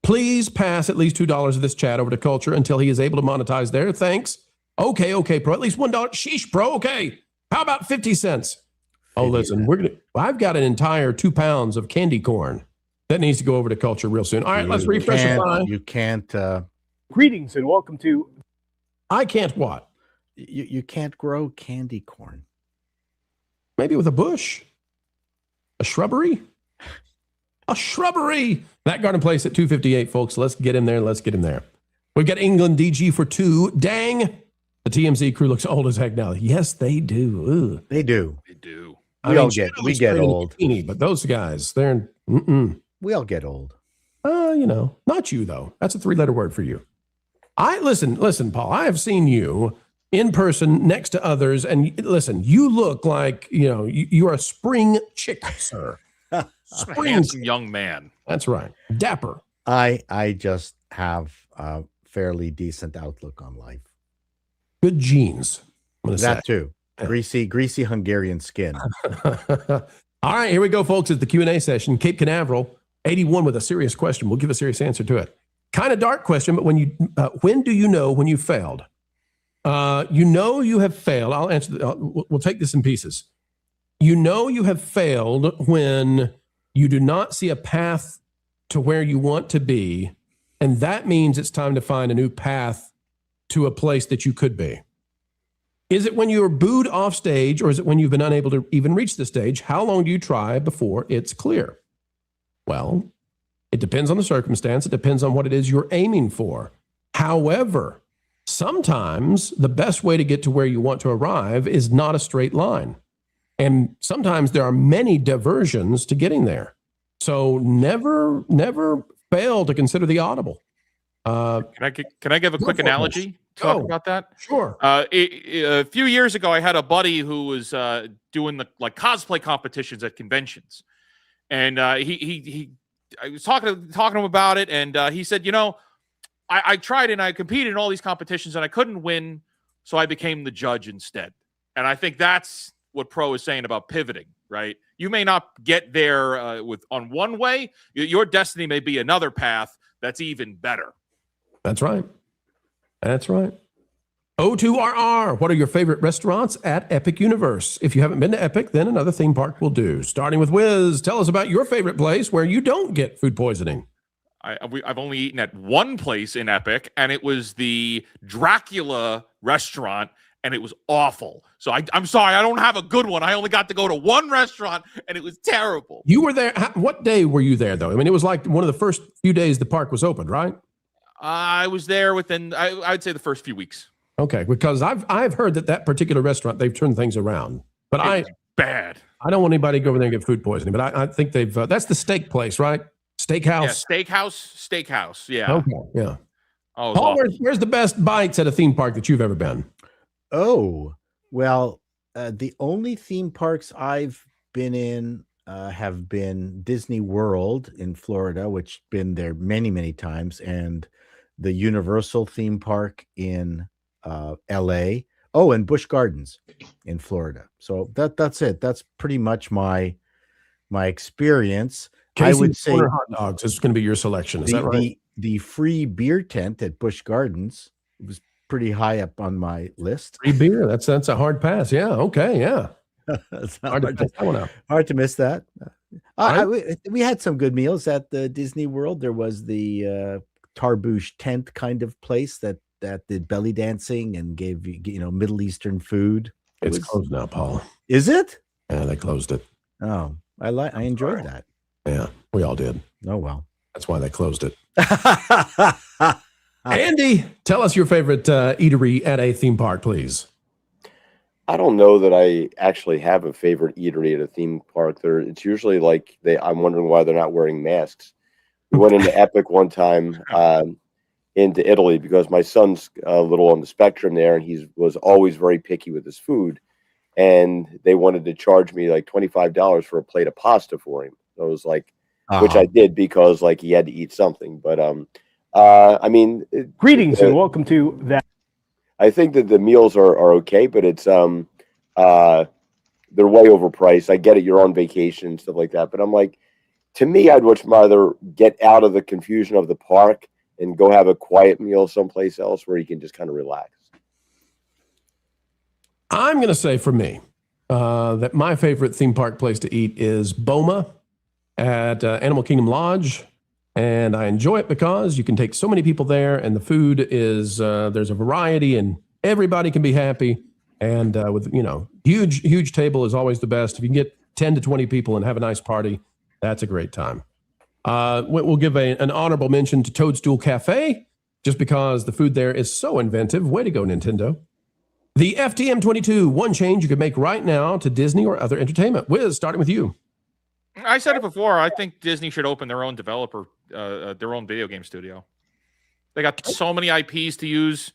Please pass at least $2 of this chat over to Culture until he is able to monetize there. Thanks. Okay, Pro. At least $1. Sheesh, Pro. Okay. How about 50 cents? Oh, listen, I've got an entire 2 pounds of candy corn that needs to go over to Culture real soon. All right, let's refresh the line. You can't. Greetings and welcome to. I can't what? You can't grow candy corn. Maybe with a bush, a shrubbery. A shrubbery. That garden place at 258, folks. Let's get him there. We've got England DG for 2. Dang. The TMZ crew looks old as heck now. Yes, they do. Ugh. They do. We get old. Bikini, but those guys, they're we all get old. Not you though. That's a 3-letter word for you. Listen, Paul. I have seen you in person next to others, and listen, you look like you are a spring chick, sir. Spring handsome young man. That's right. Dapper. I just have a fairly decent outlook on life. Good genes. That too. Greasy Hungarian skin. All right, here we go, folks. It's the Q&A session. Cape Canaveral, 81 with a serious question. We'll give a serious answer to it. Kind of dark question, but when do you know when you failed? You have failed. I'll answer. We'll take this in pieces. You have failed when you do not see a path to where you want to be, and that means it's time to find a new path to a place that you could be. Is it when you're booed off stage, or is it when you've been unable to even reach the stage? How long do you try before it's clear? Well, it depends on the circumstance. It depends on what it is you're aiming for. However, sometimes the best way to get to where you want to arrive is not a straight line. And sometimes there are many diversions to getting there. So never fail to consider the audible. Can I give a quick analogy? Talk about that? Sure. A few years ago, I had a buddy who was doing the cosplay competitions at conventions, and I was talking to him about it, and he said, I tried and I competed in all these competitions and I couldn't win, so I became the judge instead. And I think that's what Pro is saying about pivoting, right? You may not get there on one way. Your destiny may be another path that's even better. That's right. That's right. O2RR, what are your favorite restaurants at Epic Universe? If you haven't been to Epic, then another theme park will do. Starting with Wiz, tell us about your favorite place where you don't get food poisoning. I've only eaten at one place in Epic, and it was the Dracula restaurant, and it was awful. So I'm sorry, I don't have a good one. I only got to go to one restaurant, and it was terrible. You were there. What day were you there, though? I mean, it was like one of the first few days the park was open, right? I was there within, I'd say, the first few weeks. Okay, because I've heard that particular restaurant, they've turned things around. But bad. I don't want anybody to go over there and get food poisoning. But I think they've that's the steak place, right? Steakhouse. Yeah, steakhouse. Yeah. Okay. Yeah. Oh, Paul, where's the best bites at a theme park that you've ever been? Oh, well, the only theme parks I've been in have been Disney World in Florida, which been there many, many times, and the Universal theme park in LA. Oh, and Busch Gardens in Florida. So that's it. That's pretty much my experience. Casey's I would say hot dogs is going to be your selection. Is that right? The free beer tent at Busch Gardens was pretty high up on my list. Free beer. That's a hard pass. Yeah. Okay. Yeah. hard to miss that. We had some good meals at the Disney World. There was the Tarbouche tent kind of place that did belly dancing and gave you Middle Eastern food. It's closed now, Paul. Is it? Yeah, they closed it. Oh, I enjoyed that. Yeah, we all did. Oh well, that's why they closed it. Andy, tell us your favorite eatery at a theme park, please. I don't know that I actually have a favorite eatery at a theme park. It's usually like I'm wondering why they're not wearing masks. We went into Epic one time into Italy because my son's a little on the spectrum there, and he was always very picky with his food. And they wanted to charge me like $25 for a plate of pasta for him. So I was like, which I did because like he had to eat something. But I mean, greetings and welcome to that. I think that the meals are okay, but it's they're way overpriced. I get it, you're on vacation and stuff like that, but I'm like, to me, I'd much rather get out of the confusion of the park and go have a quiet meal someplace else where you can just kind of relax. I'm going to say for me that my favorite theme park place to eat is Boma at Animal Kingdom Lodge. And I enjoy it because you can take so many people there, and the food is there's a variety, and everybody can be happy. And with huge table is always the best. If you can get 10 to 20 people and have a nice party, that's a great time. We'll give an honorable mention to Toadstool Cafe, just because the food there is so inventive. Way to go, Nintendo. The FTM22, one change you could make right now to Disney or other entertainment. Wiz, starting with you. I said it before. I think Disney should open their own their own video game studio. They got so many IPs to use.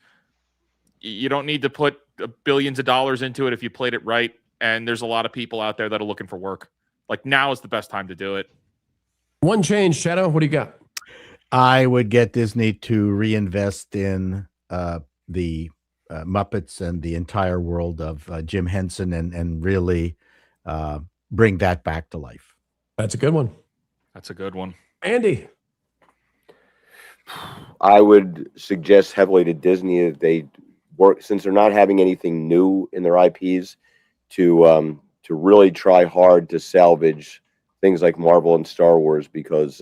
You don't need to put billions of dollars into it if you played it right. And there's a lot of people out there that are looking for work. Like, now is the best time to do it. One change, Shadow. What do you got? I would get Disney to reinvest in the Muppets and the entire world of Jim Henson and really bring that back to life. That's a good one. That's a good one. Andy. I would suggest heavily to Disney that they work, since they're not having anything new in their IPs, to really try hard to salvage things like Marvel and Star Wars, because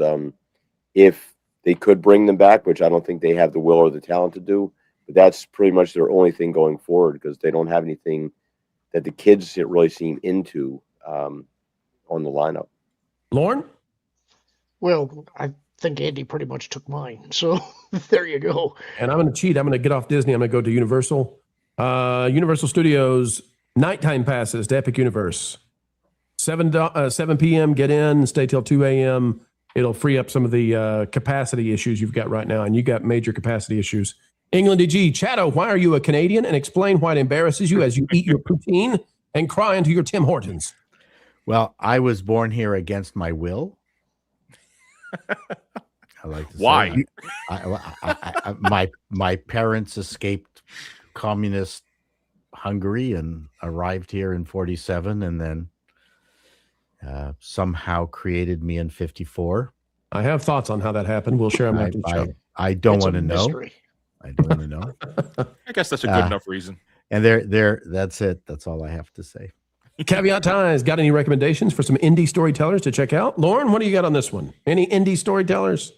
if they could bring them back, which I don't think they have the will or the talent to do, but that's pretty much their only thing going forward, because they don't have anything that the kids really seem into on the lineup. Lauren? Well, I think Andy pretty much took mine. So there you go. And I'm going to cheat. I'm going to get off Disney. I'm going to go to Universal. Universal Studios, nighttime passes to Epic Universe. 7 p.m., get in, stay till 2 a.m. It'll free up some of the capacity issues you've got right now. And you got major capacity issues. England DG, Chato, why are you a Canadian? And explain why it embarrasses you as you eat your poutine and cry into your Tim Hortons. Well, I was born here against my will. I like to why? Say, my parents escaped communist Hungary and arrived here in 1947, and then somehow created me in 1954. I have thoughts on how that happened. We'll share them after the show. I don't want to know. I don't want to know. I guess that's a good enough reason. And there. That's it. That's all I have to say. Caveat Ties, got any recommendations for some indie storytellers to check out? Lauren, what do you got on this one? Any indie storytellers?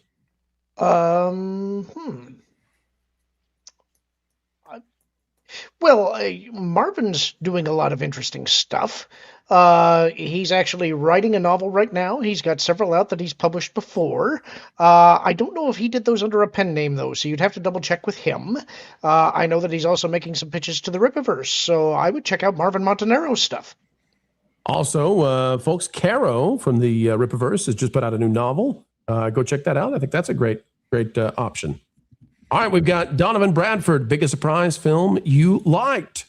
Well, Marvin's doing a lot of interesting stuff. He's actually writing a novel right now. He's got several out that he's published before. I don't know if he did those under a pen name, though, so you'd have to double check with him. I know that he's also making some pitches to the Rippaverse, so I would check out Marvin Montanero's stuff. Also, folks, Caro from the Rippaverse has just put out a new novel. Go check that out. I think that's a great option. All right, we've got Donovan Bradford, biggest surprise film you liked.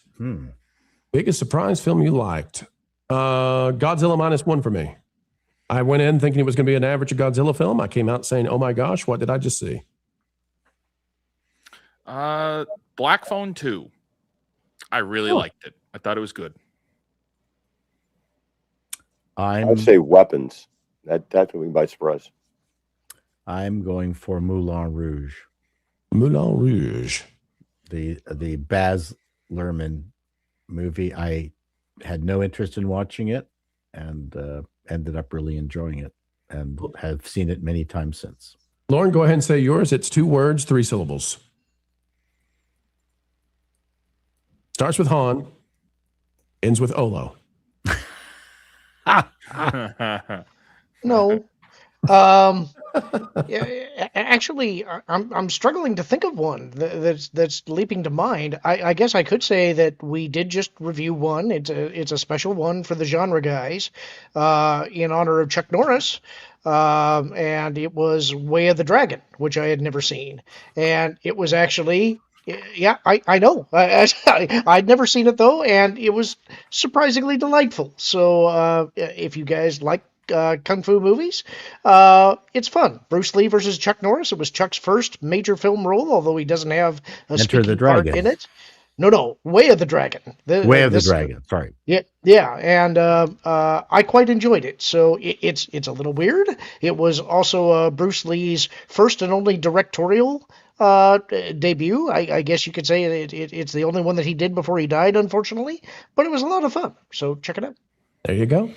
Biggest surprise film you liked. Godzilla -1 for me. I went in thinking it was going to be an average Godzilla film. I came out saying, oh my gosh, what did I just see? Black Phone 2. I really liked it. I thought it was good. I'd say Weapons. That took me by surprise. I'm going for Moulin Rouge. Moulin Rouge. The Baz Luhrmann movie. I had no interest in watching it and ended up really enjoying it and have seen it many times since. Lauren, go ahead and say yours. It's 2 words, 3 syllables. Starts with Han, ends with Olo. No. Actually, I'm struggling to think of one that's leaping to mind. I guess I could say that we did just review one. It's a special one for the genre guys, in honor of Chuck Norris, and it was Way of the Dragon, which I had never seen, and it was actually. Yeah, I know. I'd never seen it, though, and it was surprisingly delightful. So if you guys like kung fu movies, it's fun. Bruce Lee versus Chuck Norris. It was Chuck's first major film role, although he doesn't have a speaking part in it. No, Way of the Dragon. Way of the Dragon, sorry. Yeah, and I quite enjoyed it. So it's a little weird. It was also Bruce Lee's first and only directorial debut. I guess you could say it's the only one that he did before he died, unfortunately, but it was a lot of fun. So check it out. There you go.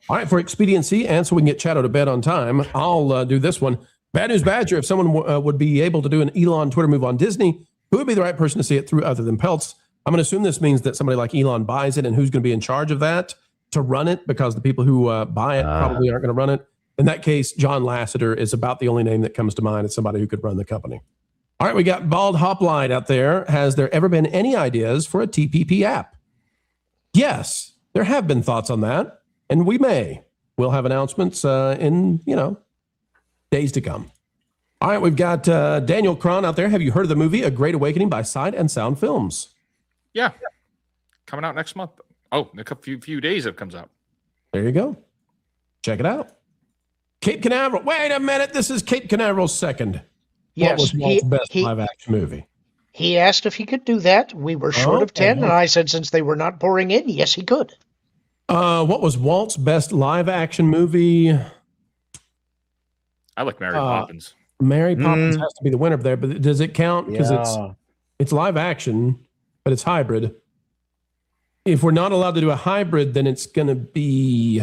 All right, for expediency and so we can get Chato to bed on time, I'll do this one. Bad News Badger, if someone would be able to do an Elon Twitter move on Disney, who would be the right person to see it through other than Peltz? I'm going to assume this means that somebody like Elon buys it, and who's going to be in charge of that to run it, because the people who buy it probably aren't going to run it. In that case, John Lasseter is about the only name that comes to mind as somebody who could run the company. All right, we got Bald Hoplite out there. Has there ever been any ideas for a TPP app? Yes, there have been thoughts on that, and we'll have announcements in, days to come. All right, we've got Daniel Cron out there. Have you heard of the movie A Great Awakening by Sight and Sound Films? Yeah. Coming out next month. Oh, in a few days it comes out. There you go. Check it out. Cape Canaveral. Wait a minute. This is Cape Canaveral's second. Yes, what was Walt's best live-action movie? He asked if he could do that. We were short of 10, and I said since they were not pouring in, yes, he could. What was Walt's best live-action movie? I like Mary Poppins. Mary Poppins has to be the winner there, but does it count? Because it's live action, but it's hybrid. If we're not allowed to do a hybrid, then it's going to be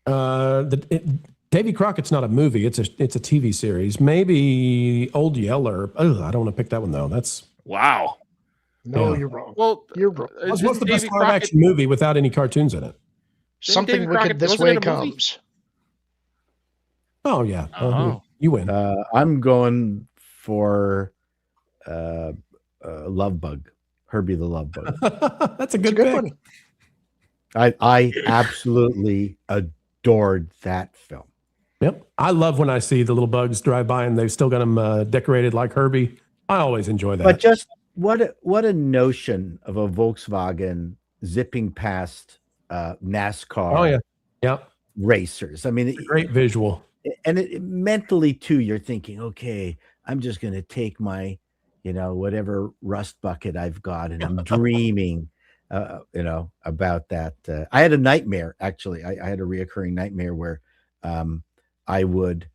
Davy Crockett's not a movie; it's a TV series. Maybe Old Yeller. Oh, I don't want to pick that one though. That's wow. No, you're wrong. Well, you're wrong. What's the best live action movie without any cartoons in it? Something Wicked This Way Comes. Oh yeah, you win. I'm going for Love Bug, Herbie the Love Bug. That's a good pick. one. I absolutely adored that film. Yep, I love when I see the little bugs drive by and they've still got them decorated like Herbie. I always enjoy that. But just what a notion of a Volkswagen zipping past NASCAR. Oh yeah, racers. I mean, it's a great visual. And mentally too, you're thinking, okay, I'm just going to take my, whatever rust bucket I've got, and I'm dreaming, about that. I had a nightmare, actually. I had a reoccurring nightmare where I would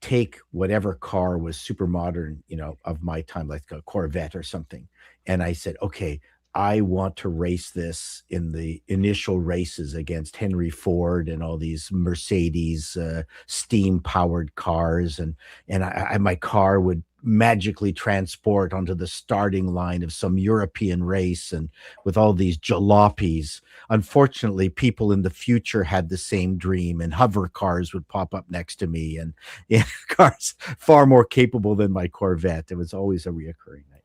take whatever car was super modern, of my time, like a Corvette or something. And I said, okay, I want to race this in the initial races against Henry Ford and all these Mercedes steam powered cars. And my car would magically transport onto the starting line of some European race, and with all these jalopies. Unfortunately, people in the future had the same dream, and hover cars would pop up next to me, and cars far more capable than my Corvette. It was always a reoccurring night.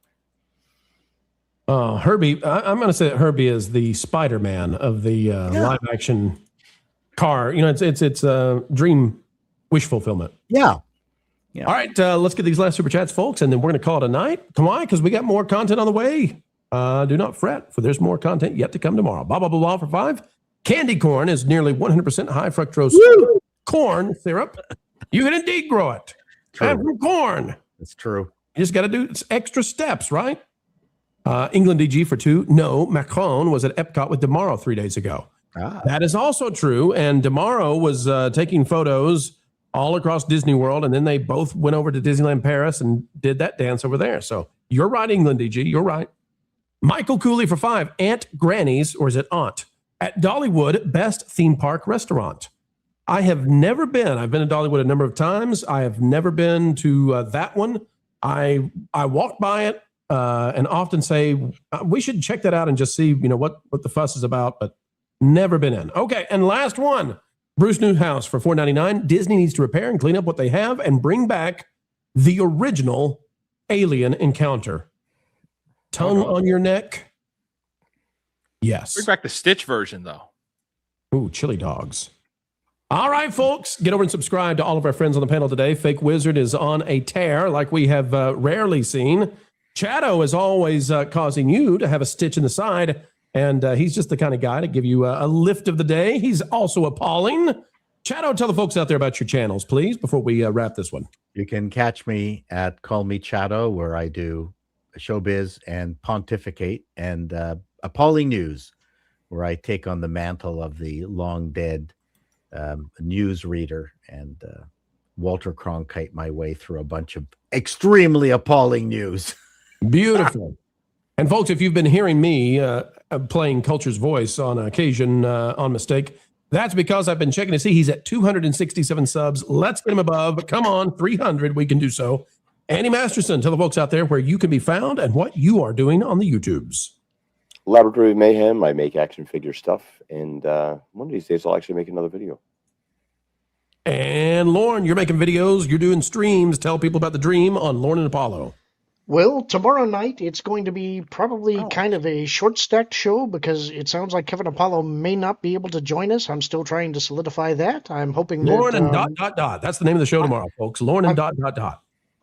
Herbie, I'm going to say that Herbie is the Spider-Man of the live action car. It's a dream wish fulfillment. Yeah. All right, let's get these last super chats, folks, and then we're going to call it a night. Come on, because we got more content on the way. Do not fret, for there's more content yet to come tomorrow. Blah, blah, blah, blah for 5. Candy corn is nearly 100% high fructose corn syrup. You can indeed grow it. Have some corn. That's true. You just got to do extra steps, right? England DG for 2. No, Macron was at Epcot with Demaro 3 days ago. That is also true, and Demaro was taking photos all across Disney World, and then they both went over to Disneyland Paris and did that dance over there. So you're right, England DG, you're right. Michael Cooley for 5. Aunt Granny's, or is it Aunt, at Dollywood, best theme park restaurant. I have never been. I've been to Dollywood a number of times. I have never been to that one. I walk by it and often say, we should check that out and just see, what the fuss is about, but never been in. Okay, and last one. Bruce Newhouse for $4.99. Disney needs to repair and clean up what they have and bring back the original Alien Encounter. Tongue on your neck? Yes. Bring back the Stitch version, though. Ooh, chili dogs. All right, folks, get over and subscribe to all of our friends on the panel today. Fake Wizard is on a tear like we have rarely seen. Chato is always causing you to have a stitch in the side. And he's just the kind of guy to give you a lift of the day. He's also appalling. Chato, tell the folks out there about your channels, please, before we wrap this one. You can catch me at Call Me Chato, where I do showbiz and pontificate, and Appalling News, where I take on the mantle of the long dead news reader and Walter Cronkite my way through a bunch of extremely appalling news. Beautiful. And folks, if you've been hearing me playing Culture's voice on occasion on mistake, that's because I've been checking to see he's at 267 subs. Let's get him above. Come on, 300. We can do so. Andy Masterson, tell the folks out there where you can be found and what you are doing on the YouTubes. Laboratory Mayhem. I make action figure stuff. And one of these days, I'll actually make another video. And Lauren, you're making videos. You're doing streams. Tell people about the dream on Lauren and Apollo. Well, tomorrow night, it's going to be probably kind of a short-stacked show because it sounds like Kevin Apollo may not be able to join us. I'm still trying to solidify that. I'm hoping Lauren that... and ... That's the name of the show tomorrow, folks. Lauren and ...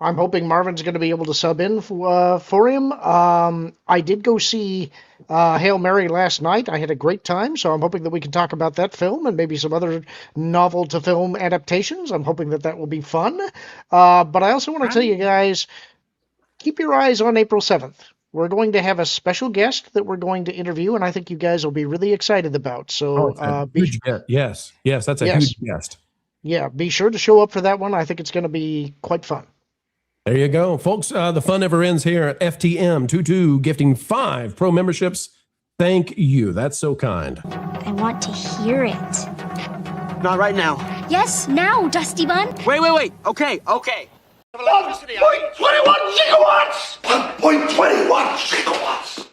I'm hoping Marvin's going to be able to sub in for him. I did go see Hail Mary last night. I had a great time, so I'm hoping that we can talk about that film and maybe some other novel-to-film adaptations. I'm hoping that will be fun. But I also want to tell you guys... keep your eyes on April 7th. We're going to have a special guest that we're going to interview, and I think you guys will be really excited about. So, yes, that's a huge guest. Yeah, be sure to show up for that one. I think it's going to be quite fun. There you go, folks. The fun never ends here at FTM22, gifting 5 pro memberships. Thank you. That's so kind. I want to hear it. Not right now. Yes, now, Dusty Bun. Wait. Okay. 1.21 gigawatts! 1.21 gigawatts!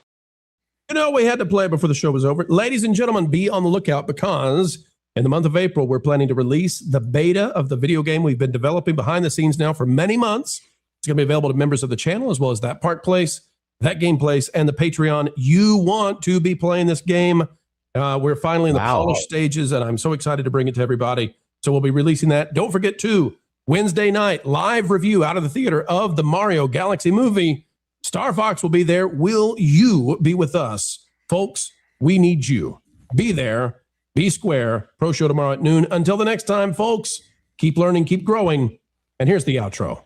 We had to play before the show was over. Ladies and gentlemen, be on the lookout because in the month of April, we're planning to release the beta of the video game we've been developing behind the scenes now for many months. It's going to be available to members of the channel as well as that Park Place, that Game Place, and the Patreon. You want to be playing this game. We're finally in the polished stages, and I'm so excited to bring it to everybody. So we'll be releasing that. Don't forget to Wednesday night, live review out of the theater of the Mario Galaxy movie. Star Fox will be there. Will you be with us? Folks, we need you. Be there. Be square. Pro show tomorrow at noon. Until the next time, folks, keep learning, keep growing. And here's the outro.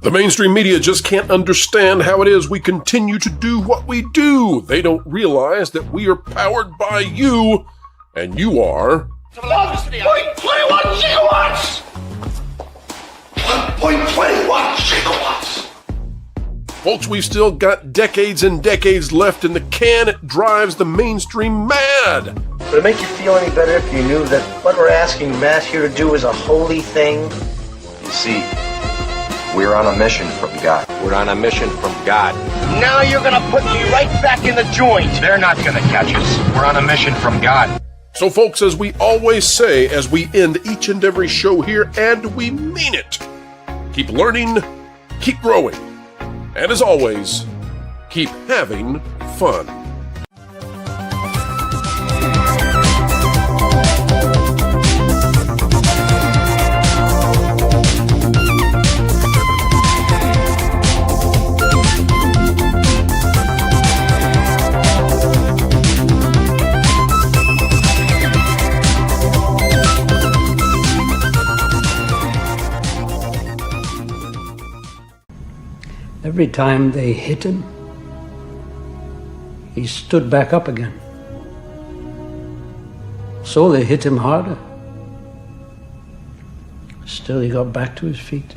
The mainstream media just can't understand how it is we continue to do what we do. They don't realize that we are powered by you, and you are... 1.21 gigawatts! 1.21 gigawatts. Folks, we've still got decades and decades left in the can. It drives the mainstream mad. Would it make you feel any better if you knew that what we're asking Matt here to do is a holy thing? You see, we're on a mission from God. We're on a mission from God. Now you're gonna put me right back in the joint. They're not gonna catch us. We're on a mission from God. So, folks, as we always say as we end each and every show here, and we mean it, keep learning, keep growing, and as always, keep having fun. Every time they hit him, he stood back up again. So they hit him harder. Still, he got back to his feet.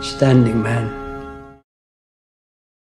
Standing man.